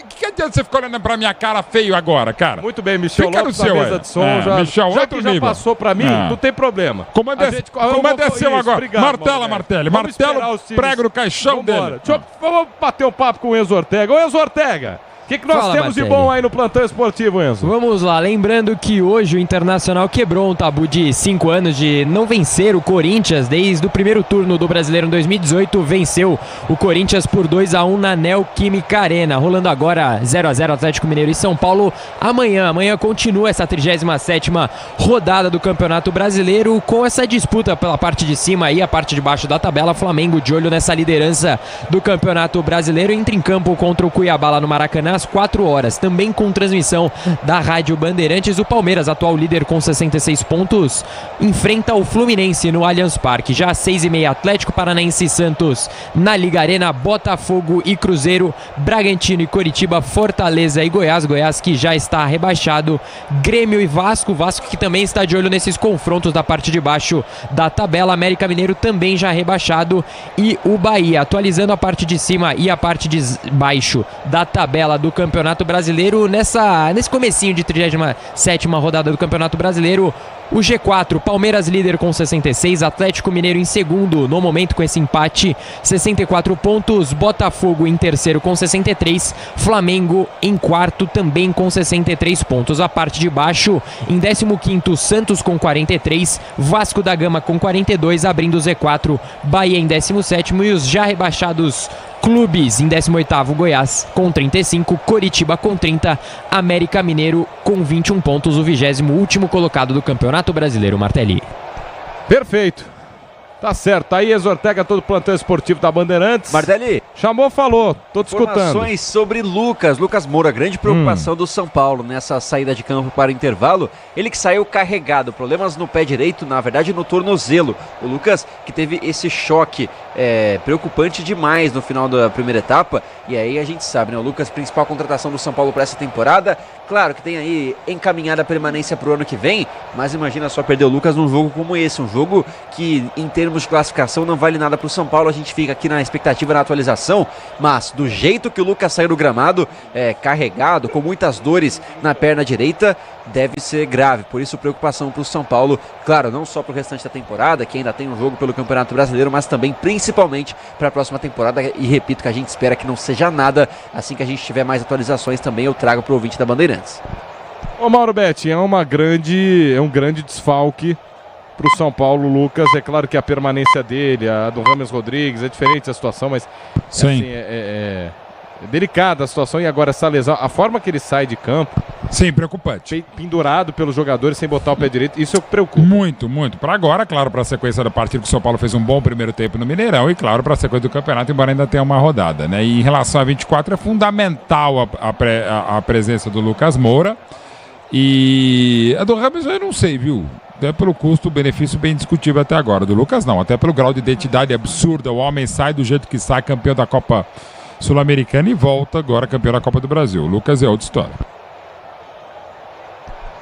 Que adianta você ficar olhando pra minha cara feio agora, cara? Muito bem, Michel Fica Lopes no seu, na mesa de som. Já que já passou pra mim, não tem problema. Comando é seu agora. Obrigado, Martelo, Martelo, prego no caixão dele. Vamos bater um papo com o Enzo Ortega. Ô, Enzo Ortega, o que nós temos Martelli. de bom aí no plantão esportivo, Enzo? Vamos lá, lembrando que hoje o Internacional quebrou um tabu de 5 anos de não vencer o Corinthians. Desde o primeiro turno do Brasileiro em 2018, venceu o Corinthians por 2-1 na Neoquímica Arena. Rolando agora 0-0 Atlético Mineiro e São Paulo. Amanhã continua essa 37ª rodada do Campeonato Brasileiro, com essa disputa pela parte de cima e a parte de baixo da tabela. Flamengo de olho nessa liderança do Campeonato Brasileiro. Entra em campo contra o Cuiabá lá no Maracanã às 4 horas, também com transmissão da Rádio Bandeirantes. O Palmeiras, atual líder com 66 pontos, enfrenta o Fluminense no Allianz Parque. Já às 6h30, Atlético Paranaense e Santos na Liga Arena, Botafogo e Cruzeiro, Bragantino e Coritiba, Fortaleza e Goiás que já está rebaixado, Grêmio e Vasco que também está de olho nesses confrontos da parte de baixo da tabela, América Mineiro também já rebaixado, e o Bahia, atualizando a parte de cima e a parte de baixo da tabela do Campeonato Brasileiro. Nesse comecinho de 37ª rodada do Campeonato Brasileiro, o G4, Palmeiras líder com 66, Atlético Mineiro em segundo, no momento com esse empate, 64 pontos, Botafogo em terceiro com 63, Flamengo em quarto também com 63 pontos. A parte de baixo, em 15º, Santos com 43, Vasco da Gama com 42, abrindo o Z4, Bahia em 17º e os já rebaixados clubes em 18º, Goiás com 35, Coritiba com 30, América Mineiro com 21 pontos, o 20º colocado do Campeonato Brasileiro, Martelli. Perfeito. Tá certo, aí Enzo Ortega, todo o plantão esportivo da Bandeirantes. Martelli. Chamou, falou, tô te escutando. Informações sobre Lucas Moura, grande preocupação do São Paulo nessa saída de campo para o intervalo. Ele que saiu carregado, problemas no pé direito, na verdade no tornozelo. O Lucas que teve esse choque preocupante demais no final da primeira etapa. E aí a gente sabe, né? O Lucas, principal contratação do São Paulo para essa temporada. Claro que tem aí encaminhada a permanência para o ano que vem, mas imagina só perder o Lucas num jogo como esse, um jogo que em termos de classificação não vale nada para o São Paulo. A gente fica aqui na expectativa, na atualização, mas do jeito que o Lucas saiu do gramado, carregado, com muitas dores na perna direita, deve ser grave. Por isso, preocupação para o São Paulo, claro, não só para o restante da temporada, que ainda tem um jogo pelo Campeonato Brasileiro, mas também principalmente para a próxima temporada. E repito que a gente espera que não seja nada. Assim que a gente tiver mais atualizações também eu trago para o ouvinte da Bandeirantes. Ô Mauro Betti, é um grande desfalque para o São Paulo, Lucas. É claro que a permanência dele, a do Rames Rodrigues, é diferente a situação, mas sim. Assim, é delicada a situação. E agora essa lesão, a forma que ele sai de campo, sim, preocupante. Pendurado pelos jogadores sem botar o pé direito, isso preocupa. Muito. Para agora, claro, para a sequência da partida, que o São Paulo fez um bom primeiro tempo no Mineirão e claro, para a sequência do campeonato, embora ainda tenha uma rodada, né? E em relação a 24, é fundamental a presença do Lucas Moura. E a do Rames eu não sei, viu? Até pelo custo-benefício bem discutível até agora. Do Lucas não, até pelo grau de identidade absurda. O homem sai do jeito que sai, campeão da Copa Sul-Americana e volta agora campeão da Copa do Brasil. O Lucas é outra história.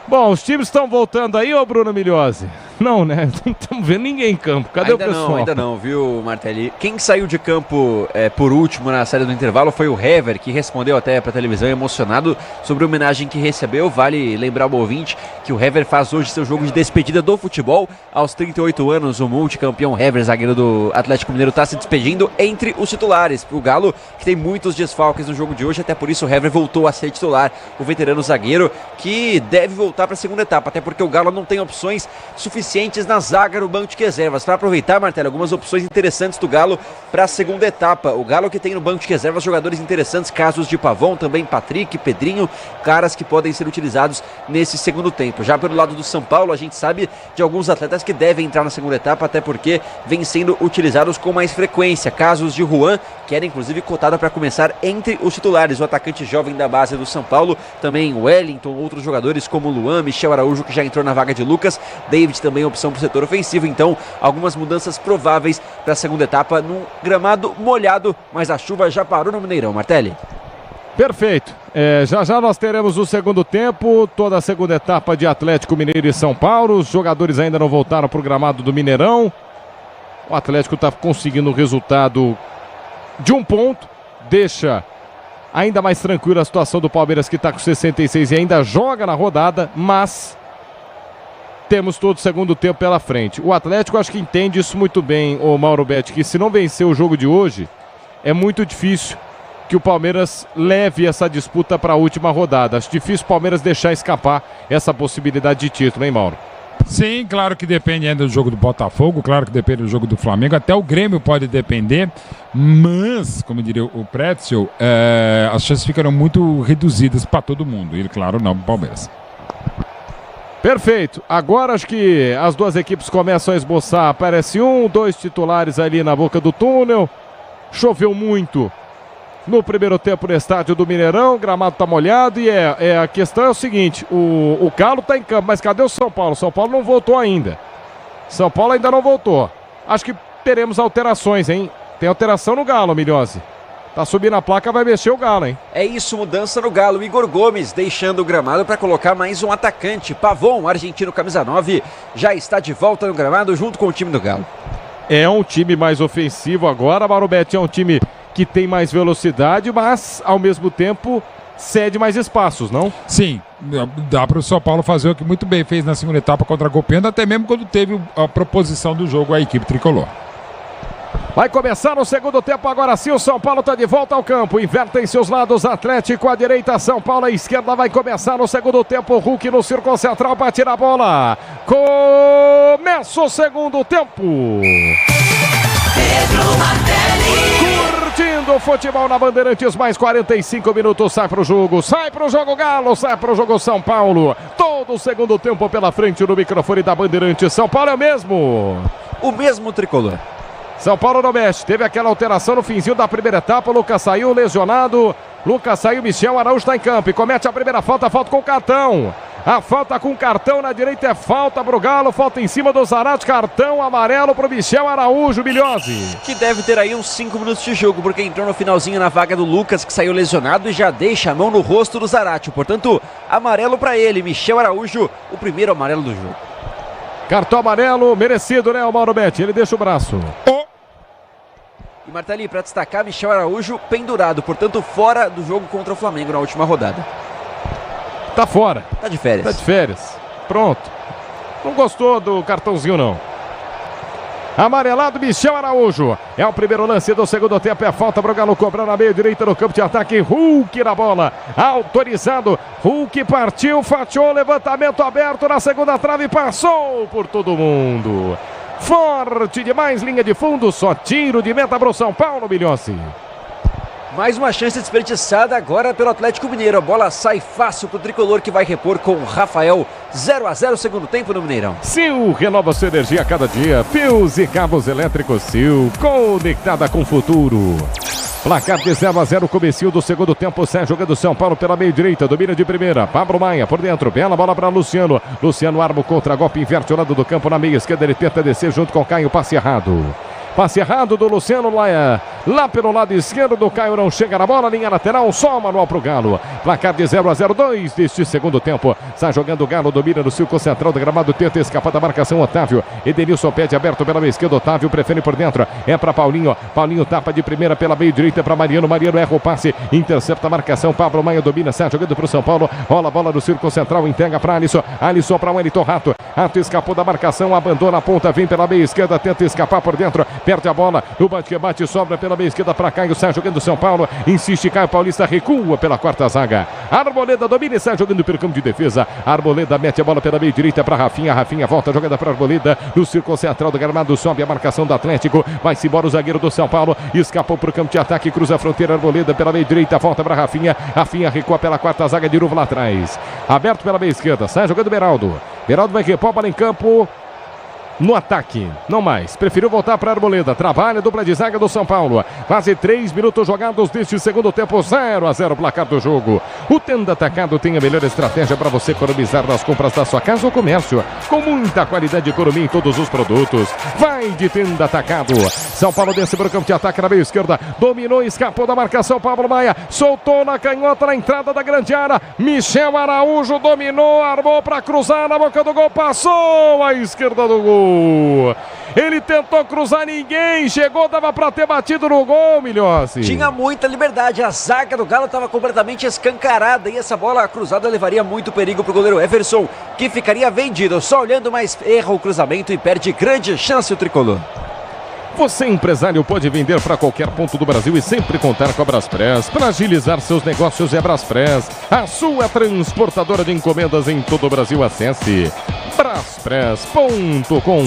Bom, os times estão voltando aí, ô Bruno Migliozzi? Não, né? Não estamos vendo ninguém em campo. Cadê o pessoal? Ainda não, viu, Martelli? Quem saiu de campo por último na saída do intervalo foi o Hever, que respondeu até para a televisão emocionado sobre a homenagem que recebeu. Vale lembrar ao ouvinte que o Hever faz hoje seu jogo de despedida do futebol. Aos 38 anos, o multicampeão Hever, zagueiro do Atlético Mineiro, está se despedindo entre os titulares. O Galo, que tem muitos desfalques no jogo de hoje, até por isso o Hever voltou a ser titular. O veterano zagueiro que deve voltar para a segunda etapa, até porque o Galo não tem opções suficientes na zaga no banco de reservas. Para aproveitar, Martelo, algumas opções interessantes do Galo para a segunda etapa. O Galo que tem no banco de reservas jogadores interessantes, casos de Pavão, também Patrick, Pedrinho, caras que podem ser utilizados nesse segundo tempo. Já pelo lado do São Paulo, a gente sabe de alguns atletas que devem entrar na segunda etapa, até porque vêm sendo utilizados com mais frequência. Casos de Juan, que era inclusive cotado para começar entre os titulares. O atacante jovem da base do São Paulo, também Wellington, outros jogadores como Luan, Michel Araújo, que já entrou na vaga de Lucas, David também também opção para o setor ofensivo. Então, algumas mudanças prováveis para a segunda etapa num gramado molhado, mas a chuva já parou no Mineirão, Martelli. Perfeito. Já já nós teremos o segundo tempo, toda a segunda etapa de Atlético Mineiro e São Paulo. Os jogadores ainda não voltaram para o gramado do Mineirão. O Atlético está conseguindo o resultado de 1 ponto, deixa ainda mais tranquila a situação do Palmeiras, que está com 66 e ainda joga na rodada, mas temos todo o segundo tempo pela frente. O Atlético acho que entende isso muito bem, o Mauro Betti, que se não vencer o jogo de hoje, é muito difícil que o Palmeiras leve essa disputa para a última rodada. Acho difícil o Palmeiras deixar escapar essa possibilidade de título, hein, Mauro? Sim, claro que depende ainda do jogo do Botafogo, claro que depende do jogo do Flamengo, até o Grêmio pode depender, mas, como diria o Pretzel, as chances ficarão muito reduzidas para todo mundo, e claro, não para o Palmeiras. Perfeito, agora acho que as duas equipes começam a esboçar, aparece 2 titulares ali na boca do túnel, choveu muito no primeiro tempo no estádio do Mineirão, o gramado tá molhado e a questão é o seguinte, o Galo tá em campo, mas cadê o São Paulo? São Paulo não voltou ainda. São Paulo ainda não voltou. Acho que teremos alterações, hein? Tem alteração no Galo, Milhose. Tá subindo a placa, vai mexer o Galo, hein? É isso, mudança no Galo. Igor Gomes deixando o gramado para colocar mais um atacante. Pavon, argentino camisa 9, já está de volta no gramado junto com o time do Galo. É um time mais ofensivo agora, Mauro Betti, é um time que tem mais velocidade, mas ao mesmo tempo cede mais espaços, não? Sim, dá para o São Paulo fazer o que muito bem fez na segunda etapa contra a Copendo, até mesmo quando teve a proposição do jogo a equipe tricolor. Vai começar o segundo tempo, agora sim o São Paulo está de volta ao campo, invertem seus lados, Atlético à direita, São Paulo à esquerda, vai começar no segundo tempo, Hulk no círculo central para tirar a bola, começa o segundo tempo. Pedro Martelli. Curtindo o futebol na Bandeirantes, mais 45 minutos, sai pro jogo Galo, sai pro jogo São Paulo, todo o segundo tempo pela frente no microfone da Bandeirantes, São Paulo é o mesmo tricolor. São Paulo não mexe, teve aquela alteração no finzinho da primeira etapa, o Lucas saiu lesionado, Michel Araújo está em campo e comete a primeira falta com cartão. A falta com cartão na direita é falta pro Galo, falta em cima do Zarate, cartão amarelo pro Michel Araújo, Milhose. Que deve ter aí uns 5 minutos de jogo, porque entrou no finalzinho na vaga do Lucas, que saiu lesionado e já deixa a mão no rosto do Zarate. Portanto, amarelo para ele, Michel Araújo, o primeiro amarelo do jogo. Cartão amarelo, merecido, né, o Mauro Betti, ele deixa o braço. E Martelli, para destacar, Michel Araújo pendurado, portanto fora do jogo contra o Flamengo na última rodada. Tá fora. Tá de férias. Tá de férias. Pronto. Não gostou do cartãozinho, não. Amarelado, Michel Araújo. É o primeiro lance do segundo tempo. É falta pro Galo cobrar na meia direita no campo de ataque. Hulk na bola. Autorizado. Hulk partiu, fatiou, levantamento aberto na segunda trave. Passou por todo mundo. Forte demais, linha de fundo. Só tiro de meta pro São Paulo, Milhose. Mais uma chance desperdiçada agora pelo Atlético Mineiro. A bola sai fácil pro tricolor, que vai repor com o Rafael. 0-0 segundo tempo no Mineirão. Sil renova sua energia a cada dia. Fios e cabos elétricos Sil, conectada com o futuro. Placar de 0-0, comecinho do segundo tempo. Sai jogando São Paulo pela meia direita, domina de primeira. Pablo Maia por dentro, bela bola para Luciano. Luciano arma o contra-golpe, inverte o lado do campo na meia esquerda. Ele tenta descer junto com o Caio, passe errado. Passe errado do Luciano lá pelo lado esquerdo do Caio, não chega na bola, linha lateral, só manual pro Galo. Placar de 0-0, 2 deste segundo tempo. Sai jogando o Galo, domina no círculo central do gramado, tenta escapar da marcação, Otávio. Edenilson pede aberto pela meia esquerda, Otávio prefere por dentro, é para Paulinho. Paulinho tapa de primeira pela meia direita para Mariano. Mariano erra o passe, intercepta a marcação. Pablo Maia domina, sai jogando pro São Paulo. Rola a bola no círculo central, entrega para Alisson. Alisson para Wellington Rato. Rato escapou da marcação, abandona a ponta, vem pela meia esquerda, tenta escapar por dentro, perde a bola. O bate-bate sobra pela meia esquerda para Caio, sai jogando São Paulo. Insiste Caio Paulista, recua pela quarta zaga. Arboleda domina e sai jogando pelo campo de defesa. Arboleda mete a bola pela meia direita para Rafinha. Rafinha volta a jogada para Arboleda. No círculo central do gramado sobe a marcação do Atlético. Vai-se embora o zagueiro do São Paulo. Escapou para o campo de ataque, cruza a fronteira. Arboleda pela meia direita, volta para Rafinha. Rafinha recua pela quarta zaga de novo lá atrás. Aberto pela meia esquerda, sai jogando Beraldo. Beraldo vai repor, bola em campo. no ataque, não mais. Preferiu voltar para a Arboleda. Trabalha a dupla de zaga do São Paulo. Quase 3 minutos jogados deste segundo tempo. 0-0 placar do jogo. O Tenda Atacado tem a melhor estratégia para você economizar nas compras da sua casa ou comércio. Com muita qualidade de economia em todos os produtos. Vai de Tenda Atacado. São Paulo desce para o campo de ataque na meia esquerda. Dominou, escapou da marcação. Pablo Maia soltou na canhota na entrada da grande área. Michel Araújo dominou, armou para cruzar na boca do gol. Passou à esquerda do gol. Ele tentou cruzar, ninguém chegou, dava para ter batido no gol, Milhossi. Tinha muita liberdade, a zaga do Galo estava completamente escancarada e essa bola cruzada levaria muito perigo para o goleiro Everson, que ficaria vendido, só olhando, mas erra o cruzamento e perde grande chance o tricolor. Você, empresário, pode vender para qualquer ponto do Brasil e sempre contar com a Braspress. Para agilizar seus negócios é a Braspress, a sua transportadora de encomendas em todo o Brasil. Acesse braspress.com.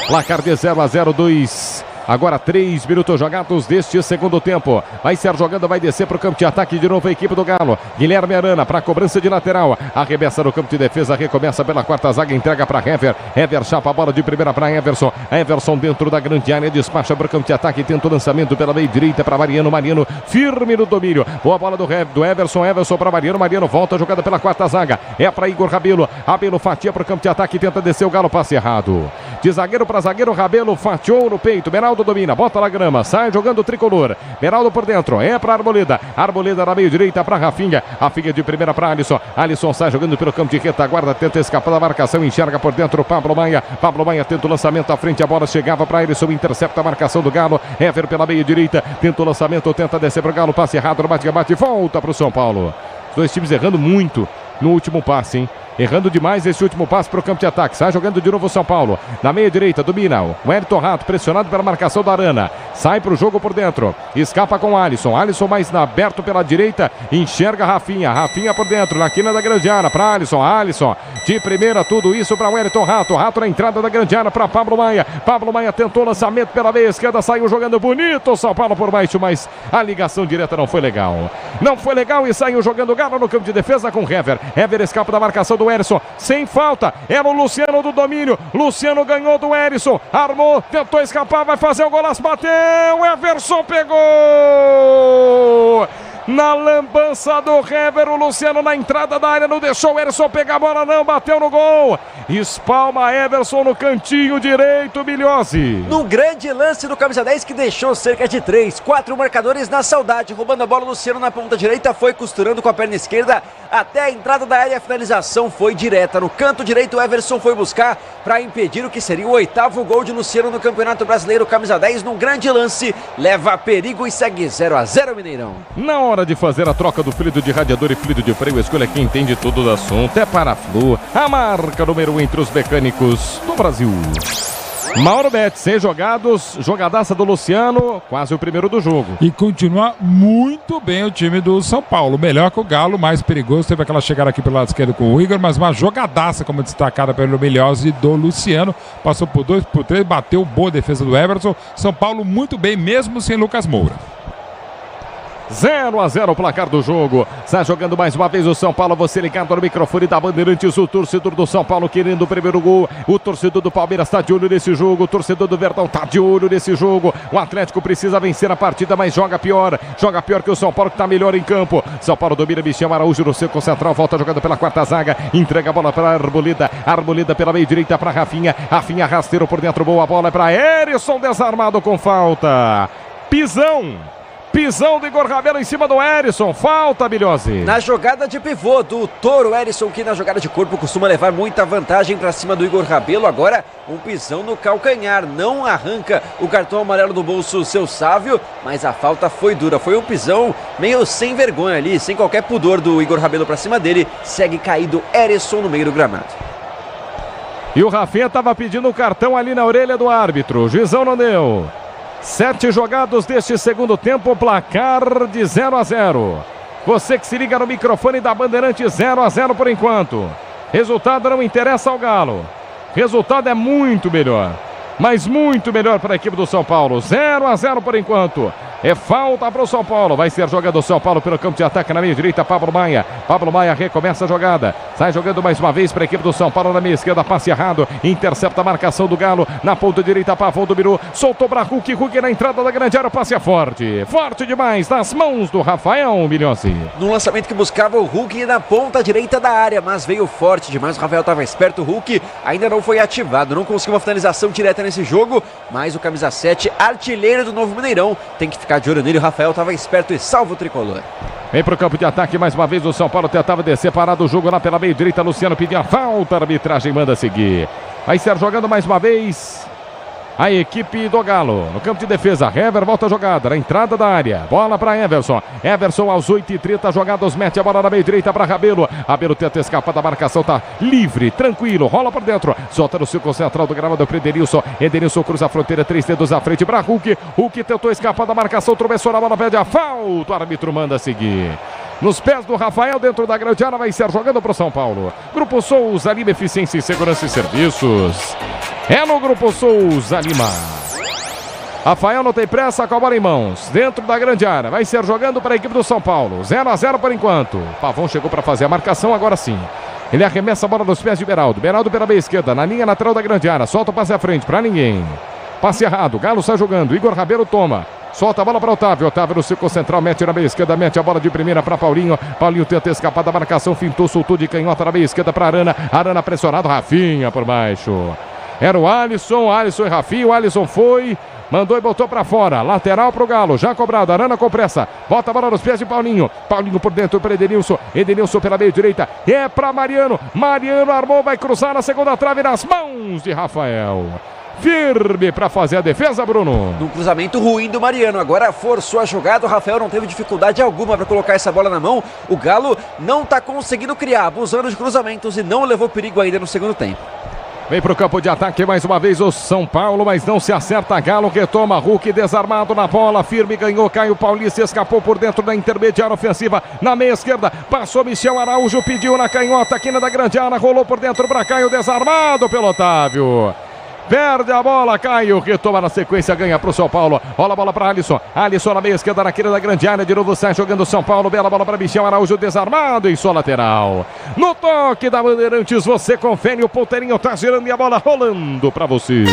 Placar de 0-0, 2. Agora 3 minutos jogados deste segundo tempo. Vai ser jogando, vai descer para o campo de ataque de novo a equipe do Galo. Guilherme Arana para a cobrança de lateral. Arremessa no campo de defesa, recomeça pela quarta zaga, entrega para Hever. Hever chapa a bola de primeira para Everson. Everson dentro da grande área, despacha para o campo de ataque, tenta o lançamento pela meia direita para Mariano. Mariano firme no domínio. Boa bola do Everson. Everson para Mariano. Mariano volta a jogada pela quarta zaga. É para Igor Rabelo. Rabelo fatia para o campo de ataque, tenta descer o Galo, passe errado. De zagueiro para zagueiro, Rabelo fatiou no peito. Beraldo domina, bota na grama, sai jogando o tricolor. Beraldo por dentro, é para Arboleda. Arboleda na meio direita para Rafinha. Rafinha de primeira para Alisson. Alisson sai jogando pelo campo de retaguarda, tenta escapar da marcação, enxerga por dentro o Pablo Maia. Pablo Maia tenta o lançamento à frente, a bola chegava para Alisson, intercepta a marcação do Galo. Hever pela meia direita, tenta o lançamento, tenta descer para o Galo, passe errado, bate, volta para o São Paulo. Os dois times errando muito no último passe, hein? Errando demais esse último passe para o campo de ataque. Sai jogando de novo o São Paulo. Na meia direita, domina o Wellington Rato, pressionado pela marcação da Arana. Sai para o jogo por dentro. Escapa com o Alisson. Alisson mais aberto pela direita. Enxerga Rafinha. Rafinha por dentro, na quina da grande área para Alisson. Alisson de primeira, tudo isso para o Wellington Rato. Rato na entrada da grande área para Pablo Maia. Pablo Maia tentou lançamento pela meia esquerda. Saiu jogando bonito o São Paulo por baixo, mas a ligação direta não foi legal. Não foi legal e saiu jogando o Galo no campo de defesa com Hever. Hever escapa da marcação do Erisson, sem falta, era o Luciano do domínio. Luciano ganhou do Erisson, armou, tentou escapar, vai fazer o golaço, bateu, Everson pegou! Na lambança do Hever, o Luciano na entrada da área, não deixou o Erisson pegar a bola não, bateu no gol. Espalma Everson no cantinho direito, Milhose. No grande lance do camisa 10 que deixou cerca de 4 marcadores na saudade, roubando a bola, Luciano na ponta direita, foi costurando com a perna esquerda até a entrada da área, a finalização foi direta no canto direito, o Everson foi buscar para impedir o que seria o 8º gol de Luciano no Campeonato Brasileiro. Camisa 10 num grande lance, leva perigo e segue 0-0 Mineirão. Na hora de fazer a troca do fluido de radiador e fluido de freio, escolha quem entende tudo do assunto, é Paraflu, a marca número 1 entre os mecânicos do Brasil. Mauro Betts, 6 jogados, jogadaça do Luciano, quase o primeiro do jogo. E continua muito bem o time do São Paulo, melhor que o Galo, mais perigoso, teve aquela chegada aqui pelo lado esquerdo com o Igor, mas uma jogadaça como destacada pelo Milhose do Luciano, passou por 2, por 3, bateu boa defesa do Everson. São Paulo muito bem, mesmo sem Lucas Moura. 0-0 o placar do jogo. Está jogando mais uma vez o São Paulo. Você ligado no microfone da Bandeirantes. O torcedor do São Paulo querendo o primeiro gol. O torcedor do Palmeiras está de olho nesse jogo. O torcedor do Verdão está de olho nesse jogo. O Atlético precisa vencer a partida, mas joga pior. Joga pior que o São Paulo, que está melhor em campo. São Paulo domina, Michel Araújo no centro central. Volta jogando pela quarta zaga. Entrega a bola para Arboleda. Arboleda pela meia direita para Rafinha. Rafinha rasteiro por dentro. Boa bola para Erisson, desarmado com falta. Pisão do Igor Rabelo em cima do Erisson, falta, Milhose. Na jogada de pivô do Toro, Erisson, que na jogada de corpo costuma levar muita vantagem para cima do Igor Rabelo, agora um pisão no calcanhar, não arranca o cartão amarelo do bolso seu Sávio, mas a falta foi dura, foi um pisão meio sem vergonha ali, sem qualquer pudor do Igor Rabelo para cima dele, segue caído Erisson no meio do gramado. E o Rafinha estava pedindo o cartão ali na orelha do árbitro, o juizão não deu. 7 jogados deste segundo tempo, placar de 0-0. Você que se liga no microfone da Bandeirante, 0-0 por enquanto. Resultado não interessa ao Galo. Resultado é muito melhor, mas muito melhor para a equipe do São Paulo. 0-0 por enquanto. É falta para o São Paulo. Vai ser jogando o São Paulo pelo campo de ataque na meia direita. Pablo Maia. Pablo Maia recomeça a jogada. Sai jogando mais uma vez para a equipe do São Paulo na meia esquerda. Passe errado. Intercepta a marcação do Galo. Na ponta direita, Pavão do Biru. Soltou para Hulk. Hulk na entrada da grande área. Passe é forte. Forte demais nas mãos do Rafael Milhões. No lançamento que buscava o Hulk na ponta direita da área, mas veio forte demais. O Rafael estava esperto. O Hulk ainda não foi ativado. Não conseguiu uma finalização direta nesse jogo. Mas o camisa 7, artilheiro do Novo Mineirão, tem que ficar de olho nele. O Rafael estava esperto e salva o tricolor. Vem para o campo de ataque mais uma vez. O São Paulo tentava descer, parado o jogo lá pela meia direita. Luciano pediu a falta. A arbitragem manda seguir. Vai ser jogando mais uma vez a equipe do Galo. No campo de defesa, Hever volta a jogada, na entrada da área, bola para Everson. Everson aos 8h30, jogados, mete a bola na meia direita para Rabelo. Rabelo tenta escapar da marcação, tá livre, tranquilo, rola por dentro, solta no círculo central do gramado para Edenilson. Edenilson cruza a fronteira, 3 dedos à frente para Hulk. Hulk tentou escapar da marcação, tropeçou na bola, pede a falta, o árbitro manda seguir. Nos pés do Rafael, dentro da grande área, vai ser jogando para o São Paulo. Grupo Souza Lima, Eficiência em Segurança e Serviços. É no Grupo Souza Lima. Rafael não tem pressa, com a bola em mãos. Dentro da grande área, vai ser jogando para a equipe do São Paulo. 0-0 por enquanto. Pavão chegou para fazer a marcação, agora sim. Ele arremessa a bola nos pés de Beraldo. Beraldo pela meia esquerda, na linha lateral da grande área. Solta o passe à frente, para ninguém. Passe errado, Galo sai jogando. Igor Rabelo toma. Solta a bola para Otávio. Otávio no círculo central, mete na meia esquerda, mete a bola de primeira para Paulinho. Paulinho tenta escapar da marcação, fintou, soltou de canhota na meia esquerda para Arana. Arana pressionado, Rafinha por baixo. Era o Alisson e Rafinha. O Alisson foi, mandou e botou para fora. Lateral para o Galo, já cobrado. Arana com pressa, bota a bola nos pés de Paulinho. Paulinho por dentro para Edenilson. Edenilson pela meia direita, é para Mariano. Mariano armou, vai cruzar na segunda trave nas mãos de Rafael. Firme para fazer a defesa, Bruno. No cruzamento ruim do Mariano, agora forçou a jogada, o Rafael não teve dificuldade alguma para colocar essa bola na mão. O Galo não está conseguindo criar, abusando de cruzamentos e não levou perigo ainda no segundo tempo. Vem para o campo de ataque mais uma vez o São Paulo, mas não se acerta. Galo retoma, Hulk desarmado na bola, firme, ganhou Caio Paulista, escapou por dentro da intermediária ofensiva, na meia esquerda, passou Michel Araújo, pediu na canhota, aqui na grande área, rolou por dentro para Caio, desarmado pelo Otávio. Perde a bola, Caio, retoma na sequência, ganha para o São Paulo. Rola a bola para Alisson. Alisson na meia esquerda, naquele da grande área. De novo sai jogando o São Paulo. Bela bola para Michel Araújo, desarmado em sua lateral. No toque da Bandeirantes, você confere, o ponteirinho tá girando e a bola rolando para você.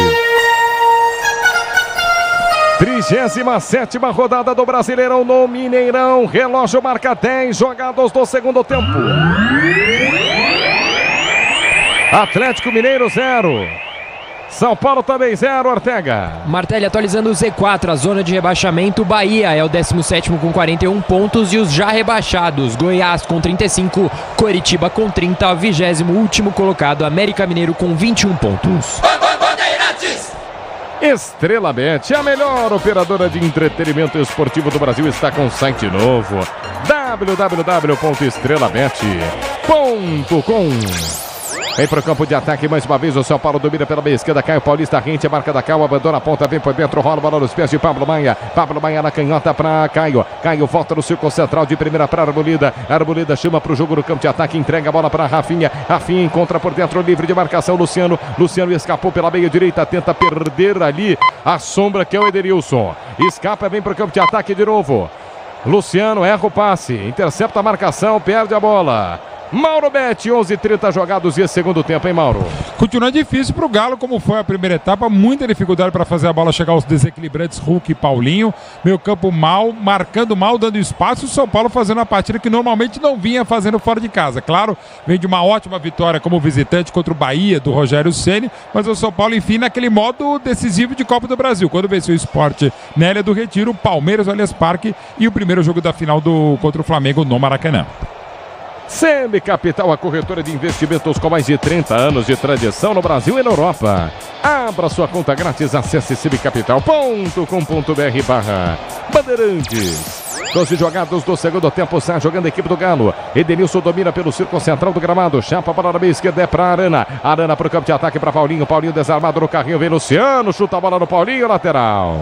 37ª rodada do Brasileirão no Mineirão. Relógio marca 10 jogados do segundo tempo. Atlético Mineiro 0. São Paulo também 0, Ortega. Martelli atualizando o Z4, a zona de rebaixamento. Bahia é o 17º com 41 pontos e os já rebaixados: Goiás com 35, Coritiba com 30, 20º colocado América Mineiro com 21 pontos. Estrela Bet, a melhor operadora de entretenimento esportivo do Brasil, está com site novo: www.estrelabet.com. Vem para o campo de ataque mais uma vez, o São Paulo domina pela meia esquerda, Caio Paulista rente, a marca da Cal, abandona a ponta, vem por dentro, rola a bola nos pés de Pablo Maia. Pablo Maia na canhota para Caio. Caio volta no círculo central, de primeira para Arboleda. Arboleda chama para o jogo no campo de ataque, entrega a bola para Rafinha. Rafinha encontra por dentro, livre de marcação, Luciano. Luciano escapou pela meia direita, tenta perder ali a sombra que é o Edenilson. Escapa, vem para o campo de ataque de novo. Luciano erra o passe, intercepta a marcação, perde a bola. Mauro Betti, 11h30 jogados e esse segundo tempo, hein, Mauro? Continua difícil para o Galo, como foi a primeira etapa, muita dificuldade para fazer a bola chegar aos desequilibrantes Hulk e Paulinho. Meio campo mal, marcando mal, dando espaço, o São Paulo fazendo uma partida que normalmente não vinha fazendo fora de casa. Claro, vem de uma ótima vitória como visitante contra o Bahia, do Rogério Ceni, mas o São Paulo, enfim, naquele modo decisivo de Copa do Brasil, quando venceu o Sport na Ilha do Retiro, Palmeiras, Allianz Parque e o primeiro jogo da final contra o Flamengo no Maracanã. CM Capital, a corretora de investimentos com mais de 30 anos de tradição no Brasil e na Europa. Abra sua conta grátis, acesse cmcapital.com.br/Bandeirantes. 12 jogados do segundo tempo, sai jogando a equipe do Galo. Edenilson domina pelo círculo central do gramado, chapa para a meia esquerda, é para Arana. Arana para o campo de ataque para Paulinho. Paulinho desarmado no carrinho, vem Luciano, chuta a bola no Paulinho, lateral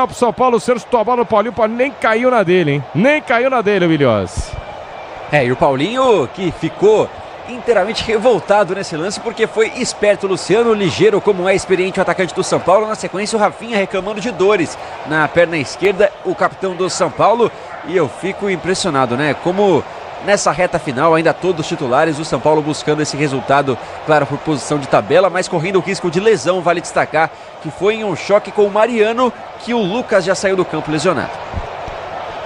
pro São Paulo. O Sérgio chutou a bola no Paulinho, o Paulinho nem caiu na dele, hein? Nem caiu na dele, Williams. E o Paulinho, que ficou inteiramente revoltado nesse lance, porque foi esperto o Luciano, ligeiro como é experiente o atacante do São Paulo. Na sequência o Rafinha reclamando de dores na perna esquerda, o capitão do São Paulo. E eu fico impressionado, né? Como nessa reta final, ainda todos titulares, o São Paulo buscando esse resultado, claro, por posição de tabela, mas correndo o risco de lesão. Vale destacar que foi em um choque com o Mariano que o Lucas já saiu do campo lesionado.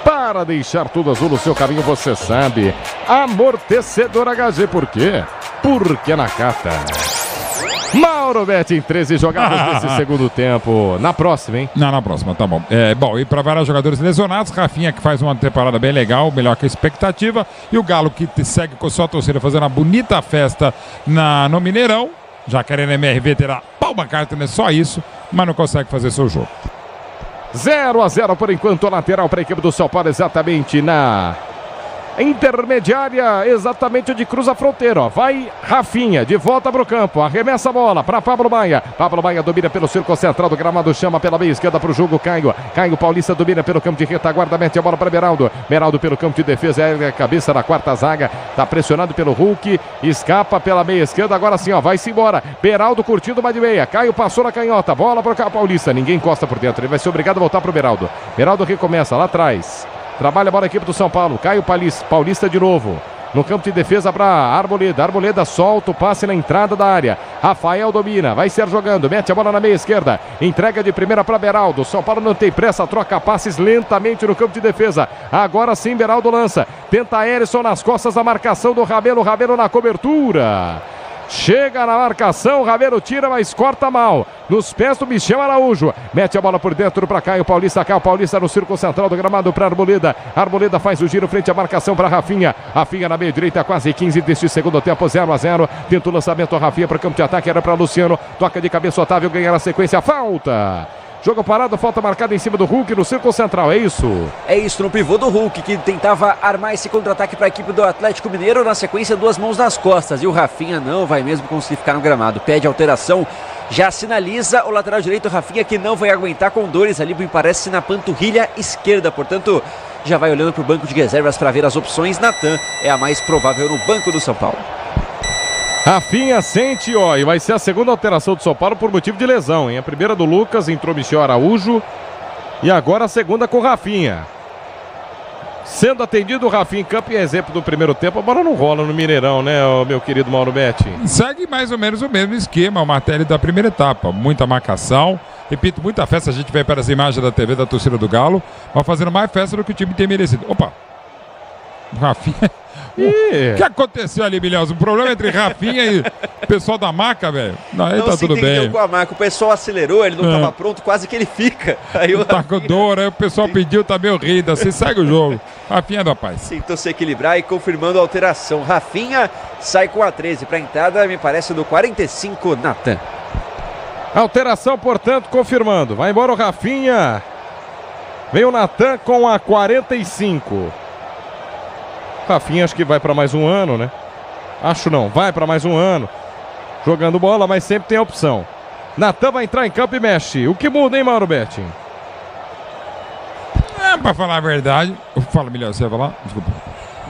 Para deixar tudo azul no seu caminho, você sabe. Amortecedor HG, por quê? Porque na Cata. Mauro Betti em 13 jogadas nesse segundo tempo. Na próxima, hein? Não, na próxima, tá bom. Bom, e para vários jogadores lesionados, Rafinha que faz uma temporada bem legal, melhor que a expectativa. E o Galo que segue com sua torcida fazendo uma bonita festa no Mineirão. Já querendo MRV terá Paul McCartney, só isso, mas não consegue fazer seu jogo. 0-0 por enquanto, lateral para a equipe do São Paulo, exatamente na intermediária, exatamente onde cruza a fronteira, ó. Vai Rafinha, de volta para o campo, arremessa a bola para Pablo Maia. Pablo Maia domina pelo círculo central do gramado, chama pela meia esquerda para o jogo Caio Paulista domina pelo campo de retaguarda, mete a bola para Beraldo pelo campo de defesa, é a cabeça da quarta zaga, tá pressionado pelo Hulk, escapa pela meia esquerda, agora sim, ó, vai-se embora. Beraldo curtindo uma de meia, Caio passou na canhota, bola para o Caio Paulista, ninguém encosta por dentro, ele vai ser obrigado a voltar para o Beraldo. Beraldo recomeça lá atrás. Trabalha a bola a equipe do São Paulo. Caio Paulista de novo. No campo de defesa para Arboleda. Arboleda solta o passe na entrada da área. Rafael domina. Vai ser jogando. Mete a bola na meia esquerda. Entrega de primeira para Beraldo. São Paulo não tem pressa. Troca passes lentamente no campo de defesa. Agora sim Beraldo lança. Tenta Erisson nas costas da marcação do Rabelo. Rabelo na cobertura. Chega na marcação, o Rabelo tira, mas corta mal. Nos pés do Michel Araújo. Mete a bola por dentro para Caio Paulista. Caio Paulista no círculo central do gramado para Arboleda. Arboleda faz o giro frente à marcação para Rafinha. Rafinha na meia direita, quase 15 deste segundo tempo, 0-0. Tenta o lançamento, Rafinha para o campo de ataque, era para Luciano. Toca de cabeça, Otávio ganha na sequência, falta. Jogo parado, falta marcada em cima do Hulk no círculo central, é isso? É isso, no pivô do Hulk, que tentava armar esse contra-ataque para a equipe do Atlético Mineiro, na sequência, duas mãos nas costas. E o Rafinha não vai mesmo conseguir ficar no gramado. Pede alteração, já sinaliza o lateral direito, Rafinha, que não vai aguentar com dores ali, me parece, na panturrilha esquerda. Portanto, já vai olhando para o banco de reservas para ver as opções. Natan é a mais provável no banco do São Paulo. Rafinha sente, ó, e vai ser a segunda alteração do São Paulo por motivo de lesão, hein? A primeira do Lucas, entrou Michel Araújo, e agora a segunda com Rafinha. Sendo atendido o Rafinha em campo, e exemplo do primeiro tempo, a bola não rola no Mineirão, né, meu querido Mauro Betti? Segue mais ou menos o mesmo esquema, o Martelli da primeira etapa, muita marcação, repito, muita festa, a gente vê para as imagens da TV da torcida do Galo, mas fazendo mais festa do que o time tem merecido. Opa! Rafinha... O que aconteceu ali, Milhões? O problema entre Rafinha e o pessoal da maca, velho? Não, aí tá tudo bem. Com a maca. O pessoal acelerou, ele não estava pronto, quase que ele fica. Aí o tá com dor, aí o pessoal pediu, tá meio rindo, assim segue o jogo. Rafinha é da paz. Tentou se equilibrar e confirmando a alteração. Rafinha sai com a 13 para a entrada, me parece, do 45, Natan. Alteração, portanto, confirmando. Vai embora o Rafinha. Vem o Natan com a 45. Rafinha acho que vai para mais um ano, né? Acho não, vai para mais um ano. Jogando bola, mas sempre tem a opção. Natan vai entrar em campo e mexe. O que muda, hein, Mauro Betti? Pra falar a verdade... Fala, Milhão, você vai falar? Desculpa.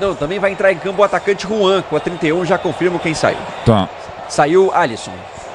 Não, também vai entrar em campo o atacante Juan, com a 31, já confirmo quem saiu. Tá. Saiu Alisson.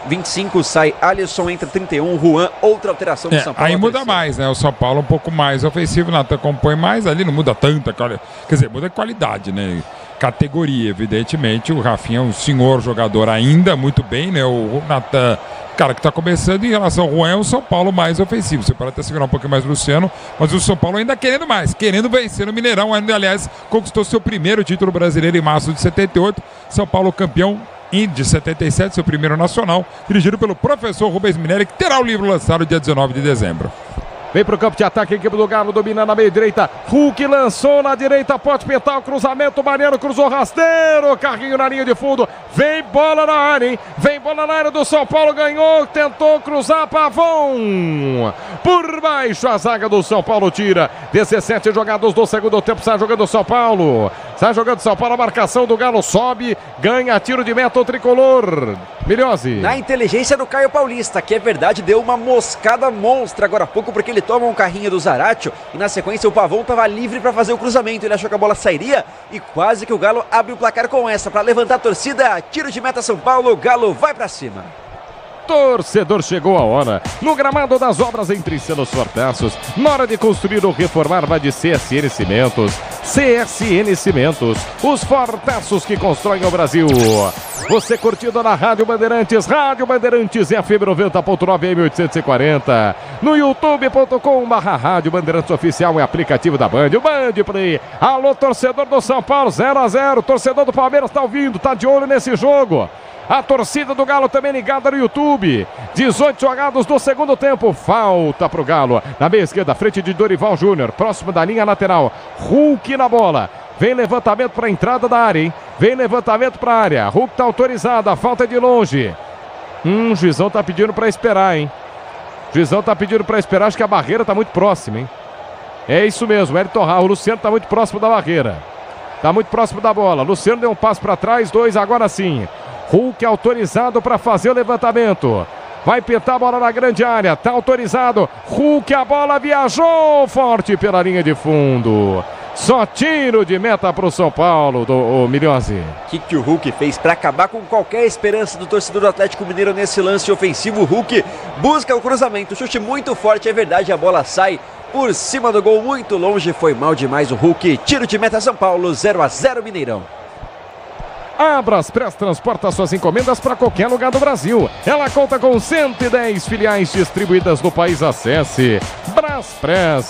25 sai Alisson, entra 31, Juan, outra alteração do São Paulo. Aí muda mais, né? O São Paulo um pouco mais ofensivo, Natan compõe mais, ali não muda tanta, quer dizer, muda qualidade, né? Categoria, evidentemente. O Rafinha é um senhor jogador ainda, muito bem, né? O Natan, cara que tá começando, em relação ao Juan, é o São Paulo mais ofensivo. Você pode até segurar um pouquinho mais o Luciano, mas o São Paulo ainda querendo mais, querendo vencer no Mineirão, ainda, aliás, conquistou seu primeiro título brasileiro em março de 78. São Paulo campeão de 77, seu primeiro nacional, dirigido pelo professor Rubens Minelli, que terá o livro lançado dia 19 de dezembro. Vem pro campo de ataque, a equipe do Galo domina na meia direita. Hulk lançou na direita, pode pintar o cruzamento. Mariano cruzou rasteiro, carrinho na linha de fundo. Vem bola na área, hein? Vem bola na área do São Paulo, ganhou, tentou cruzar, Pavão. Por baixo a zaga do São Paulo tira. 17 jogados do segundo tempo, sai jogando o São Paulo. Sai jogando São Paulo, a marcação do Galo sobe, ganha tiro de meta o tricolor. Milhose. Na inteligência do Caio Paulista, que é verdade, deu uma moscada monstra agora há pouco, porque ele toma um carrinho do Zaratio e na sequência o Pavão estava livre para fazer o cruzamento. Ele achou que a bola sairia e quase que o Galo abre o placar com essa para levantar a torcida. Tiro de meta São Paulo, o Galo vai para cima. Torcedor, chegou a hora. No gramado das obras em Trincelo Fortaços, na hora de construir ou reformar, vai de CSN Cimentos. CSN Cimentos, os fortaços que constroem o Brasil. Você curtindo na Rádio Bandeirantes FM 90.9 M840. No youtube.com/Rádio Bandeirantes Oficial, é aplicativo da Band, o Band Play. Alô, torcedor do São Paulo, 0-0. Torcedor do Palmeiras tá ouvindo, tá de olho nesse jogo. A torcida do Galo também ligada no YouTube. 18 jogados do segundo tempo. Falta pro Galo. Na meia esquerda, frente de Dorival Júnior. Próximo da linha lateral. Hulk na bola. Vem levantamento para a entrada da área, hein? Vem levantamento para a área. Hulk tá autorizado. A falta é de longe. O juizão tá pedindo para esperar, hein? O juizão tá pedindo para esperar. Acho que a barreira tá muito próxima, hein? É isso mesmo. O Luciano tá muito próximo da barreira. Tá muito próximo da bola. Luciano deu um passo para trás. 2 agora sim. Hulk autorizado para fazer o levantamento. Vai pintar a bola na grande área. Tá autorizado. Hulk, a bola viajou forte pela linha de fundo. Só tiro de meta para o São Paulo, do Milhose. O que o Hulk fez para acabar com qualquer esperança do torcedor do Atlético Mineiro nesse lance ofensivo? O Hulk busca o cruzamento. Chute muito forte, é verdade. A bola sai por cima do gol, muito longe. Foi mal demais o Hulk. Tiro de meta São Paulo, 0-0 Mineirão. A Braspress transporta suas encomendas para qualquer lugar do Brasil. Ela conta com 110 filiais distribuídas no país. Acesse braspress.com.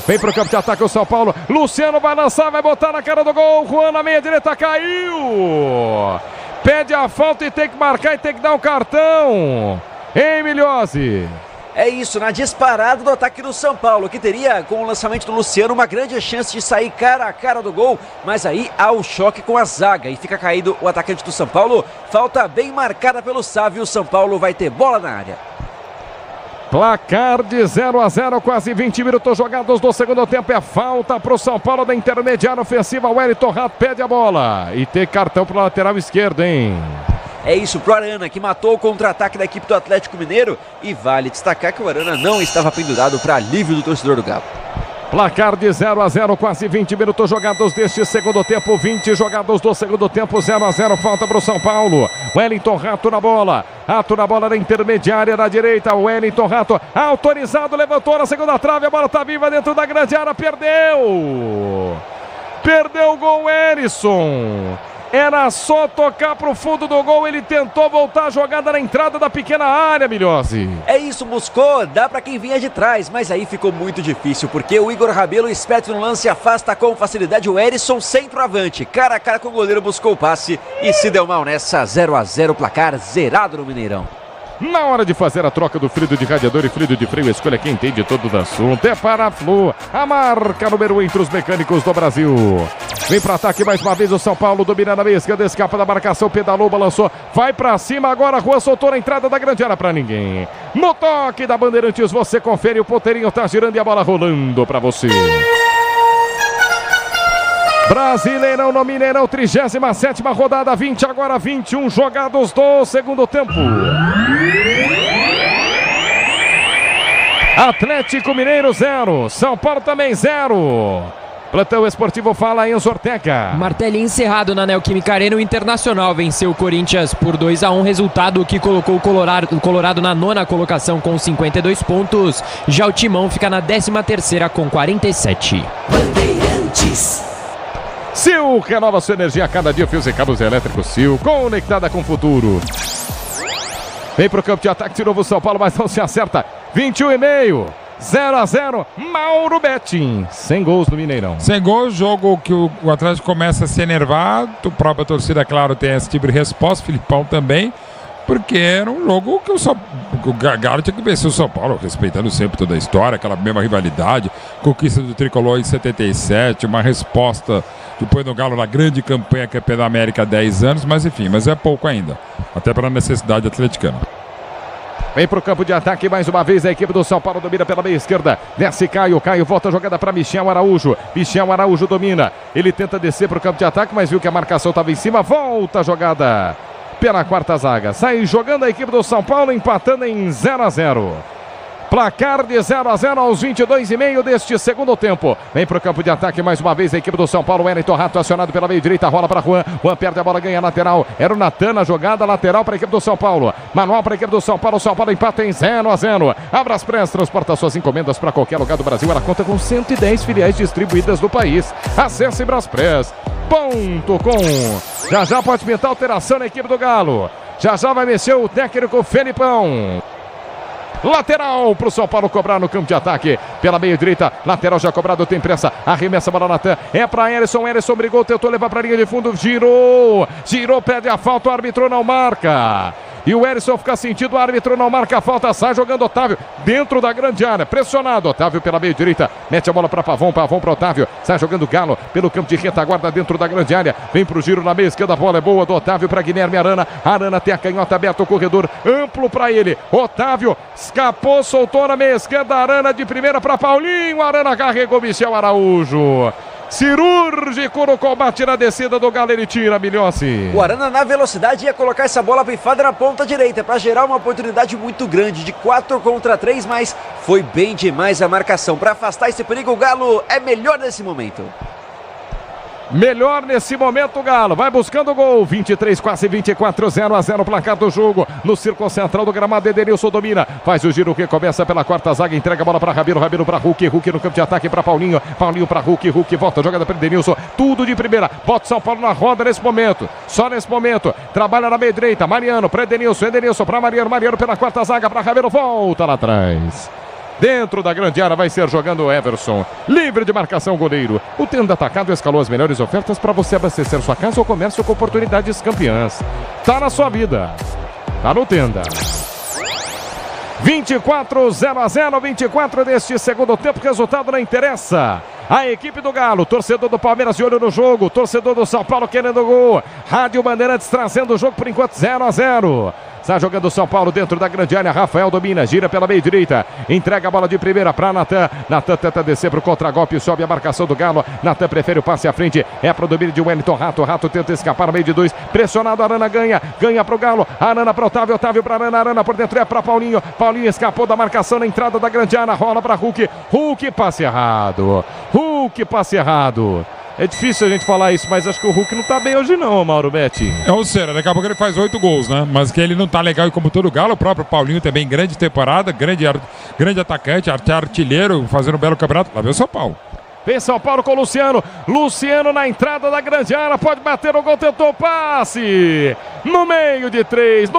Vem pro campo de ataque o São Paulo. Luciano vai lançar, vai botar na cara do gol. Juan na meia direita, caiu. Pede a falta e tem que marcar e tem que dar um cartão. Hein, Milhose? É isso, na disparada do ataque do São Paulo, que teria, com o lançamento do Luciano, uma grande chance de sair cara a cara do gol, mas aí há o choque com a zaga e fica caído o atacante do São Paulo. Falta bem marcada pelo Sávio, o São Paulo vai ter bola na área. Placar de 0-0, quase 20 minutos jogados do segundo tempo. É falta para o São Paulo da intermediária ofensiva. O Wellington Rato pede a bola e tem cartão para o lateral esquerdo, hein? É isso, pro Arana, que matou o contra-ataque da equipe do Atlético Mineiro. E vale destacar que o Arana não estava pendurado para alívio do torcedor do Galo. Placar de 0-0, quase 20 minutos jogados deste segundo tempo. 20 jogados do segundo tempo, 0-0. Falta para o São Paulo. Wellington Rato na bola. Rato na bola na intermediária da direita. Wellington Rato autorizado, levantou na segunda trave. A bola está viva dentro da grande área. Perdeu. Perdeu o gol, Erisson. Era só tocar pro fundo do gol, ele tentou voltar a jogada na entrada da pequena área, Milhose. É isso, buscou, dá pra quem vinha de trás, mas aí ficou muito difícil, porque o Igor Rabelo, esperto no lance, afasta com facilidade o Erisson, centroavante. Cara a cara com o goleiro, buscou o passe e se deu mal nessa. 0-0, placar zerado no Mineirão. Na hora de fazer a troca do fluido de radiador e fluido de freio, escolha quem entende todo do assunto. É para a Flu, a marca número 1 entre os mecânicos do Brasil. Vem para ataque mais uma vez o São Paulo, domina na meia esquerda, escapa da marcação, pedalou, balançou, vai para cima agora, Juan soltou na entrada da grande área para ninguém. No toque da Bandeirantes, você confere, o ponteirinho tá girando e a bola rolando para você. Brasileirão no Mineirão, 37ª rodada, 20 agora 21 jogados do segundo tempo. Atlético Mineiro 0, São Paulo também 0. Plantão esportivo fala Enzo Ortega. Martelinho encerrado na Neoquímica Arena, o Internacional venceu o Corinthians por 2-1, resultado que colocou o Colorado na 9ª colocação com 52 pontos. Já o Timão fica na 13ª com 47. Bandeirantes. Sil renova sua energia a cada dia. Fios e cabos elétricos Sil, conectada com o futuro. Vem pro campo de ataque de novo São Paulo, mas não se acerta. 21,5. 0-0, Mauro Betting. Sem gols no Mineirão. Sem gols, jogo que o Atlético começa a se enervar. A própria torcida, claro, tem esse tipo de resposta. Filipão também. Porque era um jogo que o Galo tinha que vencer o São Paulo, respeitando sempre toda a história, aquela mesma rivalidade, conquista do Tricolor em 77, uma resposta depois do Galo na grande campanha campeã da América há 10 anos, mas enfim, mas é pouco ainda, até pela necessidade atleticana. Vem pro campo de ataque mais uma vez a equipe do São Paulo, domina pela meia esquerda. Desce Caio volta a jogada para Michel Araújo. Michel Araújo domina. Ele tenta descer pro campo de ataque, mas viu que a marcação estava em cima. Volta a jogada pela quarta zaga. Sai jogando a equipe do São Paulo, empatando em 0-0. Placar de 0-0 aos 22,5 deste segundo tempo. Vem para o campo de ataque mais uma vez a equipe do São Paulo. Wellington Rato acionado pela meia direita, rola para Juan. Juan perde a bola, ganha lateral. Era o Natan na jogada, lateral para a equipe do São Paulo. Manual para a equipe do São Paulo. São Paulo empata em 0-0. A Braspress transporta suas encomendas para qualquer lugar do Brasil. Ela conta com 110 filiais distribuídas no país. Acesse Braspress.com. Já pode pintar alteração na equipe do Galo. Já vai mexer o técnico Felipão. Lateral para o São Paulo cobrar no campo de ataque. Pela meia direita, lateral já cobrado, tem pressa. Arremessa a bola Natan. É para Erisson. Erisson brigou, tentou levar para a linha de fundo. Girou, pede a falta. O árbitro não marca. E o Erisson fica sentido, o árbitro não marca a falta, sai jogando Otávio dentro da grande área, pressionado, Otávio pela meia direita, mete a bola para Pavão para Otávio, sai jogando Galo pelo campo de retaguarda dentro da grande área, vem pro giro na meia esquerda, a bola é boa do Otávio para Guilherme Arana, Arana tem a canhota aberta, o corredor amplo para ele, Otávio escapou, soltou na meia esquerda, Arana de primeira para Paulinho, Arana carregou Michel Araújo. Cirúrgico no combate na descida do Galo, ele tira Milhossi. O Arana na velocidade ia colocar essa bola pifada na ponta direita para gerar uma oportunidade muito grande de 4 contra 3, mas foi bem demais a marcação. Para afastar esse perigo, o Galo é melhor nesse momento. Melhor nesse momento o Galo, vai buscando o gol, 23, quase 24, 0-0 placar do jogo, no círculo central do gramado, Edenilson domina, faz o giro que começa pela quarta zaga, entrega a bola para Rabiro para Hulk no campo de ataque para Paulinho para Hulk volta, jogada para Edenilson, tudo de primeira, bota São Paulo na roda nesse momento, só nesse momento, trabalha na meia direita, Mariano para Edenilson para Mariano pela quarta zaga para Rabiro, volta lá atrás. Dentro da grande área vai ser jogando o Everson. Livre de marcação, goleiro. O Tenda Atacado escalou as melhores ofertas para você abastecer sua casa ou comércio com oportunidades campeãs. Tá na sua vida. Tá no Tenda. 24-0-0, 24 deste segundo tempo. Resultado não interessa. A equipe do Galo, torcedor do Palmeiras de olho no jogo, torcedor do São Paulo querendo gol. Rádio Bandeirantes trazendo o jogo por enquanto 0-0. Está jogando o São Paulo dentro da grande área. Rafael domina, gira pela meia direita. Entrega a bola de primeira para Natan. Natan tenta descer para o contragolpe. Sobe a marcação do Galo. Natan prefere o passe à frente. É para o domínio de Wellington Rato. Rato tenta escapar no meio de dois. Pressionado, Arana ganha. Ganha para o Galo. Arana para Otávio. Otávio para Arana. Arana por dentro é para Paulinho. Paulinho escapou da marcação na entrada da grande área. Rola para Hulk. Hulk passe errado. Hulk passe errado. É difícil a gente falar isso, mas acho que o Hulk não tá bem hoje não, Mauro Betti. É o Cera, daqui a pouco ele faz 8 gols, né? Mas que ele não tá legal, e como todo Galo, o próprio Paulinho também, grande temporada, grande atacante, artilheiro, fazendo um belo campeonato. Lá vem o São Paulo. Vem São Paulo com o Luciano. Luciano na entrada da grande área. Pode bater o gol, tentou o passe. No meio de três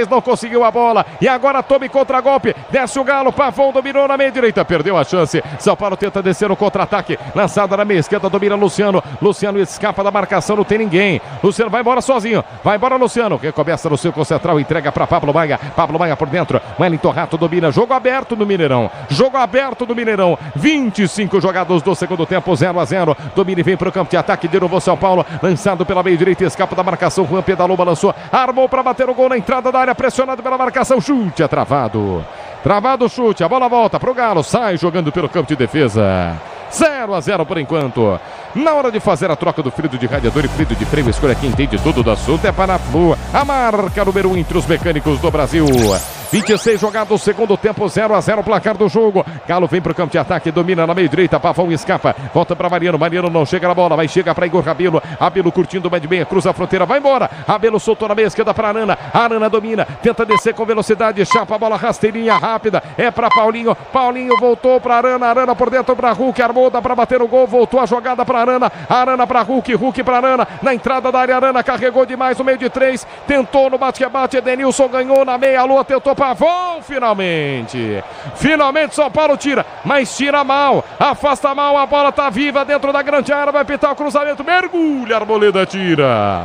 não conseguiu a bola. E agora tome contra-golpe. Desce o Galo, Pavão dominou na meia direita. Perdeu a chance. São Paulo tenta descer no contra-ataque. Lançada na meia esquerda, domina Luciano. Luciano escapa da marcação, não tem ninguém. Luciano vai embora sozinho. Vai embora Luciano, que começa no círculo central. Entrega para Pablo Maia. Pablo Maia por dentro. Wellington Rato domina. Jogo aberto no Mineirão. 25 jogados do segundo tempo, 0-0. Domina e vem para o campo de ataque. De novo São Paulo. Lançado pela meia direita. Escapa da marcação. Juan pedalou, balançou. Armou para bater o gol na entrada da área. Pressionado pela marcação. Chute é travado. Travado o chute. A bola volta para o Galo. Sai jogando pelo campo de defesa. 0-0 por enquanto. Na hora de fazer a troca do fluido de radiador e fluido de freio, escolha quem entende tudo do assunto. É Panaflu, a marca número 1 entre os mecânicos do Brasil. 26 jogados, segundo tempo, 0-0 placar do jogo. Galo vem para o campo de ataque, domina na meia direita, Pavão escapa, volta para Mariano, Mariano não chega na bola, vai chegar para Igor Rabelo, Rabelo curtindo o meio de meia, cruza a fronteira, vai embora, Rabelo soltou na meia esquerda para Arana, Arana domina, tenta descer com velocidade, chapa a bola rasteirinha rápida, é para Paulinho, Paulinho voltou para Arana, Arana por dentro para Hulk, armou, dá para bater o gol, voltou a jogada para Arana, Arana para Hulk, Hulk para Arana, na entrada da área, Arana carregou demais no meio de três, tentou no bate-rebate, Edenilson ganhou na meia-lua, tentou Pavão, finalmente São Paulo tira, mas tira mal, afasta mal, a bola tá viva dentro da grande área, vai pitar o cruzamento, mergulha, Arboleda tira.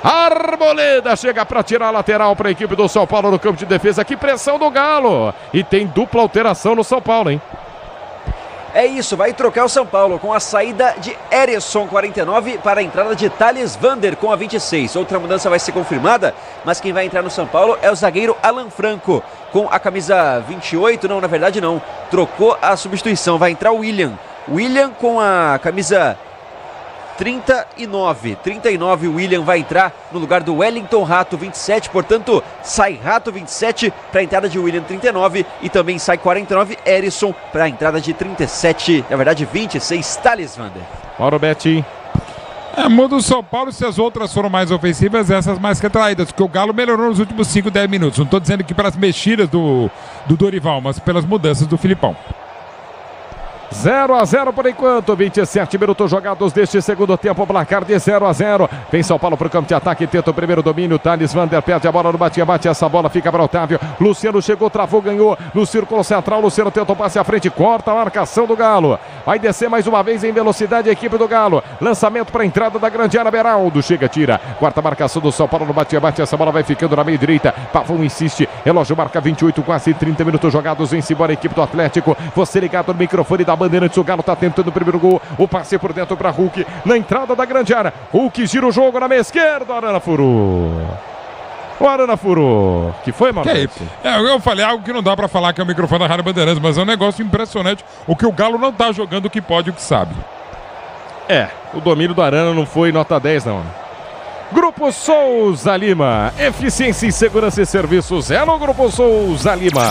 Arboleda chega para tirar a lateral para a equipe do São Paulo no campo de defesa. Que pressão do Galo. E tem dupla alteração no São Paulo, hein? É isso, vai trocar o São Paulo com a saída de Erisson, 49, para a entrada de Thales Vander com a 26. Outra mudança vai ser confirmada, mas quem vai entrar no São Paulo é o zagueiro Alan Franco, com a camisa 28, não, na verdade não, trocou a substituição, vai entrar o William com a camisa 39, o William vai entrar no lugar do Wellington Rato, 27, portanto sai Rato, 27, para a entrada de William, 39, e também sai 49, Erisson, para a entrada de 37, na verdade 26, Thales Vander. Mauro Betti. Muda o São Paulo se as outras foram mais ofensivas, essas mais retraídas, porque o Galo melhorou nos últimos 5, 10 minutos. Não estou dizendo que pelas mexidas do Dorival, mas pelas mudanças do Filipão. 0-0 por enquanto, 27 minutos jogados deste segundo tempo, placar de 0-0. Vem São Paulo para o campo de ataque, tenta o primeiro domínio, Thales Vander perde a bola no bate-bate, essa bola fica para Otávio, Luciano chegou, travou, ganhou no círculo central, Luciano tenta o passe à frente, corta a marcação do Galo, vai descer mais uma vez em velocidade a equipe do Galo, lançamento para a entrada da grande área, Beraldo chega, tira, quarta marcação do São Paulo no bate-bate, essa bola vai ficando na meia direita, Pavão insiste, relógio marca 28, quase 30 minutos jogados, vem-se embora a equipe do Atlético, você ligado no microfone da Bandeirantes, o Galo está tentando o primeiro gol, o passe por dentro para Hulk, na entrada da grande área, Hulk gira o jogo na meia esquerda, Arana furou. O Arana furou. Que foi, mano? Eu falei algo que não dá pra falar que é o microfone da Rádio Bandeirantes, mas é um negócio impressionante, o que o Galo não tá jogando, o que pode, o que sabe. O domínio do Arana não foi nota 10 não. Grupo Souza Lima, eficiência em segurança e serviços, é no Grupo Souza Lima.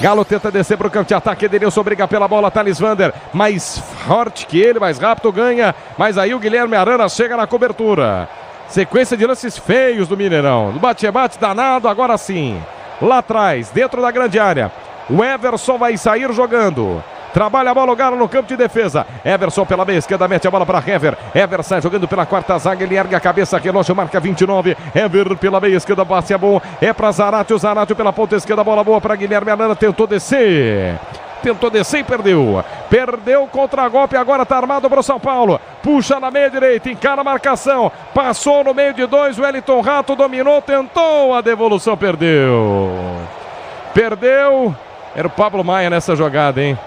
Galo tenta descer para o campo de ataque, Edenilson briga pela bola, Thales Vander, mais forte que ele, mais rápido, ganha, mas aí o Guilherme Arana chega na cobertura. Sequência de lances feios do Mineirão, do bate-bate danado, agora sim, lá atrás, dentro da grande área, o Everson vai sair jogando. Trabalha a bola o Galo no campo de defesa. Everson pela meia esquerda, mete a bola para Hever. Hever sai jogando pela quarta zaga, ele ergue a cabeça, relógio marca 29. Hever pela meia esquerda, passe é bom. É para Zaratio, Zaratio pela ponta esquerda, bola boa para Guilherme Arana, tentou descer e perdeu. Perdeu contra-golpe, agora está armado para o São Paulo. Puxa na meia direita, encara a marcação. Passou no meio de dois, o Wellington Rato dominou, tentou a devolução, perdeu. Era o Pablo Maia nessa jogada, hein?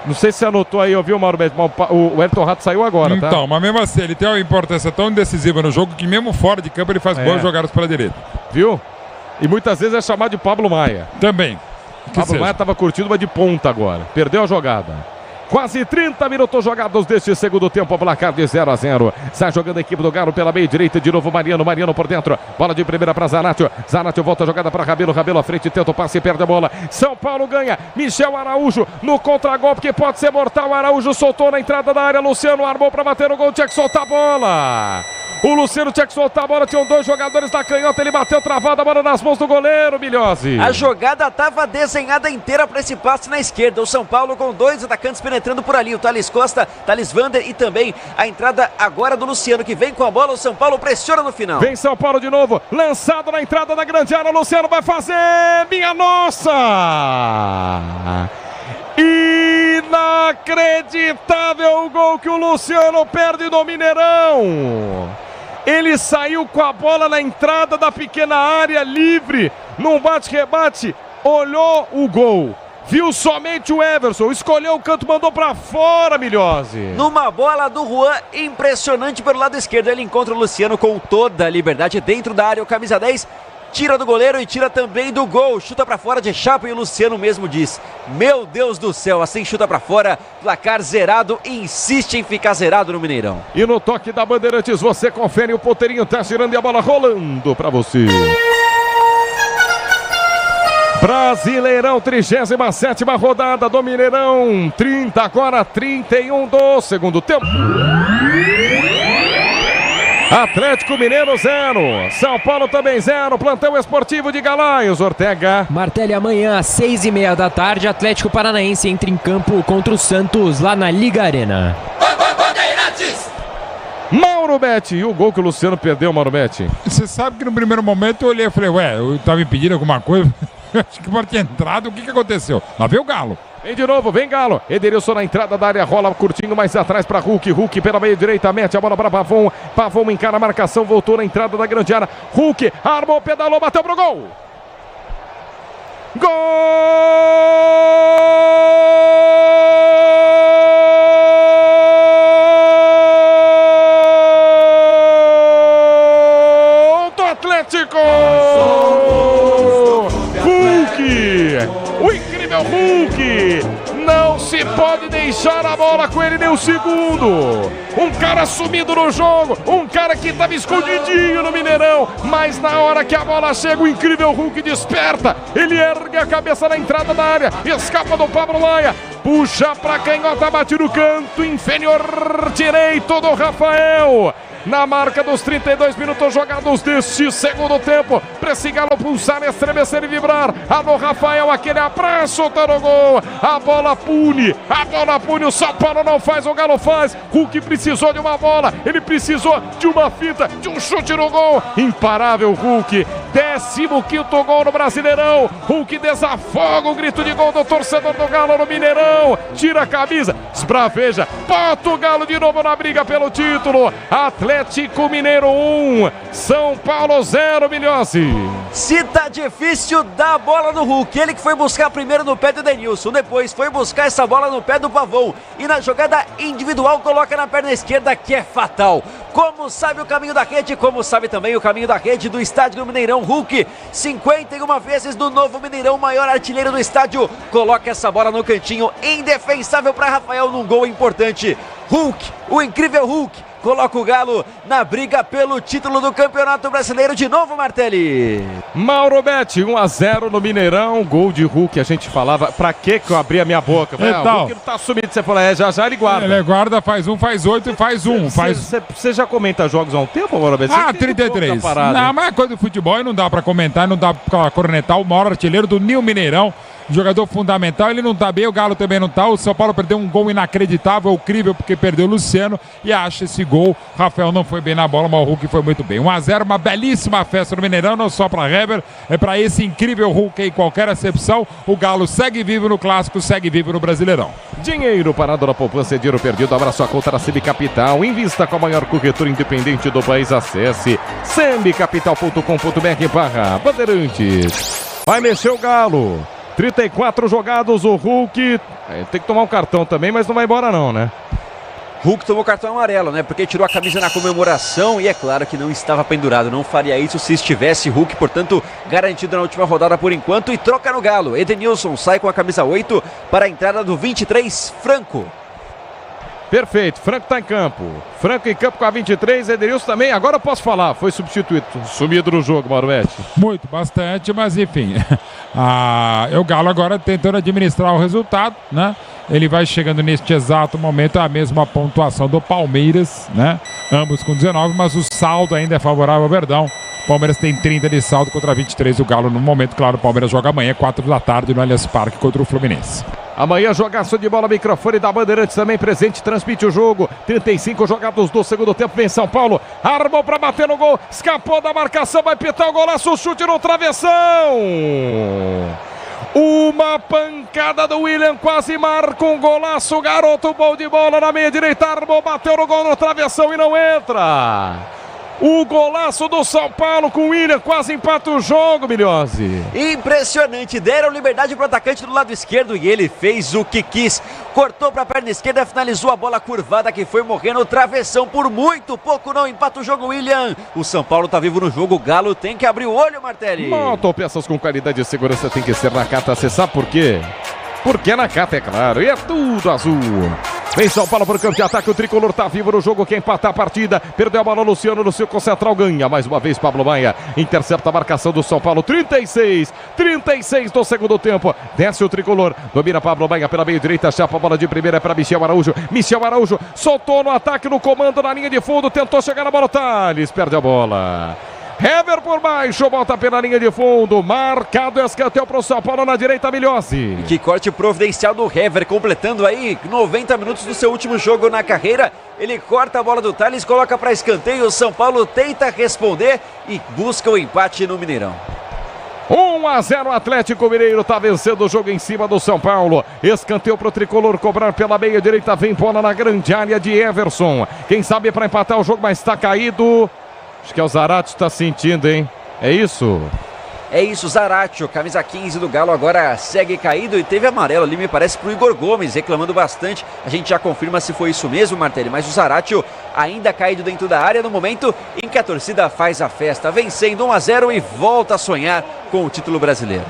Não sei se você anotou aí, ouviu, Mauro Betti? O Wellington Rato saiu agora, tá? Então, mas mesmo assim, ele tem uma importância tão decisiva no jogo que mesmo fora de campo ele faz boas jogadas pela direita. Viu? E muitas vezes é chamado de Pablo Maia. Também. Pablo Maia estava curtindo, mas de ponta agora. Perdeu a jogada. Quase 30 minutos jogados deste segundo tempo, placar de 0-0. Sai jogando a equipe do Galo pela meia direita, de novo Mariano por dentro. Bola de primeira para Zaratio. Zaratio volta a jogada para Rabelo à frente, tenta o passe e perde a bola. São Paulo ganha. Michel Araújo no contragolpe que pode ser mortal. Araújo soltou na entrada da área. Luciano armou para bater o gol, tinha que soltar a bola. O Luciano tinha que soltar a bola, tinham dois jogadores da canhota, ele bateu travado, a bola nas mãos do goleiro, Milhozzi. A jogada estava desenhada inteira para esse passe na esquerda, o São Paulo com dois atacantes penetrando por ali, o Thales Costa, Thales Vander e também a entrada agora do Luciano, que vem com a bola, o São Paulo pressiona no final. Vem São Paulo de novo, lançado na entrada da grande área, o Luciano vai fazer, minha nossa! Inacreditável o gol que o Luciano perde no Mineirão. Ele saiu com a bola na entrada da pequena área, livre, num bate-rebate, olhou o gol. Viu somente o Everson, escolheu o canto, mandou pra fora, Milhozzi. Numa bola do Juan, impressionante pelo lado esquerdo, ele encontra o Luciano com toda a liberdade dentro da área, o camisa 10, tira do goleiro e tira também do gol, chuta pra fora de chapa e o Luciano mesmo diz, meu Deus do céu, assim chuta pra fora, placar zerado e insiste em ficar zerado no Mineirão. E no toque da Bandeirantes você confere, o ponteirinho tá girando e a bola rolando pra você. Brasileirão, 37ª rodada do Mineirão, 30 agora, 31 do segundo tempo. Atlético Mineiro 0, São Paulo também 0, plantão esportivo de Galaios, Ortega. Martelli, amanhã às 6h30 da tarde, Atlético Paranaense entra em campo contra o Santos lá na Liga Arena. Mauro Betti, e o gol que o Luciano perdeu, Mauro Betti? Você sabe que no primeiro momento eu olhei e falei, eu tava impedindo alguma coisa, acho que pode ter entrado, o que aconteceu? Lá veio o Galo. Vem de novo, vem Galo. Edenilson na entrada da área, rola curtinho mais atrás para Hulk. Hulk pela meia direita, mete a bola para Pavão. Pavão encara a marcação, voltou na entrada da grande área. Hulk armou, pedalou, bateu pro gol. Gol! Atlético! Hulk! O incrível Hulk! Não se pode deixar a bola com ele nem um segundo. Um cara sumido no jogo, um cara que estava escondidinho no Mineirão, mas na hora que a bola chega, o incrível Hulk desperta. Ele ergue a cabeça na entrada da área, escapa do Pablo Maia, puxa pra canhota, bate no canto inferior direito do Rafael. Na marca dos 32 minutos jogados deste segundo tempo, para esse Galo pulsar, estremecer e vibrar. Alô, Rafael, aquele abraço, tá no gol. A bola pune, o São Paulo não faz, o Galo faz. Hulk precisou de uma bola, ele precisou de uma fita, de um chute no gol. Imparável Hulk, 15º gol no Brasileirão. Hulk desafoga o grito de gol do torcedor do Galo no Mineirão. Tira a camisa, esbraveja, bota o Galo de novo na briga pelo título. Atlético Mineiro 1, São Paulo 0, Milhozzi. Se tá difícil, dá a bola no Hulk. Ele que foi buscar primeiro no pé do Edenilson, depois foi buscar essa bola no pé do Pavão. E na jogada individual coloca na perna esquerda, que é fatal. Como sabe o caminho da rede, como sabe também o caminho da rede do estádio do Mineirão. Hulk, 51 vezes no novo Mineirão, maior artilheiro do estádio. Coloca essa bola no cantinho, indefensável para Rafael num gol importante. Hulk, o incrível Hulk, coloca o Galo na briga pelo título do Campeonato Brasileiro de novo, Martelli. Mauro Betti, 1-0 no Mineirão, gol de Hulk. A gente falava, pra que eu abri a minha boca? Falei, então, o Hulk não tá sumido. Você falou, já ele guarda. Ele guarda, faz 1, faz 8 e faz 1. Você já comenta jogos há um tempo, Mauro Betti? 33. Não, mas é coisa do futebol e não dá pra comentar, não dá pra cornetar o maior artilheiro do Nil Mineirão. Jogador fundamental, ele não tá bem, o Galo também não tá. O São Paulo perdeu um gol inacreditável, incrível, porque perdeu o Luciano e acha esse gol. Rafael não foi bem na bola, mas o Hulk foi muito bem. 1-0, uma belíssima festa no Mineirão, não só pra Hever, é pra esse incrível Hulk aí, qualquer acepção. O Galo segue vivo no Clássico, segue vivo no Brasileirão. Dinheiro parado na poupança, dinheiro perdido, abra sua conta na Sembi Capital. Invista com a maior corretora independente do país. Acesse sembicapital.com.br/Bandeirantes. Vai mexer o Galo. 34 jogados, o Hulk tem que tomar um cartão também, mas não vai embora não, né? Hulk tomou cartão amarelo, né? Porque tirou a camisa na comemoração e é claro que não estava pendurado. Não faria isso se estivesse. Hulk, portanto, garantido na última rodada por enquanto e troca no Galo. Edenilson sai com a camisa 8 para a entrada do 23, Franco. Perfeito, Franco tá em campo. Franco em campo com a 23, Edenilson também. Agora eu posso falar, foi substituído, sumido no jogo, Maruete. Muito, bastante, mas enfim. O Galo agora tentando administrar o resultado, né? Ele vai chegando neste exato momento a mesma pontuação do Palmeiras, né? Ambos com 19, mas o saldo ainda é favorável ao Verdão. O Palmeiras tem 30 de saldo contra 23, o Galo no momento. Claro, o Palmeiras joga amanhã, 4 da tarde, no Allianz Parque contra o Fluminense. Amanhã, jogaço de bola, microfone da Bandeirantes também presente, transmite o jogo. 35 jogados do segundo tempo, vem São Paulo, armou para bater no gol, escapou da marcação, vai pitar o golaço, o chute no travessão. Uma pancada do William, quase marca um golaço, garoto bom de bola na meia direita, armou, bateu no gol no travessão e não entra. O golaço do São Paulo com o William, quase empata o jogo, Milhozzi. Impressionante, deram liberdade para o atacante do lado esquerdo e ele fez o que quis. Cortou para a perna esquerda, finalizou a bola curvada que foi morrendo no travessão. Por muito pouco não empata o jogo, William. O São Paulo tá vivo no jogo, o Galo tem que abrir o olho, Martelli. Motopeças com qualidade e segurança tem que ser Nakata, você sabe por quê? Porque a Nakata é claro, e é tudo azul. Vem São Paulo para o campo de ataque, o tricolor tá vivo no jogo, quem empata a partida, perdeu a bola, Luciano no seu central, ganha mais uma vez Pablo Maia, intercepta a marcação do São Paulo, 36 do segundo tempo, desce o tricolor, domina Pablo Maia pela meia direita, chapa a bola de primeira para Michel Araújo, soltou no ataque, no comando, na linha de fundo, tentou chegar na bola, Thales, perde a bola. Hever por baixo, volta pela linha de fundo, marcado escanteio para o São Paulo na direita, Milhozzi. Que corte providencial do Hever, completando aí 90 minutos do seu último jogo na carreira. Ele corta a bola do Thales, coloca para escanteio, o São Paulo tenta responder e busca o empate no Mineirão. 1-0, Atlético Mineiro tá vencendo o jogo em cima do São Paulo. Escanteio pro tricolor cobrar pela meia direita, vem bola na grande área de Everson. Quem sabe para empatar o jogo, mas tá caído. Acho que é o Zarate está sentindo, hein? É isso? É isso, Zaratio, camisa 15 do Galo, agora segue caído e teve amarelo ali, me parece, pro Igor Gomes, reclamando bastante. A gente já confirma se foi isso mesmo, Martelli, mas o Zaratio ainda caído dentro da área no momento em que a torcida faz a festa, vencendo 1-0 e volta a sonhar com o título brasileiro.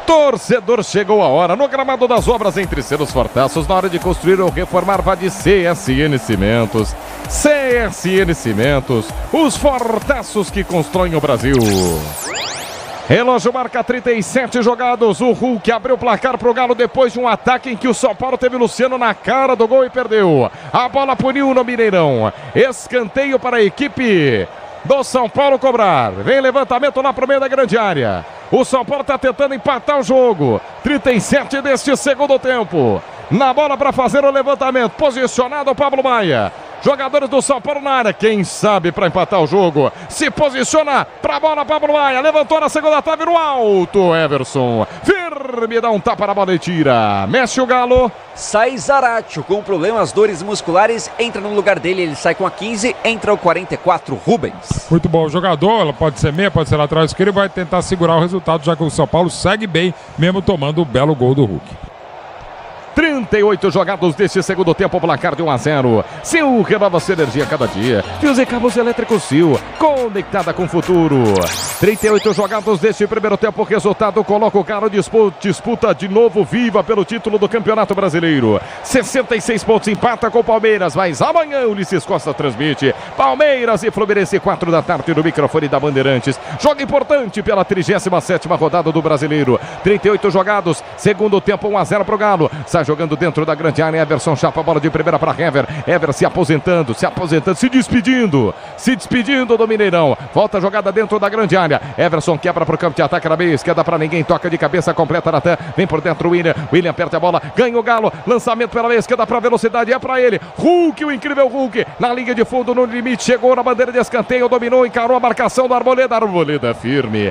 Torcedor, chegou a hora. No gramado das obras entre seus fortaços, na hora de construir ou reformar, vá de CSN Cimentos. CSN Cimentos, os fortaços que constroem o Brasil. Relógio marca 37 jogados. O Hulk abriu o placar pro Galo depois de um ataque em que o São Paulo teve Luciano na cara do gol e perdeu. A bola puniu no Mineirão. Escanteio para a equipe do São Paulo cobrar. Vem levantamento lá pro meio da grande área. O São Paulo está tentando empatar o jogo. 37 deste segundo tempo. Na bola para fazer o levantamento. Posicionado o Pablo Maia. Jogadores do São Paulo na área. Quem sabe para empatar o jogo. Se posiciona para a bola Pablo Maia. Levantou na segunda trave no alto. Everson. Firme, dá um tapa na bola e tira. Mexe o Galo. Sai Zaratio com problemas, dores musculares. Entra no lugar dele. Ele sai com a 15. Entra o 44, Rubens. Muito bom o jogador. Ela pode ser meia, pode ser lateral esquerdo. Vai tentar segurar o resultado, já que o São Paulo segue bem, mesmo tomando o belo gol do Hulk. 38 jogados deste segundo tempo, placar de 1-0. Sil renova sua energia a cada dia. Fios e cabos elétricos Sil, conectada com o futuro. 38 jogados deste primeiro tempo, resultado coloca o Galo disputa de novo viva pelo título do Campeonato Brasileiro. 66 pontos, empata com o Palmeiras, mas amanhã o Ulisses Costa transmite Palmeiras e Fluminense, 4 da tarde no microfone da Bandeirantes. Jogo importante pela 37ª rodada do Brasileiro. 38 jogados, segundo tempo 1-0 pro Galo. Sai jogando dentro da grande área, Everson chapa a bola de primeira para Hever. Hever se aposentando, se despedindo do Mineirão. Volta a jogada dentro da grande área. Everson quebra para o campo de ataque na meia esquerda para ninguém, toca de cabeça, completa Natan, vem por dentro o William. William perde a bola, ganha o Galo, lançamento pela meia esquerda para velocidade, é para ele. Hulk, o incrível Hulk, na linha de fundo, no limite, chegou na bandeira de escanteio, dominou, encarou a marcação do Arboleda. Arboleda firme,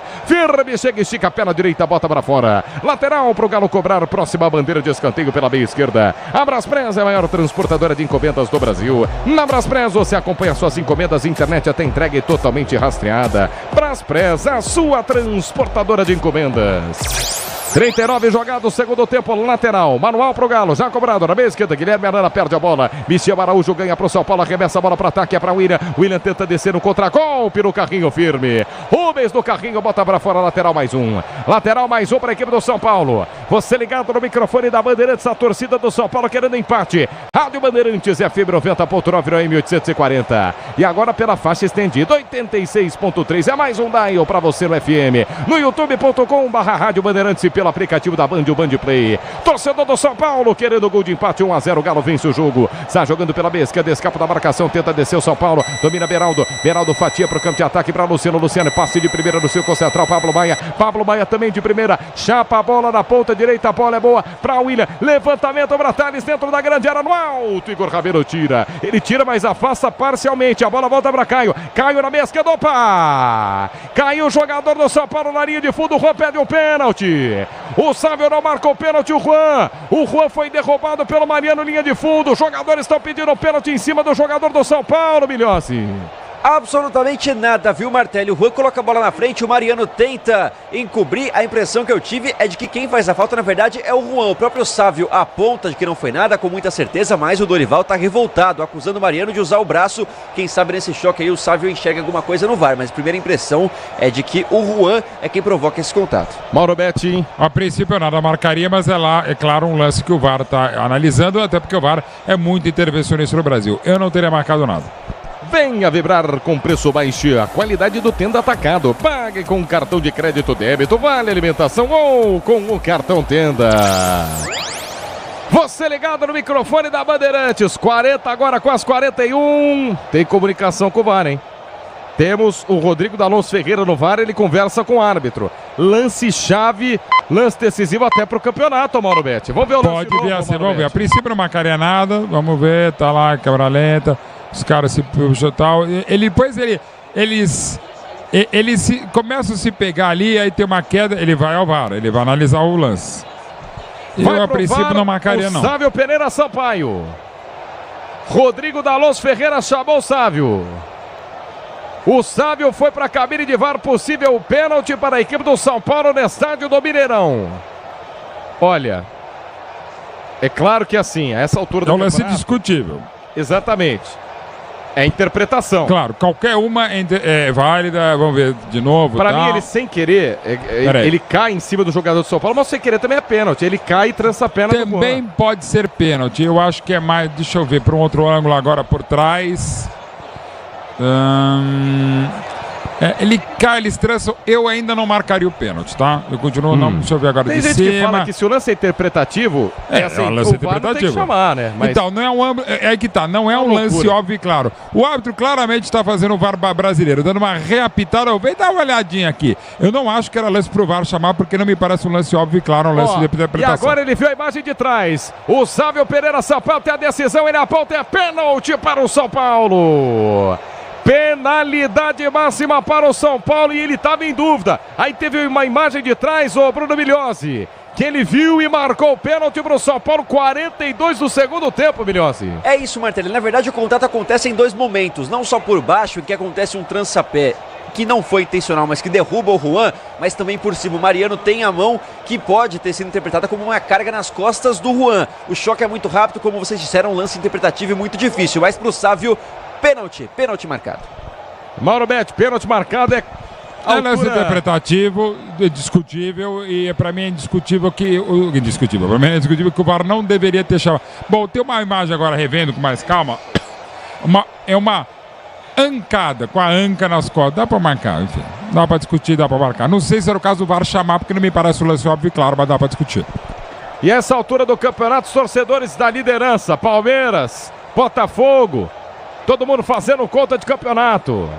chega, estica a perna direita, bota para fora. Lateral para o Galo cobrar, próxima bandeira de escanteio pela meia esquerda. A Braspress é a maior transportadora de encomendas do Brasil. Na Braspress você acompanha suas encomendas, internet até entrega e totalmente rastreada. Braspress, a sua transportadora de encomendas. 39 jogados, segundo tempo, lateral. Manual pro Galo, já cobrado na meia esquerda. Guilherme Arana perde a bola. Michel Araújo ganha pro São Paulo, arremessa a bola para ataque, é para William. William tenta descer no contragolpe no carrinho firme. Rubens do carrinho, bota para fora, lateral mais um. Lateral mais um para a equipe do São Paulo. Você ligado no microfone da Bandeirantes, a torcida do São Paulo querendo empate. Rádio Bandeirantes, FM 90.9 no AM840. E agora pela faixa estendida, 86.3. É mais um dial para você no FM. No youtube.com/Rádio Bandeirantes e pelo aplicativo da Band, o Band Play. Torcedor do São Paulo querendo gol de empate, 1-0, o Galo vence o jogo. Está jogando pela meia esquerda, escapa da marcação, tenta descer o São Paulo, domina Beraldo. Beraldo fatia para o campo de ataque para Luciano. Luciano passe de primeira no círculo central, Pablo Maia também de primeira, chapa a bola na ponta direita, a bola é boa para William. Levantamento para Thales dentro da grande área no alto. Igor Rabelo tira, ele tira, mas afasta parcialmente. A bola volta para Caio. Caio na meia esquerda, opa! Caiu o jogador do São Paulo na linha de fundo. O Juan pede um pênalti. O Sávio não marcou pênalti, o Juan foi derrubado pelo Mariano, linha de fundo. Os jogadores estão pedindo pênalti em cima do jogador do São Paulo, Milhossi. Absolutamente nada, viu, Martelli? O Juan coloca a bola na frente, o Mariano tenta encobrir. A impressão que eu tive é de que quem faz a falta, na verdade, é o Juan. O próprio Sávio aponta de que não foi nada, com muita certeza, mas o Dorival tá revoltado, acusando o Mariano de usar o braço. Quem sabe nesse choque aí o Sávio enxerga alguma coisa no VAR, mas a primeira impressão é de que o Juan é quem provoca esse contato. Mauro Betti. A princípio nada marcaria, mas é lá, é claro, um lance que o VAR tá analisando, até porque o VAR é muito intervencionista no Brasil. Eu não teria marcado nada. Venha vibrar com preço baixo, a qualidade do Tenda Atacado. Pague com cartão de crédito débito, vale alimentação ou com o cartão Tenda. Você ligado no microfone da Bandeirantes, 40 agora com as 41. Tem comunicação com o VAR, hein? Temos o Rodrigo D'Alonso Ferreira no VAR, ele conversa com o árbitro. Lance-chave, lance decisivo até pro campeonato, Mauro Betti. Vamos ver o lance. Pode ver assim, vamos ver. A princípio não marcaria nada, vamos ver, tá lá, câmera lenta. Os caras se puxam e tal. Eles começam a se pegar ali, aí tem uma queda, ele vai ao VAR, ele vai analisar o lance. Eu, a princípio, VAR, não marcaria, não. Sávio Pereira Sampaio. Rodrigo D'Alonso Ferreira chamou o Sávio. O Sávio foi para a cabine de VAR, possível pênalti para a equipe do São Paulo no estádio do Mineirão. Olha, é claro que assim, a essa altura do campeonato... É um lance discutível. Exatamente. É interpretação. Claro, qualquer uma é válida, vamos ver de novo. Para mim, ele sem querer, ele cai em cima do jogador do São Paulo, mas sem querer também é pênalti. Ele cai e trança a perna. Também pode ser pênalti. Eu acho que é mais, deixa eu ver, para um outro ângulo agora por trás. Ele cai, eles trançam. Eu ainda não marcaria o pênalti, tá? Eu continuo, não. Deixa eu ver agora de cima. Tem gente que fala que se o lance é interpretativo, assim, o lance interpretativo. Tem que chamar, né? Mas... Então, não é aí que tá, não é um lance óbvio e claro. O árbitro claramente está fazendo o VAR brasileiro, dando uma reapitada. Vem dar uma olhadinha aqui. Eu não acho que era lance pro VAR chamar, porque não me parece um lance óbvio e claro, um lance de interpretação. E agora ele viu a imagem de trás. O Sávio Pereira Sampaio tem a decisão, ele aponta, é pênalti para o São Paulo. Penalidade máxima para o São Paulo e ele estava em dúvida. Aí teve uma imagem de trás, o Bruno Migliozzi, que ele viu e marcou o pênalti para o São Paulo, 42 do segundo tempo, Migliozzi. É isso, Martelli. Na verdade, o contato acontece em dois momentos. Não só por baixo, que acontece um trança-pé, que não foi intencional, mas que derruba o Juan, mas também por cima. O Mariano tem a mão que pode ter sido interpretada como uma carga nas costas do Juan. O choque é muito rápido, como vocês disseram, um lance interpretativo e muito difícil. Mas para o Sávio, pênalti marcado. Mauro Betti, pênalti marcado é lance interpretativo, discutível, e para mim é indiscutível que o VAR não deveria ter chamado. Bom, tem uma imagem agora revendo com mais calma. É uma ancada, com a anca nas costas. Dá para marcar, enfim. Dá para discutir, dá para marcar. Não sei se era o caso do VAR chamar, porque não me parece um lance óbvio e claro, mas dá para discutir. E essa altura do campeonato, os torcedores da liderança, Palmeiras, Botafogo, todo mundo fazendo conta de campeonato.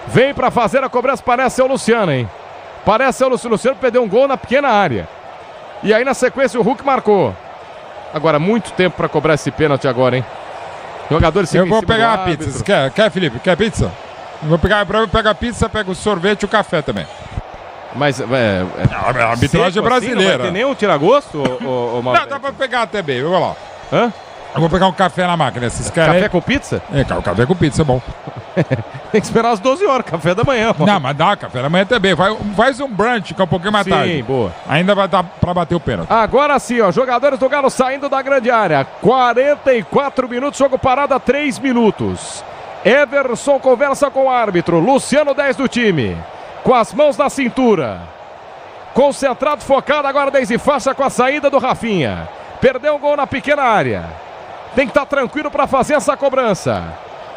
Vem para fazer a cobrança, parece ser o Luciano, hein? Parece ser o Luciano. O Luciano perdeu um gol na pequena área. E aí na sequência o Hulk marcou. Agora, muito tempo para cobrar esse pênalti agora, hein? Jogadores Eu vou pegar a pizza. Quer, Felipe? Quer pizza? Eu vou pegar a pizza, pego o sorvete e o café também. Mas a arbitragem brasileira. Assim, não vai ter nenhum tiragosto? Não, dá pra pegar até bem. Vamos lá. Hã? Eu vou pegar um café na máquina. Café com pizza? O café com pizza é bom. Tem que esperar às 12 horas, café da manhã. Pô. Não, mas dá, café da manhã também. Faz um brunch, que é um pouquinho mais tarde. Sim, boa. Ainda vai dar pra bater o pênalti. Agora sim, ó, jogadores do Galo saindo da grande área. 44 minutos, jogo parado a 3 minutos. Everson conversa com o árbitro. Luciano, 10 do time. Com as mãos na cintura. Concentrado, focado, agora 10 e faixa com a saída do Rafinha. Perdeu um gol na pequena área. Tem que estar tranquilo para fazer essa cobrança.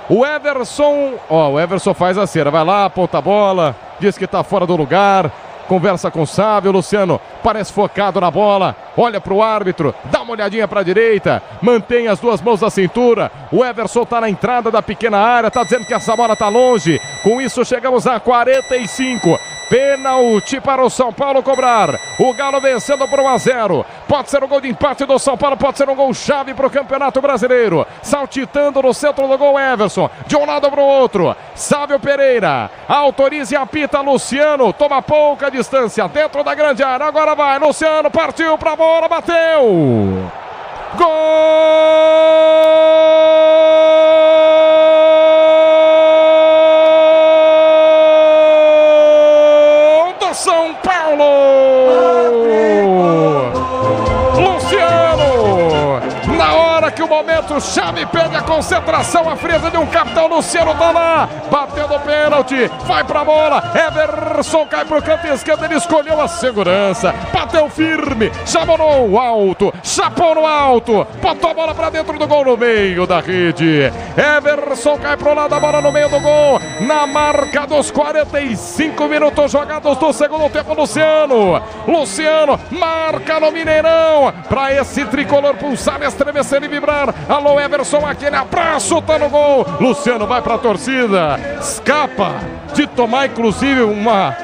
O Everson faz a cera. Vai lá, aponta a bola, diz que está fora do lugar. Conversa com o Sávio. Luciano parece focado na bola. Olha para o árbitro, dá uma olhadinha para a direita. Mantém as duas mãos na cintura. O Everson está na entrada da pequena área. Está dizendo que essa bola está longe. Com isso chegamos a 45. Pênalti para o São Paulo cobrar. O Galo vencendo por 1-0. Pode ser um gol de empate do São Paulo, pode ser um gol chave para o Campeonato Brasileiro. Saltitando no centro do gol, Everson. De um lado para o outro. Sávio Pereira autoriza e apita. Luciano toma pouca distância dentro da grande área. Agora vai. Luciano partiu para a bola, bateu. Gol do São Paulo. Luciano, na hora que o momento chave perde a concentração, a frieza de um capitão. Luciano tá lá, batendo o pênalti, vai pra bola, Everson cai pro canto esquerdo, ele escolheu a segurança, bateu firme, chamou no alto, chapou no alto, botou a bola pra dentro do gol no meio da rede. Everson cai pro lado, a bola no meio do gol, na marca dos 45 minutos jogados do segundo tempo. Luciano marca no Mineirão, pra esse tricolor pulsar, estremecer e vibrar. Alô Everson, aquele abraço, tá no gol. Luciano vai pra torcida, escapa de tomar inclusive uma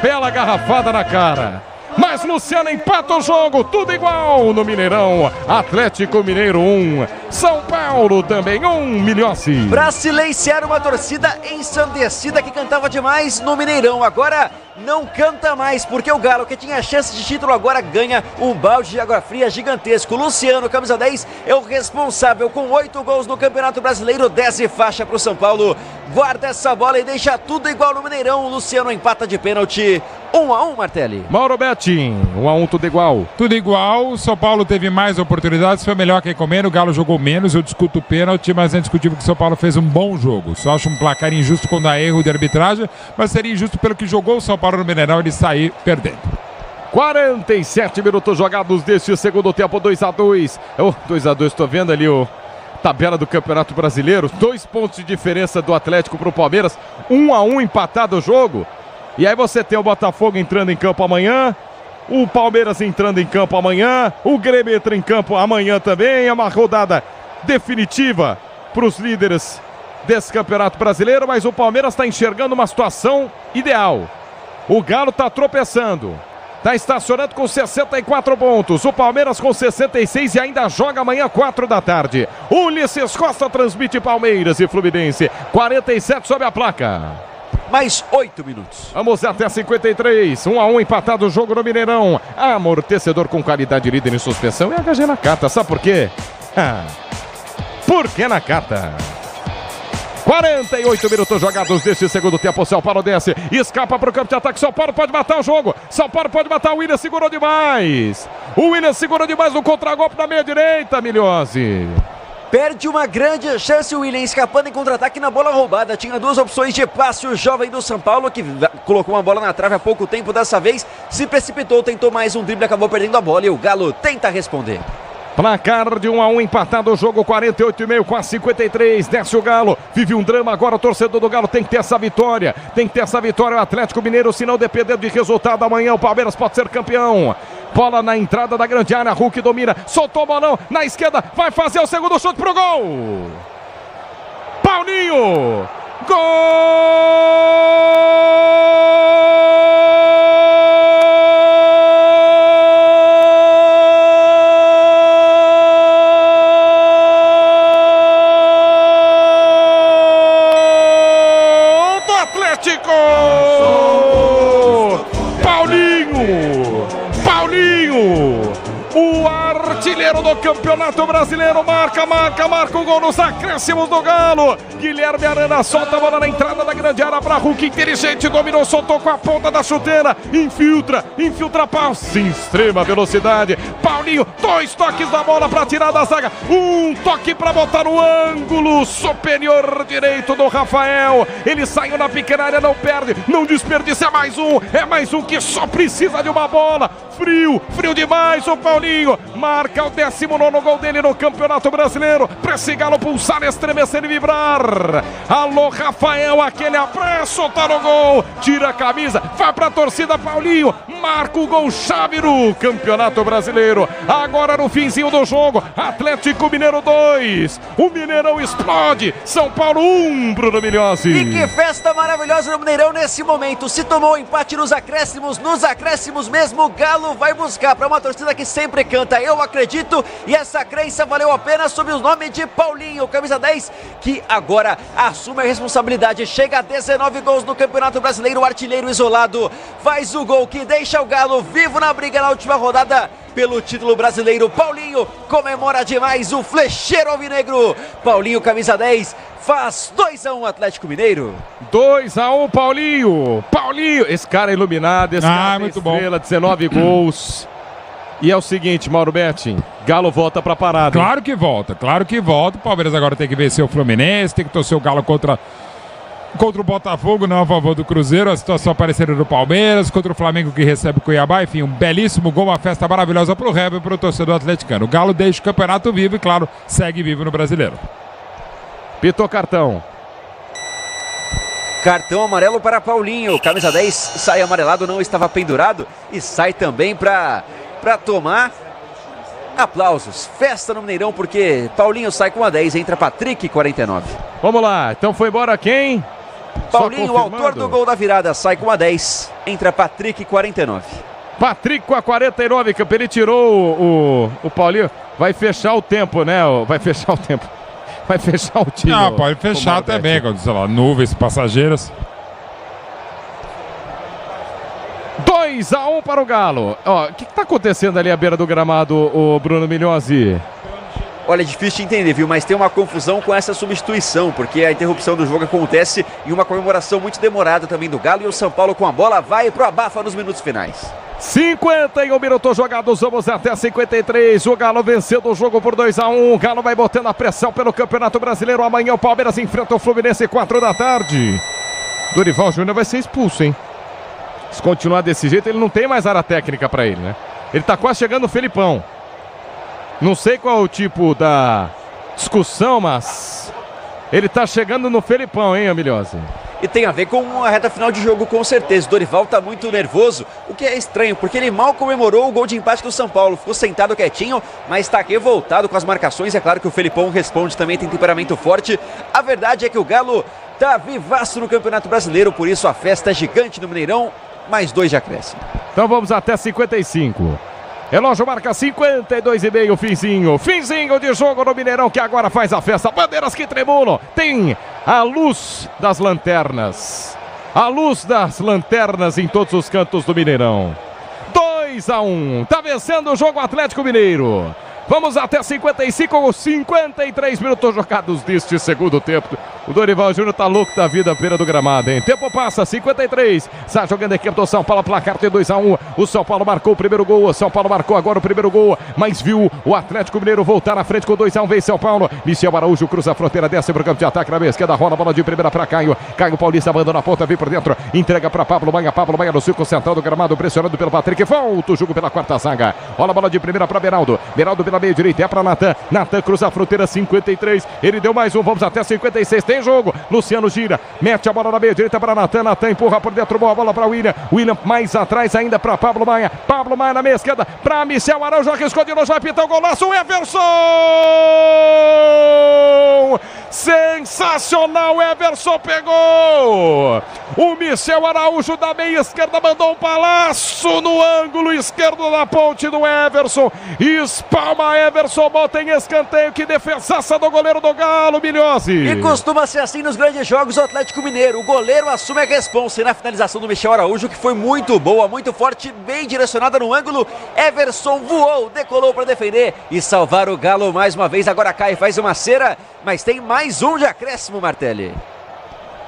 bela garrafada na cara. Mas Palmeiras, Luciano empata o jogo, tudo igual no Mineirão. Atlético Mineiro 1, São Paulo também 1, Milhossi. Pra silenciar uma torcida ensandecida que cantava demais no Mineirão, agora não canta mais, porque o Galo, que tinha chance de título, agora ganha um balde de água fria gigantesco. Luciano, camisa 10, é o responsável com 8 gols no Campeonato Brasileiro, 10 de faixa pro São Paulo. Guarda essa bola e deixa tudo igual no Mineirão. O Luciano empata de pênalti. 1-1, Martelli. Mauro Betting, 1-1, tudo igual. Tudo igual, o São Paulo teve mais oportunidades, foi melhor que comer, o Galo jogou menos, eu discuto o pênalti, mas é indiscutível que o São Paulo fez um bom jogo. Só acho um placar injusto quando há erro de arbitragem, mas seria injusto pelo que jogou o São Paulo no Mineirão, ele sair perdendo. 47 minutos jogados deste segundo tempo, 2-2. 2-2, estou vendo ali o tabela do Campeonato Brasileiro, 2 pontos de diferença do Atlético para o Palmeiras, 1-1 empatado o jogo. E aí você tem o Botafogo entrando em campo amanhã, o Palmeiras entrando em campo amanhã, o Grêmio entra em campo amanhã também. É uma rodada definitiva para os líderes desse Campeonato Brasileiro, mas o Palmeiras está enxergando uma situação ideal. O Galo está tropeçando, está estacionando com 64 pontos, o Palmeiras com 66 e ainda joga amanhã 4 da tarde. Ulisses Costa transmite Palmeiras e Fluminense, 47 sob a placa. Mais 8 minutos. Vamos até 53. 1-1 empatado o jogo no Mineirão. Amortecedor com qualidade, líder em suspensão e HG Nakata. Sabe por quê? Por que Nakata? 48 minutos jogados deste segundo tempo. São Paulo desce, escapa para o campo de ataque. São Paulo pode matar o jogo. São Paulo pode matar. O Willian segurou demais. O Willian segurou demais no contragolpe na meia direita, Milhose. Perde uma grande chance o Willian, escapando em contra-ataque na bola roubada. Tinha 2 opções de passe. O jovem do São Paulo, que colocou uma bola na trave há pouco tempo, dessa vez se precipitou, tentou mais um drible, acabou perdendo a bola e o Galo tenta responder. Placar de 1-1 empatado o jogo, 48,5 com a 53. Desce o Galo, vive um drama agora. O torcedor do Galo tem que ter essa vitória. Tem que ter essa vitória. O Atlético Mineiro, se não depender de resultado amanhã, o Palmeiras pode ser campeão. Bola na entrada da grande área. Hulk domina, soltou o bolão na esquerda. Vai fazer o segundo chute pro gol. Paulinho. Gol! Do Campeonato Brasileiro, marca o gol nos acréscimos do Galo. Guilherme Arana solta a bola na entrada da grande área para Hulk, inteligente, dominou, soltou com a ponta da chuteira, infiltra passe em extrema velocidade. Paulinho, 2 toques da bola para tirar da zaga, um toque para botar no ângulo superior direito do Rafael. Ele saiu na pequena área, não perde, não desperdiça, é mais um que só precisa de uma bola. Frio demais o Paulinho, marca o 19º gol dele no Campeonato Brasileiro, pra esse Galo pulsar, estremecer e vibrar. Alô Rafael, aquele abraço, tá no gol, tira a camisa, vai pra torcida. Paulinho, marca o gol chave no Campeonato Brasileiro. Agora no finzinho do jogo, Atlético Mineiro 2, o Mineirão explode, São Paulo 1, Bruno Milhose. E que festa maravilhosa no Mineirão nesse momento. Se tomou o empate nos acréscimos mesmo, o Galo vai buscar para uma torcida que sempre canta Eu Acredito, e essa crença valeu a pena sob o nome de Paulinho, camisa 10, que agora assume a responsabilidade, chega a 19 gols no Campeonato Brasileiro, o artilheiro isolado, faz o gol que deixa o Galo vivo na briga na última rodada pelo título brasileiro. Paulinho comemora demais, o flecheiro alvinegro. Paulinho, camisa 10, faz 2-1 Atlético Mineiro. 2-1 Paulinho, esse cara é iluminado, esse cara é muito estrela, bom. 19 gols. E é o seguinte, Mauro Betting, Galo volta pra parada. Claro que volta. O Palmeiras agora tem que vencer o Fluminense, tem que torcer o Galo contra o Botafogo, não a favor do Cruzeiro, a situação parecida do Palmeiras, contra o Flamengo que recebe o Cuiabá, enfim, um belíssimo gol, uma festa maravilhosa pro Heber e pro torcedor atleticano. O Galo deixa o campeonato vivo e, claro, segue vivo no Brasileiro. Pitou cartão. Cartão amarelo para Paulinho, camisa 10, sai amarelado, não estava pendurado, e sai também para tomar aplausos. Festa no Mineirão, porque Paulinho sai com a 10, entra Patrick, 49. Vamos lá, então foi embora quem? Paulinho, autor do gol da virada, sai com a 10, entra Patrick, 49. Patrick com a 49, ele tirou o Paulinho. Vai fechar o tempo, né? Vai fechar o tempo. Vai fechar o time. Não, pode fechar também, quando, sei lá, nuvens passageiras. 2-1 para o Galo. Ó, o que está acontecendo ali à beira do gramado, o Bruno Migliozzi? Olha, é difícil de entender, viu? Mas tem uma confusão com essa substituição, porque a interrupção do jogo acontece em uma comemoração muito demorada também do Galo, e o São Paulo com a bola vai pro abafa nos minutos finais. 51 minutos jogados, vamos até 53. O Galo vencendo o jogo por 2-1. O Galo vai botando a pressão pelo Campeonato Brasileiro. Amanhã o Palmeiras enfrenta o Fluminense 4 da tarde. Dorival Júnior vai ser expulso, hein? Se continuar desse jeito, ele não tem mais área técnica para ele, né? Ele tá quase chegando no Felipão. Não sei qual é o tipo da discussão, mas ele tá chegando no Felipão, hein, Migliozzi? E tem a ver com a reta final de jogo, com certeza. O Dorival tá muito nervoso, o que é estranho, porque ele mal comemorou o gol de empate do São Paulo. Ficou sentado quietinho, mas tá revoltado com as marcações. É claro que o Felipão responde também, tem temperamento forte. A verdade é que o Galo tá vivaço no Campeonato Brasileiro, por isso a festa é gigante no Mineirão. Mais 2 de acréscimo. Então vamos até 55. Relógio marca 52,5, finzinho de jogo no Mineirão, que agora faz a festa. Bandeiras que tremulam, tem a luz das lanternas. A luz das lanternas em todos os cantos do Mineirão. 2-1, tá vencendo o jogo Atlético Mineiro. Vamos até 55 ou 53 minutos jogados deste segundo tempo. O Dorival Júnior tá louco da vida à beira do gramado, hein? Tempo passa, 53. Está jogando a equipe do São Paulo, placar de 2-1. O São Paulo marcou o primeiro gol. O São Paulo marcou agora o primeiro gol, mas viu o Atlético Mineiro voltar à frente com 2-1. Vem São Paulo. Michel Araújo cruza a fronteira, desce pro campo de ataque na mesa esquerda, rola a bola de primeira para Caio. Caio Paulista abandona a ponta, vem por dentro, entrega para Pablo Maia. Pablo Maia no círculo central do gramado, pressionado pelo Patrick. Volta o jogo pela quarta zaga. Rola a bola de primeira para Beraldo. Beraldo pela meia direita, é para Natan. Natan cruza a fronteira, 53. Ele deu mais um, vamos até 56. Tem jogo. Luciano gira, mete a bola na meia direita para Natan. Natan empurra por dentro, boa bola para William. William mais atrás ainda para Pablo Maia. Pablo Maia na meia esquerda para Michel Araújo. Arriscou de novo, vai pintar o golaço. O Everson! Sensacional, Everson pegou! O Michel Araújo da meia esquerda mandou um palácio no ângulo esquerdo da ponte do Everson. Espalma Everson, bota em escanteio. Que defesaça do goleiro do Galo, Migliozzi. E costuma ser assim nos grandes jogos do Atlético Mineiro. O goleiro assume a responsa e na finalização do Michel Araújo, que foi muito boa, muito forte, bem direcionada no ângulo. Everson voou, decolou para defender e salvar o Galo mais uma vez. Agora cai, faz uma cera, mas tem mais um de acréscimo, Martelli.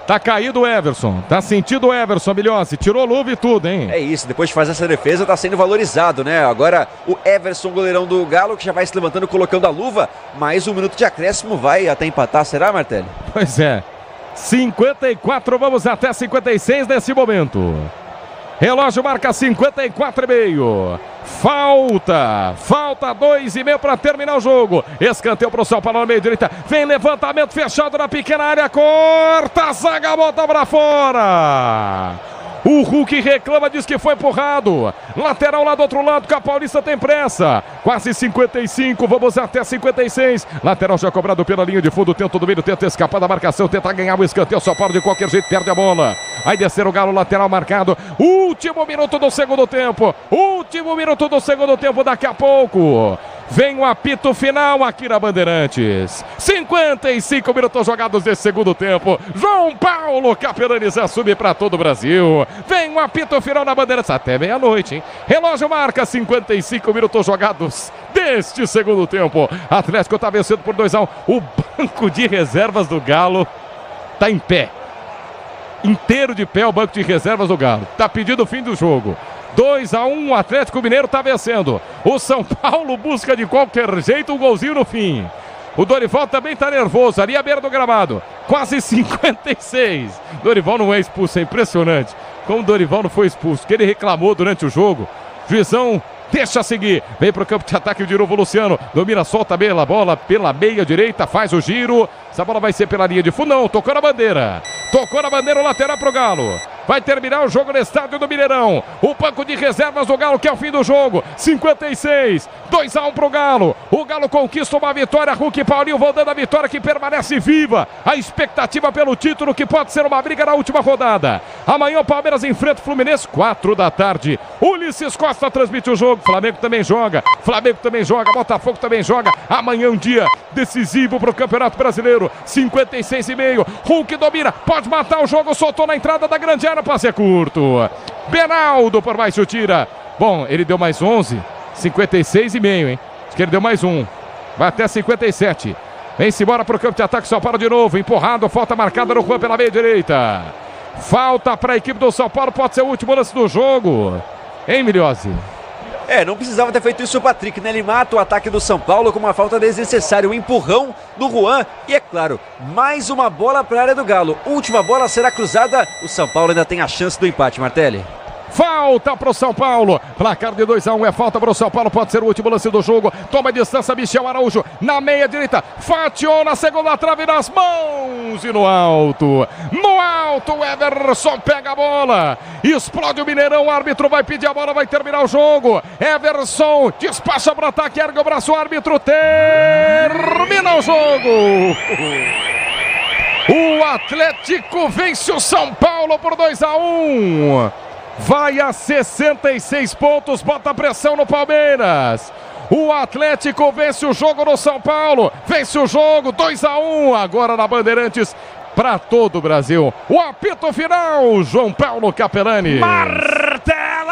Tá caído o Everson, tá sentido o Everson, Migliozzi, tirou luva e tudo, hein? É isso, depois de fazer essa defesa tá sendo valorizado, né? Agora o Everson, goleirão do Galo, que já vai se levantando, colocando a luva, mais um minuto de acréscimo, vai até empatar, será, Martelli? Pois é, 54, vamos até 56 nesse momento. Relógio marca 54,5. Falta 2,5 para terminar o jogo. Escanteio para o São Paulo na meia direita. Vem levantamento fechado na pequena área. Corta a zaga, bota para fora. O Hulk reclama, diz que foi empurrado. Lateral lá do outro lado, que a Paulista tem pressa. Quase 55, vamos até 56. Lateral já cobrado pela linha de fundo. Tenta do meio, tenta escapar da marcação, tenta ganhar o escanteio. São Paulo de qualquer jeito perde a bola. Vai descer o Galo, lateral marcado. Último minuto do segundo tempo. Daqui a pouco. Vem o apito final aqui na Bandeirantes. 55 minutos jogados desse segundo tempo. João Paulo Capelanes assume para todo o Brasil. Vem o apito final na Bandeirantes até meia-noite, hein? Relógio marca 55 minutos jogados deste segundo tempo. Atlético tá vencendo por 2-1. O banco de reservas do Galo tá em pé. Inteiro de pé o banco de reservas do Galo. Tá pedindo o fim do jogo. 2-1, o Atlético Mineiro está vencendo. O São Paulo busca de qualquer jeito um golzinho no fim. O Dorival também está nervoso, ali à beira do gramado. Quase 56. Dorival não é expulso, é impressionante. Como o Dorival não foi expulso, que ele reclamou durante o jogo. Juizão deixa seguir. Vem para o campo de ataque de novo o Luciano. Domina, solta bem a bola pela meia direita, faz o giro. Essa bola vai ser pela linha de fundo. Não, tocou na bandeira. O lateral para o Galo. Vai terminar o jogo no estádio do Mineirão. O banco de reservas do Galo, que é o fim do jogo. 56, 2-1 pro Galo. O Galo conquista uma vitória. Hulk e Paulinho vão dando a vitória que permanece viva. A expectativa pelo título, que pode ser uma briga na última rodada. Amanhã o Palmeiras enfrenta o Fluminense, 4 da tarde. Ulisses Costa transmite o jogo. Flamengo também joga. Botafogo também joga. Amanhã um dia decisivo pro Campeonato Brasileiro. 56,5. Hulk domina. Pode matar o jogo. Soltou na entrada da grande área. Passe é curto. Beraldo por baixo tira. Bom, ele deu mais 11. 56,5, hein? Acho que ele deu mais um. Vai até 57. Vem-se embora pro campo de ataque. São Paulo de novo. Empurrado. Falta marcada no Juan pela meia direita. Falta para a equipe do São Paulo. Pode ser o último lance do jogo. Hein, Miliose? Não precisava ter feito isso o Patrick, né? Ele mata o ataque do São Paulo com uma falta desnecessária, um empurrão do Juan. E é claro, mais uma bola para a área do Galo. Última bola será cruzada. O São Paulo ainda tem a chance do empate, Martelli. Falta pro São Paulo. Placar de 2-1 é falta pro São Paulo. Pode ser o último lance do jogo. Toma a distância, Michel Araújo. Na meia direita. Fatiou na segunda trave, nas mãos. E no alto. No alto, Everson pega a bola. Explode o Mineirão. O árbitro vai pedir a bola. Vai terminar o jogo. Everson despacha pro ataque. Ergue o braço. O árbitro termina o jogo. O Atlético vence o São Paulo por 2-1. Vai a 66 pontos, bota pressão no Palmeiras. O Atlético vence o jogo no São Paulo. Vence o jogo, 2-1. Agora na Bandeirantes, para todo o Brasil. O apito final, João Paulo Capelani. Martelo!